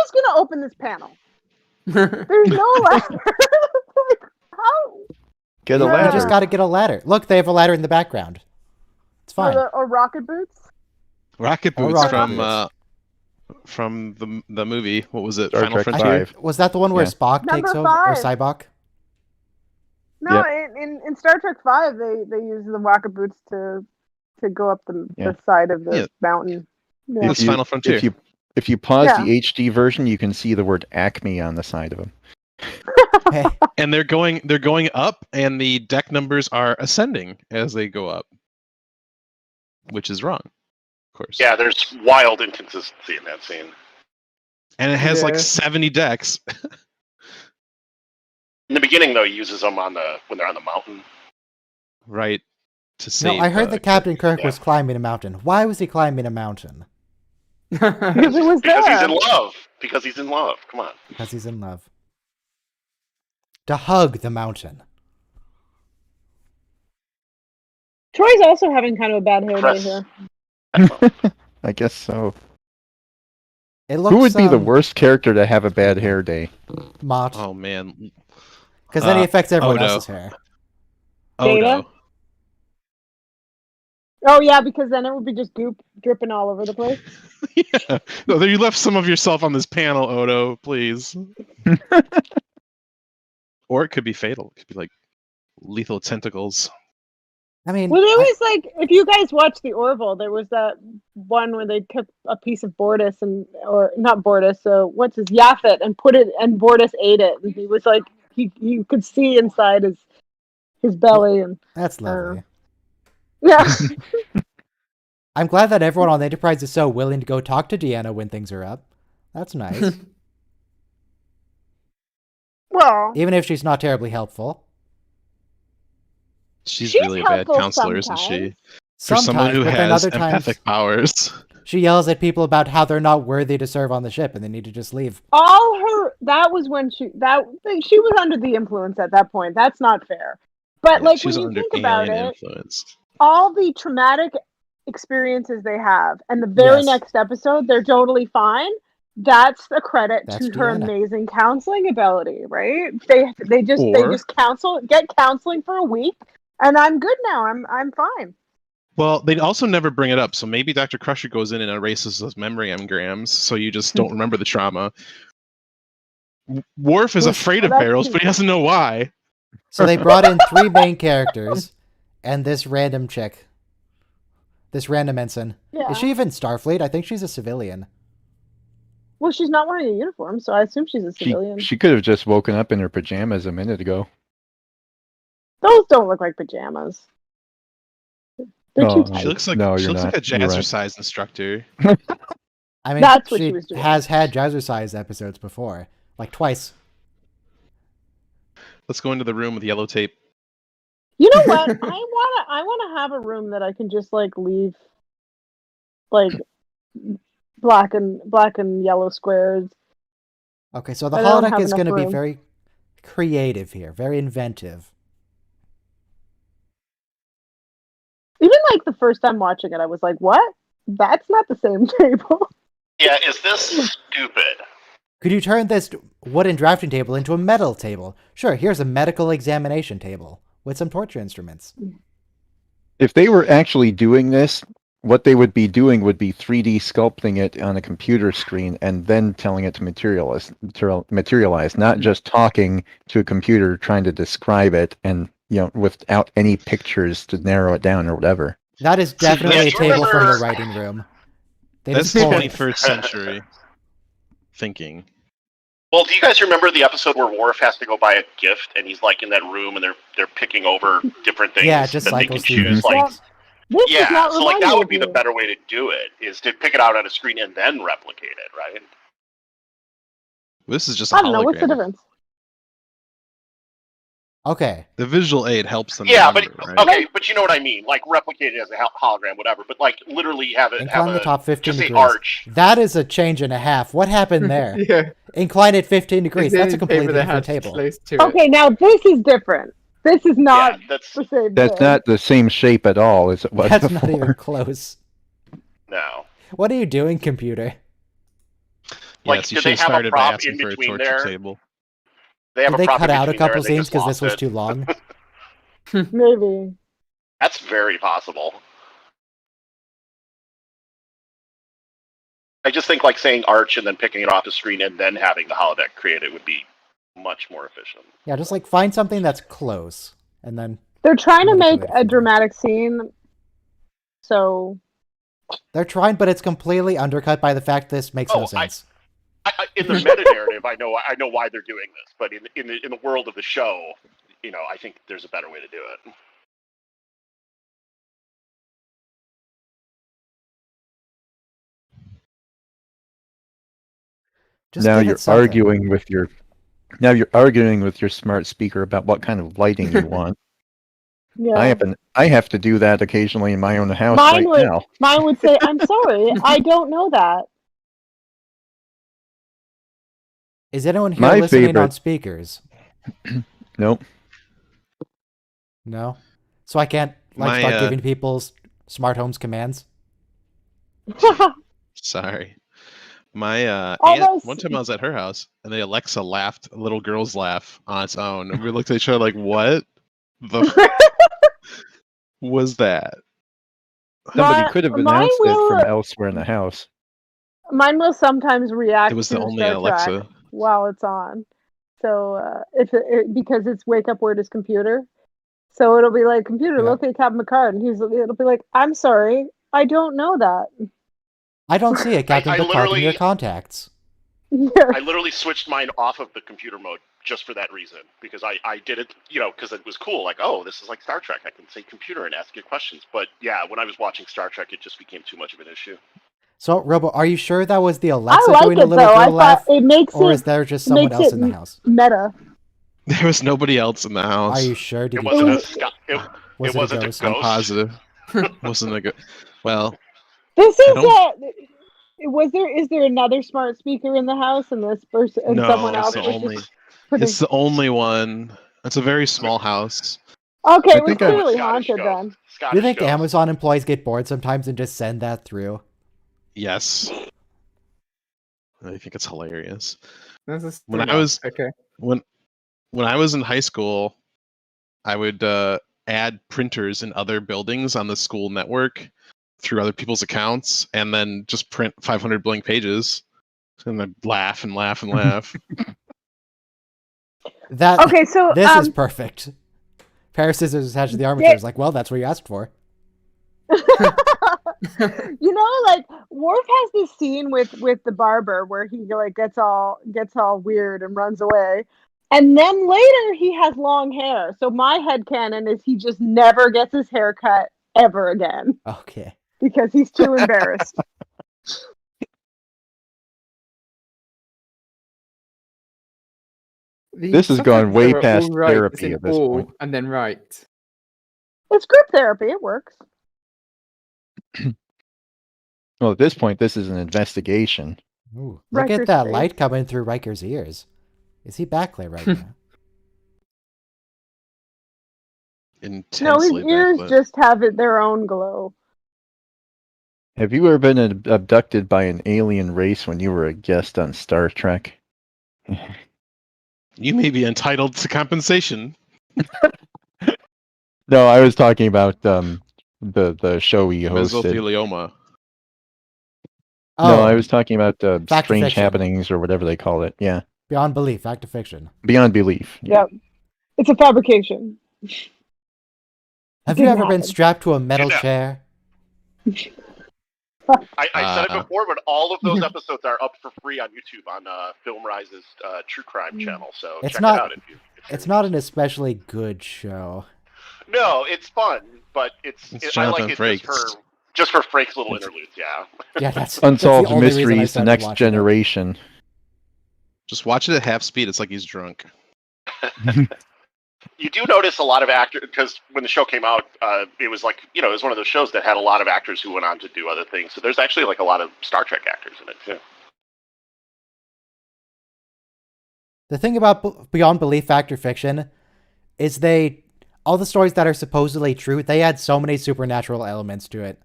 is gonna open this panel? There's no ladder. How? Get a Yeah. You ladder. just got to get a ladder. Look, they have a ladder in the background. It's fine. Or rocket boots? Rocket Oh, boots rocket from the movie. What was it? Star Final Trek Frontier. 5. Was that the one where Yeah. Spock Number takes over, or 5. Cybok? No, in Star Trek 5, they use the rocket boots to go up the side of the Yeah. mountain. Yeah. That's Final Frontier. If you pause Yeah. the HD version, you can see the word Acme on the side of them. Hey, And they're going up, and the deck numbers are ascending as they go up, which is wrong, of course. Yeah, there's wild inconsistency in that scene. And it has like Yeah. 70 decks. In the beginning, though, he uses them when they're on the mountain. Right. To no, save. I heard that Captain Kirk yeah. was climbing a mountain. Why was he climbing a mountain? Because it was Because there. he's in love. Because he's in love. Come on. Because he's in love. To hug the mountain. Troy's also having kind of a bad hair day Press. here. I guess so. It looks, Who would be the worst character to have a bad hair day? Mott. Oh man. Because then he affects everyone Odo. else's hair. Data? Odo. Oh yeah, because then it would be just goop dripping all over the place. Yeah. No, you left some of yourself on this panel, Odo. Please. Or it could be fatal. It could be like lethal tentacles. I mean, Well, there was like, if you guys watched the Orville, there was that one where they took a piece of Bortus or not Bortus, so what's his Yaphet, and put it, and Bortus ate it, and he was like, you could see inside his belly, and that's lovely. yeah. I'm glad that everyone on the Enterprise is so willing to go talk to Deanna when things are up. That's nice. Well, Even if she's not terribly helpful. She's She's really a bad helpful counselor, isn't she? sometimes. For someone Sometimes, who but then has other times empathic powers. she yells at people about how they're not worthy to serve on the ship and they need to just leave. that was when she was under the influence at that point. That's not fair. But Yeah, like, she's when you under think about alien it, influence. all the traumatic experiences they have, and the very Yes. next episode they're totally fine. That's a credit That's to her Deanna. amazing counseling ability, right? They just get counseling for a week, and I'm good now. I'm fine. Well, they also never bring it up, so maybe Dr. Crusher goes in and erases those memory engrams, so you just don't remember the trauma. Worf is afraid of that's barrels, true. but he doesn't know why. So they brought in 3 main characters and this random chick. This random ensign. Yeah. Is she even Starfleet? I think she's a civilian. Well, she's not wearing a uniform, so I assume she's a civilian. She could have just woken up in her pajamas a minute ago. Those don't look like pajamas. They're Oh, too tight. She looks like No, she you're looks like not. a You're right. jazzercise instructor. I mean, That's what she she was doing. has had jazzercise episodes before. Like twice. Let's go into the room with yellow tape. You know what? I wanna have a room that I can just like leave, like black and yellow squares. Okay, so the I don't holodeck have is enough going to be room. very creative here, very inventive. Even like the first time watching it, I was like, "What? That's not the same table." Yeah, is this stupid? Could you turn this wooden drafting table into a metal table? Sure, here's a medical examination table with some torture instruments. If they were actually doing this, what they would be doing would be 3D sculpting it on a computer screen and then telling it to materialize, not just talking to a computer trying to describe it and, without any pictures to narrow it down or whatever. That is definitely yeah, a you table from remember- the writing room. They That's just pulled- 21st century thinking. Well, do you guys remember the episode where Worf has to go buy a gift and he's like in that room and they're picking over different things Yeah, it just that they can cycles through choose? those Like, things. This does yeah, not so like remind that me would of be the you. better way to do it, is to pick it out on a screen and then replicate it, right? This is just a I don't know what's the hologram. difference. Okay. The visual aid helps them. Yeah, but remember, right? okay, but you know what I mean. Like replicate it as a hologram, whatever. But like literally have it Incline have the a top 15 just say degrees. arch. That is a change and a half. What happened there? Yeah. Incline it 15 degrees. The That's a only completely table that different had table. close to it. Okay, now this is different. This is not Yeah, that's the same That's thing. not the same shape at all as it was That's before. not even close. no. What are you doing, computer? Like, Yes, you did should they have have a started by prop asking in for a between torture there? table. They have Did a they prop cut in out a between there couple and they scenes just because this was lost too it? long? Maybe. That's very possible. I just think like saying arch and then picking it off the screen and then having the holodeck create it would be much more efficient. Yeah, just like find something that's close and then They're trying to make manipulate it a from there. dramatic scene, so They're trying, but it's completely undercut by the fact this makes no Oh, sense. In the meta narrative, I know why they're doing this, but in the world of the show, I think there's a better way to do it. Just Now give you're it something. arguing with your smart speaker about what kind of lighting you want. yeah. I have to do that occasionally in my own house Mine right would now. mine would say, "I'm sorry, I don't know that." Is anyone here My listening on favorite- speakers? Nope. No? So I can't My, start giving people smart homes commands? Sorry. My All aunt, those- one time I was at her house and the Alexa laughed a little girl's laugh on its own, and we looked at each other like, "What the was that?" Somebody My- could have mine announced it will- from elsewhere in the house. Mine will sometimes react It was to the only Star Alexa. Trek while it's on. So because it's wake up word is computer. So it'll be like, computer, Yeah. locate Captain Picard, and it'll be like, I'm sorry, I don't know that. I don't see it, Captain I Picard, in literally- your contacts. Yeah. I literally switched mine off of the computer mode just for that reason, because I did it, because it was cool. Like, oh, this is like Star Trek. I can say computer and ask it questions. But yeah, when I was watching Star Trek, it just became too much of an issue. So, Robo, are you sure that was the Alexa I like doing it a little though. I girl thought laugh? it makes Or it is there just someone makes else it in the house? meta. There was nobody else in the house. Are you sure? Did It you wasn't It a was- Scott. was It wasn't a ghost? I'm ghost. positive. Wasn't a good. Well, This I is don't- is there another smart speaker in the house, and this person and no, someone it's else the was only. just putting... It's the only one. It's a very small house. Okay, I it was think I- clearly Scottish haunted ghost. then. Do you Scottish think ghost. Amazon employees get bored sometimes and just send that through? Yes. I think it's hilarious. This is When too I was- much. Okay. When I was in high school, I would add printers in other buildings on the school network through other people's accounts, and then just print 500 blank pages, and then laugh and laugh and laugh. That Okay, so this is perfect. Pair of scissors attached to the armature is like, well, that's what you asked for. like Worf has this scene with the barber where he like gets all weird and runs away, and then later he has long hair. So my headcanon is he just never gets his hair cut ever again Okay. because he's too embarrassed. This has gone way past All right, therapy as in at this all, point. and then right. It's group therapy. It works. Well, at this point, this is an investigation. Ooh, look Riker's at that face. light coming through Riker's ears. Is he backlit right now? Intensely No, his ears backlit. just have their own glow. Have you ever been abducted by an alien race when you were a guest on Star Trek? You may be entitled to compensation. No, I was talking about the show we hosted. Mesothelioma. No, I was talking about Fact or Strange fiction? Happenings or whatever they call it. Yeah, Beyond belief, fact or fiction. Beyond Belief. Yep. It's a fabrication. Have you Didn't ever been happen. strapped to a metal Yeah. chair? I said it before, but all of those episodes are up for free on YouTube on Film Rise's True Crime channel. So It's check not- it out if you. It's not an especially good show. No, it's fun, but It's I like Jonathan it Frakes. just for Frakes' little interludes. Yeah. Yeah, that's Unsolved that's the only reason I Mysteries: The started Next watching it. Generation. Just watch it at half speed. It's like he's drunk. You do notice a lot of actors, because when the show came out, it was like, it was one of those shows that had a lot of actors who went on to do other things. So there's actually like a lot of Star Trek actors in it too. The thing about Beyond Belief, fact or fiction, is all the stories that are supposedly true, they add so many supernatural elements to it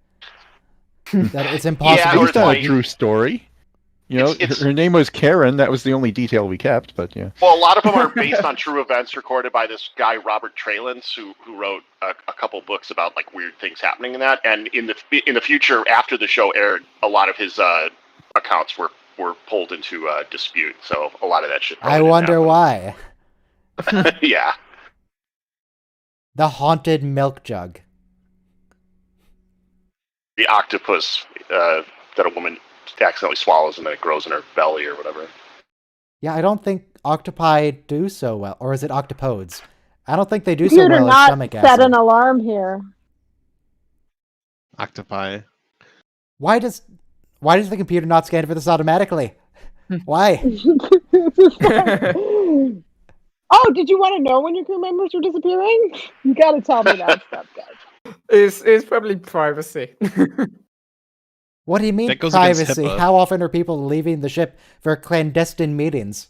that it's impossible. Yeah, At or least it's not like- a true story. You know, It's- her name was Karen. That was the only detail we kept. But yeah, Well, a lot of them are based on true events recorded by this guy Robert Tralance, who wrote a couple books about like weird things happening in that. And in the future, after the show aired, a lot of his accounts were pulled into dispute. So a lot of that shit. I wonder why. Yeah. The haunted milk jug. The octopus that a woman accidentally swallows and then it grows in her belly or whatever. Yeah, I don't think octopi do so well. Or is it octopodes? I don't think they do so Computer, well in not stomach set acid. an alarm here. Octopi. Why does the computer not scan for this automatically? Why? Oh, did you want to know when your crew members were disappearing? You gotta tell me that stuff, guys. It's probably privacy. What do you mean That goes against privacy? HIPAA. How often are people leaving the ship for clandestine meetings?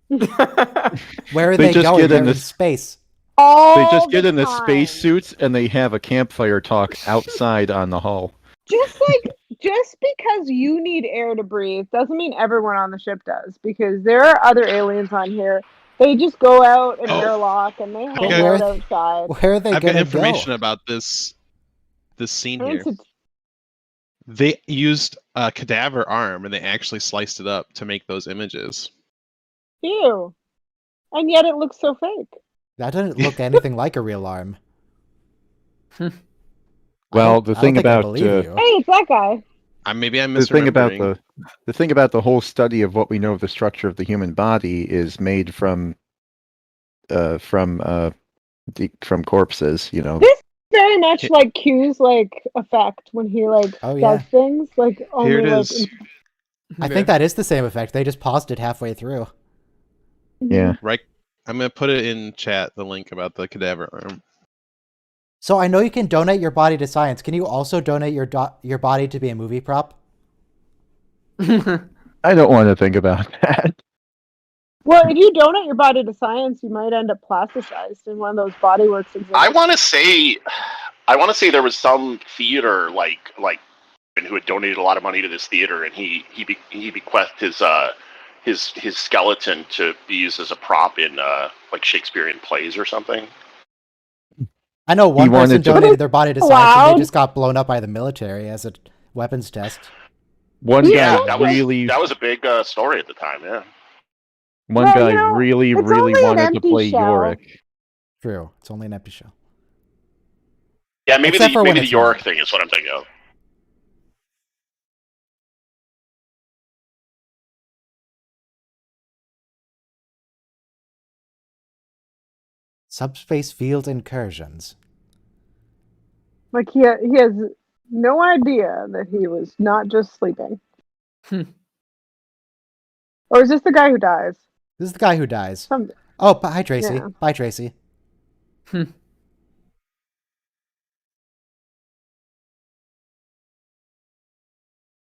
Where are They they just going? get in They're in this- space. All they just get in the time. spacesuits and they have a campfire talk outside on the hull. Just because you need air to breathe doesn't mean everyone on the ship does, because there are other aliens on here. They just go out and Oh. airlock and they hang Okay. out outside. Where are they I've got gonna information go? about this scene And here. it's a- They used a cadaver arm and they actually sliced it up to make those images. Ew. And yet it looks so fake. That doesn't look anything like a real arm. Well, I don't think I believe you. Hey, it's that guy. Maybe I'm The thing about misremembering. the thing about the whole study of what we know of the structure of the human body is made from corpses. You know, This very much like Q's effect when he Oh, yeah. does things only Here it is. I think that is the same effect. They just paused it halfway through. yeah. Right. I'm gonna put it in chat. The link about the cadaver arm. So I know you can donate your body to science. Can you also donate your body to be a movie prop? I don't want to think about that. Well, if you donate your body to science, you might end up plasticized in one of those bodyworks exhibits. I want to say there was some theater like who had donated a lot of money to this theater, and he bequeathed his skeleton to be used as a prop in like Shakespearean plays or something. I know one person wanted to- donated their body to science and Allowed? they just got blown up by the military as a weapons test. One Yeah, guy that really, was a big story at the time. Yeah. one Well, guy you know, really, it's really only an wanted to empty play shell. Yorick. True. It's only an empty shell. Yeah, maybe Except for when the it's Yorick not. thing is what I'm thinking of. Subspace field incursions. He has no idea that he was not just sleeping. Or is this the guy who dies? This is the guy who dies. Some- Oh, hi Tracy. Yeah. Bye Tracy.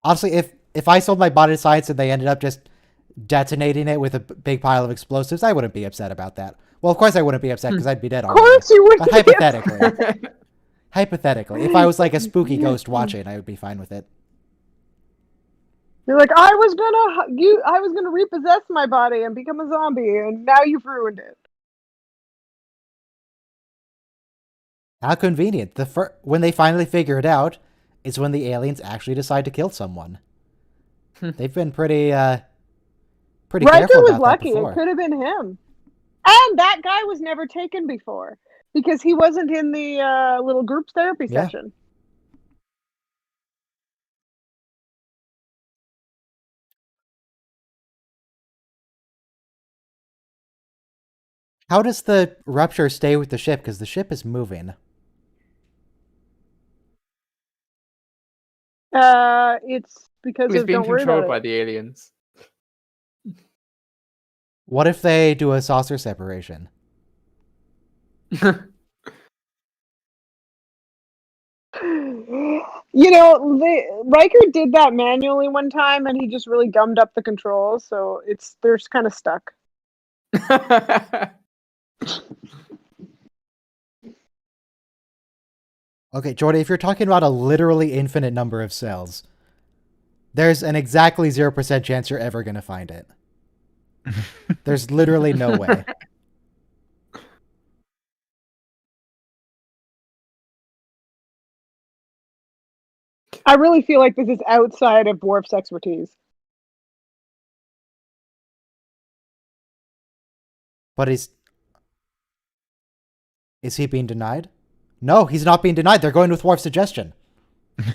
Honestly, if I sold my body to science and they ended up just detonating it with a big pile of explosives, I wouldn't be upset about that. Well, of course I wouldn't be upset because I'd be dead Of already. course you would. But hypothetically, if I was like a spooky ghost watching, I would be fine with it. You're like, I was gonna repossess my body and become a zombie, and now you've ruined it. How convenient. When they finally figure it out is when the aliens actually decide to kill someone. They've been pretty Riker careful was about lucky. that It before. could have been him. And that guy was never taken before because he wasn't in the little group therapy Yeah. session. How does the rupture stay with the ship? Because the ship is moving. It's because It was of being don't worry controlled about by it. the aliens. What if they do a saucer separation? Riker did that manually one time, and he just really gummed up the controls, so they're kind of stuck. Okay, Jordy, if you're talking about a literally infinite number of cells, there's an exactly 0% chance you're ever going to find it. There's literally no way. I really feel like this is outside of Worf's expertise. But is he being denied? No, he's not being denied. They're going with Worf's suggestion.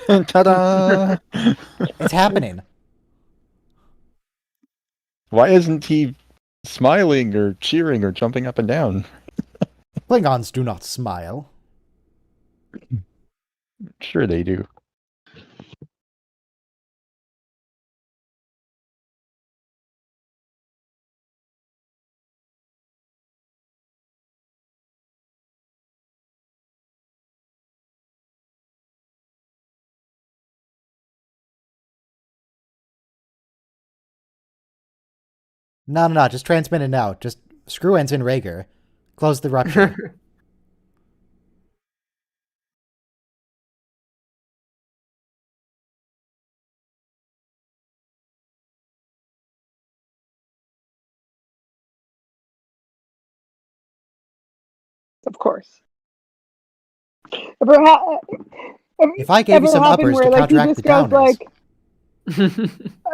Ta-da! It's happening. Why isn't he smiling or cheering or jumping up and down? Klingons do not smile. Sure they do. No. Just transmit it now. Just screw Ensign Rager. Close the rupture. Of course. If I gave you some uppers to counteract the downers.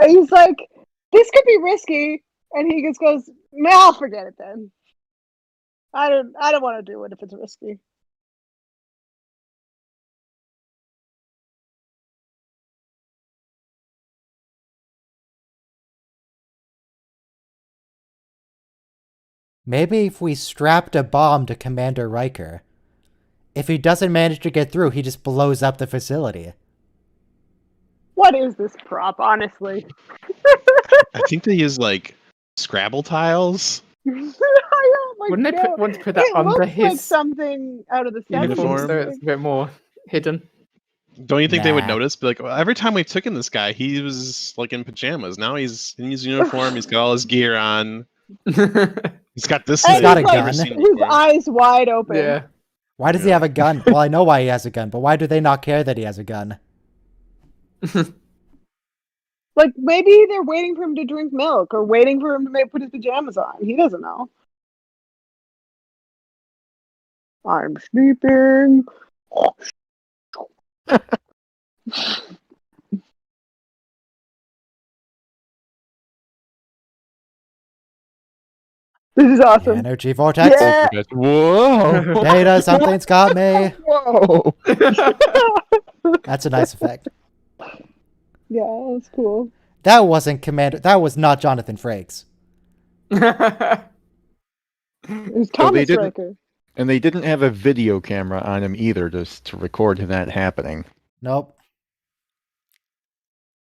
He's like, this could be risky, and he just goes, "I'll forget it then. I don't want to do it if it's risky. Maybe if we strapped a bomb to Commander Riker, if he doesn't manage to get through, he just blows up the facility. What is this prop, honestly? I think they use like Scrabble tiles. Wouldn't they want to put that under looks his like something out of the uniform 70s. so it's a bit more hidden? Don't you think they would Nah. notice? Be like, well, every time we've taken this guy, he was like in pajamas. Now he's in his uniform. He's got all his gear on. He's got this. And He's got he's a like, gun. his eyes wide open. Yeah. Why does he have a gun? Well, I know why he has a gun, but why do they not care that he has a gun? Like, maybe they're waiting for him to drink milk or waiting for him to put his pajamas on. He doesn't know. I'm sleeping. This is awesome. Energy vortex. Yeah. Whoa! Data, something's got me. Whoa! That's a nice effect. Yeah, that's cool. That wasn't Commander. That was not Jonathan Frakes. It was So they Thomas didn't- Riker. And they didn't have a video camera on him either, just to record that happening. Nope.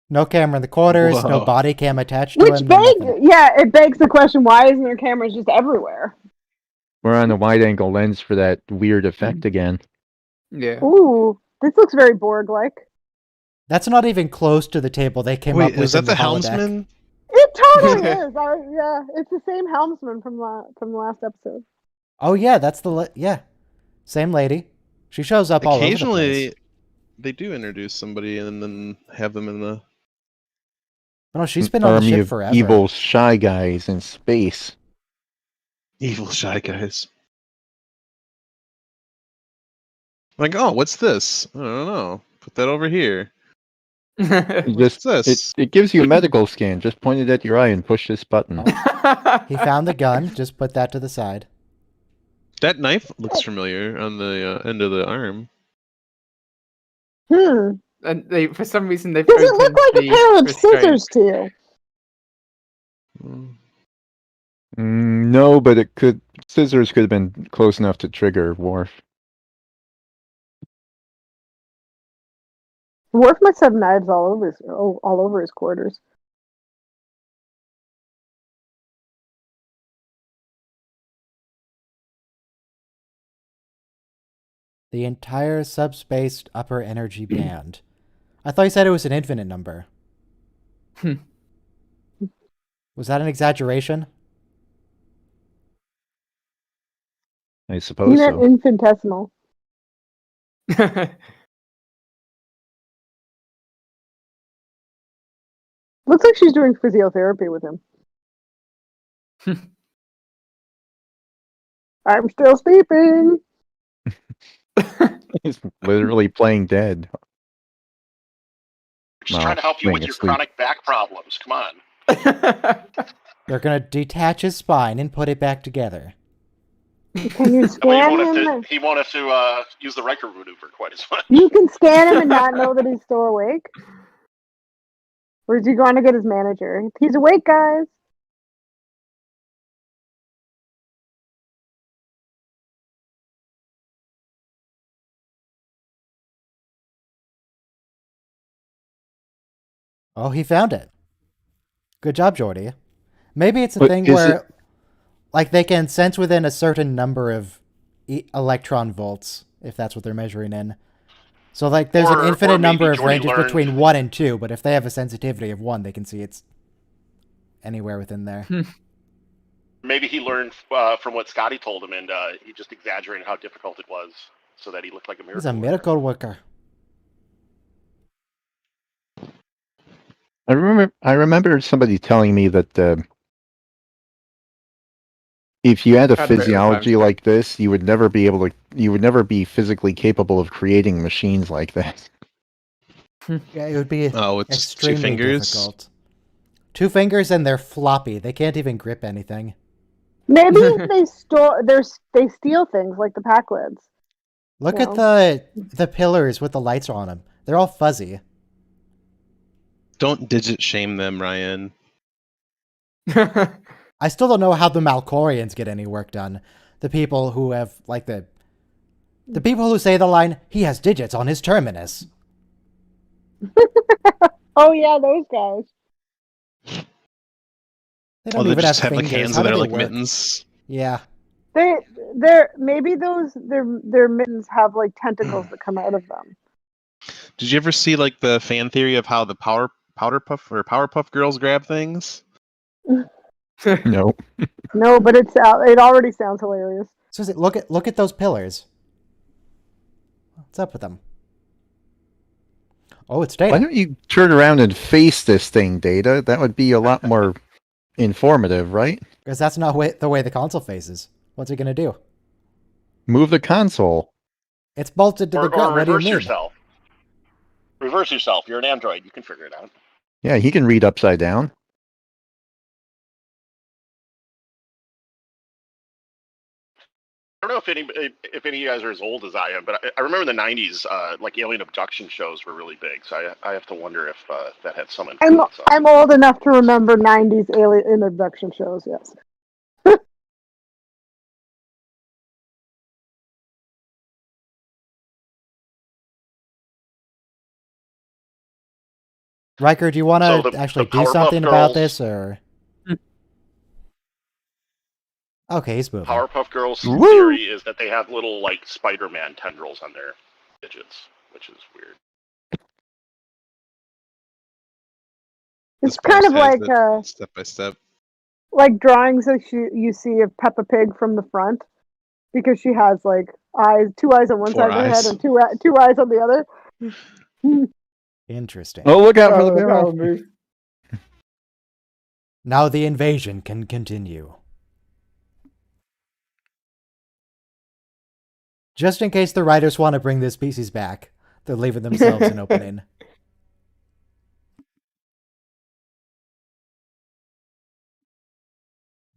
No camera in the quarters. No Whoa. body cam attached to Which him. no begs, nothing. yeah, it begs the question: why isn't there cameras just everywhere? We're on a wide-angle lens for that weird effect again. Yeah. Ooh, this looks very Borg-like. That's not even close to the table they came up Wait, with. is that in the holodeck. helmsman? It totally is. Yeah, it's the same helmsman from the last episode. Oh yeah, that's the yeah, same lady. She shows up all over the Occasionally, place. they do introduce somebody and then have them in the. No, she's been An on the army ship of forever. evil shy guys in space. Evil shy guys. Like, oh, what's this? I don't know. Put that over here. It What's just it, this? it gives you a medical scan. Just point it at your eye and push this button. He found the gun. Just put that to the side. That knife looks familiar on the end of the arm. Hmm. And they, for some reason, they've Does it look opened like a the pair of restraint. scissors to you? Mm. No, but it could. Scissors could have been close enough to trigger Worf. Worf must have knives all over his quarters. The entire subspace upper energy band. I thought you said it was an infinite number. Hmm. Was that an exaggeration? I You suppose meant so. infinitesimal. Looks like she's doing physiotherapy with him. I'm still sleeping. He's literally playing dead. Just Wow, trying to help you with being your asleep. chronic back problems. Come on. They're gonna detach his spine and put it back together. Can you Well, scan him? he won't have to use the Riker maneuver quite as much. You can scan him and not know that he's still awake? Or is he going to get his manager? He's awake, guys. Oh, he found it. Good job, Jordy. Maybe it's a But thing is where, like, they can sense within a certain number of electron volts, if that's what they're measuring in. So, like, there's Or- an or infinite maybe number of Jordy ranges learned- between 1 and 2, but if they have a sensitivity of 1, they can see it's anywhere within there. Maybe he learned from what Scotty told him, and he just exaggerated how difficult it was, so that he looked like a miracle. He's a miracle worker. I remember somebody telling me that if you had a Had a bit of physiology time. like this, you would never be able to. You would never be physically capable of creating machines like that. Yeah, it would be Oh, it's extremely 2 fingers. difficult. 2 fingers and they're floppy. They can't even grip anything. Maybe they steal things like the Packlids. Look No. at the pillars with the lights on them. They're all fuzzy. Don't digit shame them, Ryan. I still don't know how the Malcorians get any work done. The people who have, like, the people who say the line, "He has digits on his terminus." Oh yeah, those guys. They don't They even just have fingers. like hands How that do are they like work? mittens. Yeah. They're maybe their mittens have like tentacles that come out of them. Did you ever see like the fan theory of how the Powerpuff Girls grab things? No. No, but it already sounds hilarious. So look at those pillars. What's up with them? Oh, it's Why Data. don't you turn around and face this thing, Data? That would be a lot more informative, right? Because that's not the way the console faces. What's it gonna do? Move the console. It's bolted to the Or ground. What do you reverse mean? yourself. Reverse yourself. You're an android. You can figure it out. Yeah, he can read upside down. I don't know if any of you guys are as old as I am, but I remember in the '90s, like alien abduction shows were really big. So I have to wonder if that had some influence. I'm old enough to remember '90s alien abduction shows. Yes. Riker, do you want So to the actually do Powerpuff something about Girls- this, or? Okay, he's moving. Powerpuff Girls' Woo! theory is that they have little like Spider-Man tendrils on their digits, which is weird. It's This kind of post has like it step by step. like drawings that you see of Peppa Pig from the front, because she has like two eyes on one Four side of her head eyes. and two eyes on the other. Interesting. Oh, look out for the Oh, barrel. that'll move. Now the invasion can continue. Just in case the writers want to bring this species back, they're leaving themselves an opening.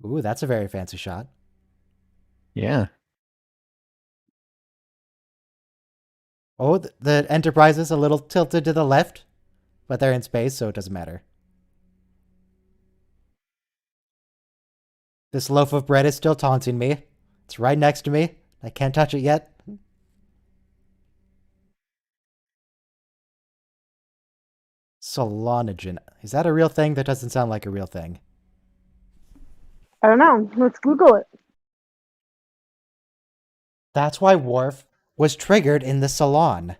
Ooh, that's a very fancy shot. Yeah. Oh, the Enterprise is a little tilted to the left, but they're in space, so it doesn't matter. This loaf of bread is still taunting me. It's right next to me. I can't touch it yet. Solanogen. Is that a real thing? That doesn't sound like a real thing. I don't know. Let's Google it. That's why Worf was triggered in the salon.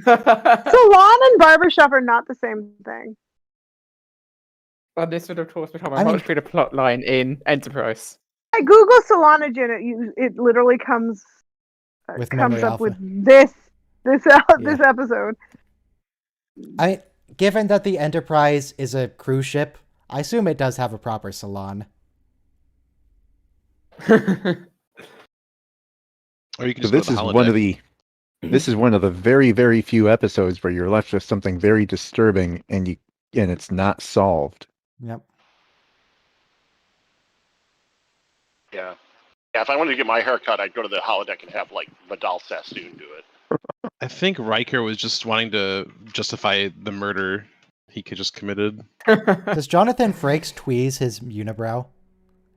Salon and barbershop are not the same thing. Well, this would of course become a I mean- much bigger plot line in Enterprise. I Google Solanogen. It literally comes With comes Memory up Alpha. with this episode. Given that the Enterprise is a cruise ship, I assume it does have a proper salon. Or you can So just go this to is the one of holodeck. this is one of the very, very few episodes where you're left with something very disturbing and it's not solved. Yep. Yeah. Yeah, if I wanted to get my hair cut, I'd go to the holodeck and have like Vidal Sassoon do it. I think Riker was just wanting to justify the murder he could just committed. Does Jonathan Frakes tweeze his unibrow?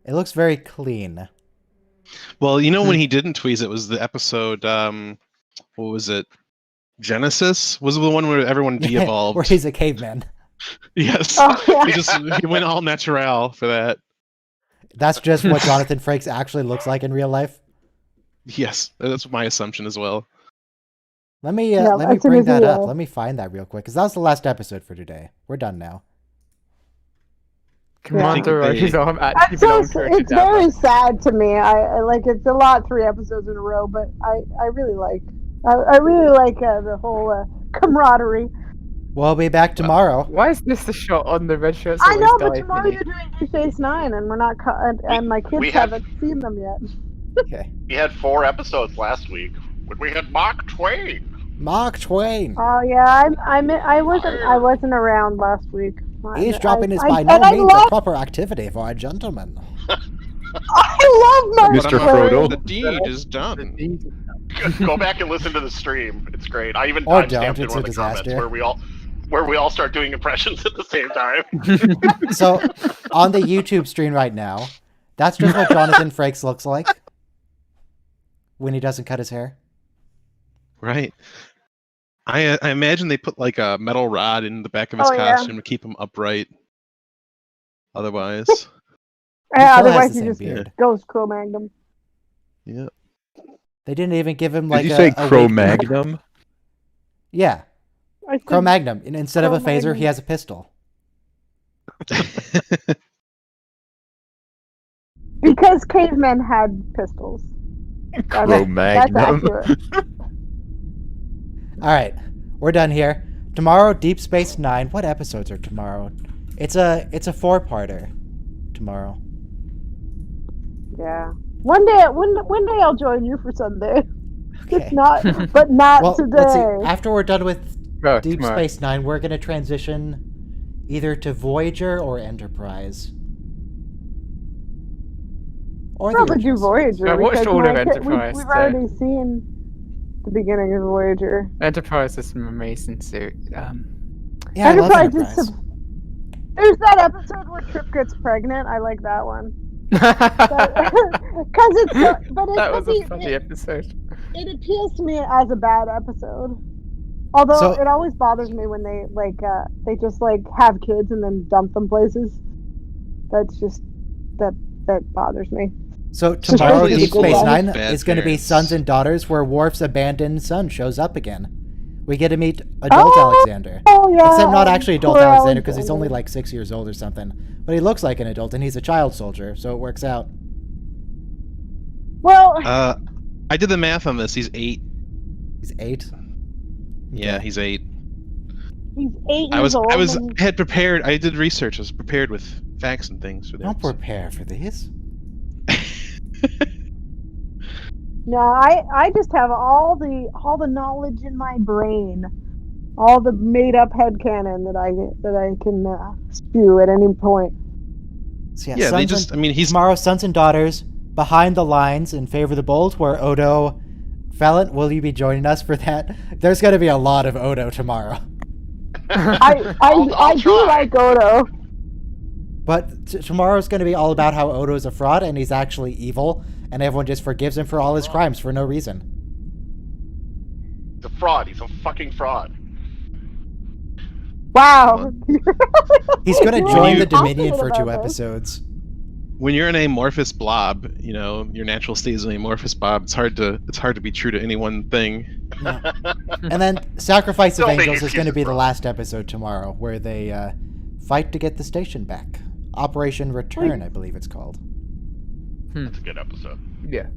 It looks very clean. Well, you know when he didn't tweeze it was the episode what was it? Genesis? Was it the one where everyone de-evolved? Where he's a caveman. Yes. Oh, yeah. He went all natural for that. That's just what Jonathan Frakes actually looks like in real life. Yes, that's my assumption as well. Let me Yeah, let me as soon bring as that you, up. Let me find that real quick, because that was the last episode for today. We're done now. Commander I think Rose they- arm actually That's belongs to it's very sad to me. I like it's a lot 3 episodes in a row, but I really like the whole camaraderie. We'll be back tomorrow. Why is this the shot on the red shirts? I know, always but die tomorrow thingy? you're doing Deep Space Nine, and we're not, and my kids we have- haven't seen them yet. Okay. We had 4 episodes last week when we had Mark Twain. Mark Twain. Oh yeah, I wasn't around last week. Eavesdropping is I- by no and I means a love- proper activity for a gentleman. I love Mr. But Frodo. the deed is done. Go back and listen to the stream. It's great. I even Or timestamped don't, in it's one a of the comments disaster. where we all start doing impressions at the same time. So, on the YouTube stream right now, that's just what Jonathan Frakes looks like when he doesn't cut his hair. Right. I imagine they put like a metal rod in the back of his Oh, yeah. costume to keep him upright. Otherwise, He still otherwise has the he same just beard. goes Cro-Magnum. yeah. They didn't even give him like Did you say a Cro-Magnum? Yeah, I said- Cro-Magnon. And instead of a phaser, Cro-Magnon. he has a pistol. Because cavemen had pistols. That's Cro-Magnum. accurate. All right, we're done here. Tomorrow, Deep Space Nine. What episodes are tomorrow? It's a 4-parter tomorrow. Yeah. One day I'll join you for Sunday. Okay. It's not, but not Well, today. let's see. After we're done with Oh, Deep tomorrow. Space Nine, we're gonna transition either to Voyager or Enterprise. Or the Probably do originals. Voyager. I watched because all of we've Enterprise, We've so- already seen the beginning of Voyager. Enterprise is an amazing series. Yeah, I love Enterprise Enterprise. is. There's that episode where Trip gets pregnant. I like that one. Because it's. But it's That was a it, funny episode. it appeals to me as a bad episode. Although So- it always bothers me when they they just have kids and then dump them places. That's just that bothers me. So tomorrow, Supposedly Deep it's full Space of Nine bad is going to be parents. Sons and Daughters, where Worf's abandoned son shows up again. We get to meet adult Alexander. Oh yeah. Except not actually adult poor Alexander, because he's only Alexander. like 6 years old or something. But he looks like an adult, and he's a child soldier, so it works out. Well, I did the math on this. He's 8. He's 8. Yeah, he's 8. he's 8 I years old. was and- had prepared. I did research. I was prepared with facts and things for that. Don't prepare for this. No, I just have all the knowledge in my brain, all the made up headcanon that I can spew at any point. So Yeah, they Sons just. and, I mean, he's tomorrow, Sons and Daughters, Behind the Lines in Favor of the Bold, where Odo... Felon, will you be joining us for that? There's going to be a lot of Odo tomorrow. I do try. like Odo. But tomorrow's going to be all about how Odo's a fraud and he's actually evil, and everyone just forgives him for all his crimes for no reason. He's a fraud. He's a fucking fraud. Wow. He's going to You're join really the Dominion for confident 2 about this. episodes. when you're an amorphous blob, you know, your natural state is an amorphous blob. It's hard to be true to any one thing. And then Sacrifice of Don't make Angels is going to excuses, be the bro. last episode tomorrow, where they fight to get the station back. Operation Return, I believe it's called. That's a good episode. Yeah.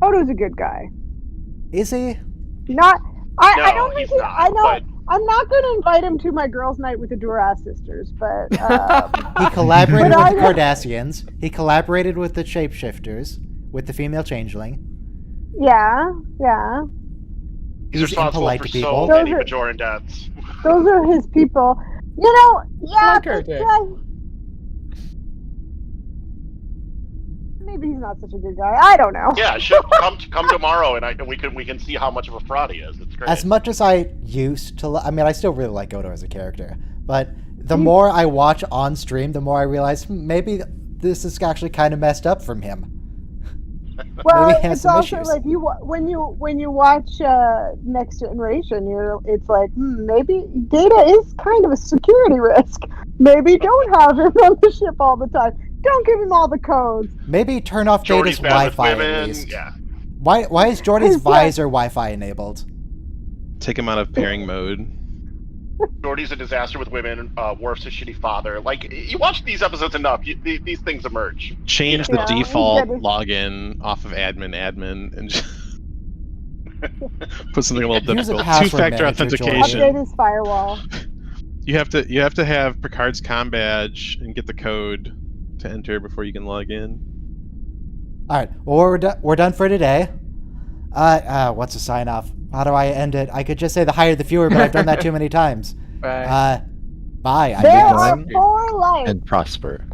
Odo's a good guy. Is he? Not. I No, don't think he's he, not, I know. but- I'm not going to invite him to my girls' night with the Duras sisters, but He collaborated But with the I- Cardassians. He collaborated with the Shapeshifters, with the female changeling. yeah. He's He's responsible impolite for to so people. many Those are- Bajoran deaths. Those are his people. You know, yeah. Okay, this okay. guy- Maybe he's not such a good guy. I don't know. Yeah, should come tomorrow, and we can see how much of a fraud he is. It's great. As much as I used to, I mean, I still really like Odo as a character, but the more I watch on stream, the more I realize maybe this is actually kind of messed up from him. Well, Maybe he has it's some also issues. like when you watch Next Generation, it's like maybe Data is kind of a security risk. Maybe don't have him on the ship all the time. Don't give him all the codes. Maybe turn off Jordy's Data's bad with Wi-Fi at women. least. Yeah. Why is Jordy's Yeah. visor Wi-Fi enabled? Take him out of pairing mode. Jordy's a disaster with women. Worf's a shitty father. Like, you watch these episodes enough, these things emerge. Change Yeah, the he's default good. login off of admin, and just put something a little Here's a difficult. password Two-factor manager, authentication. Update his firewall. You have to have Picard's comm badge and get the code to enter before you can log in. All right, well, we're done for today. What's a sign off? How do I end it? I could just say the higher the fewer, but I've done that too many times. Bye. I There guess. are Live 4 lives. and prosper.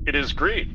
It is great.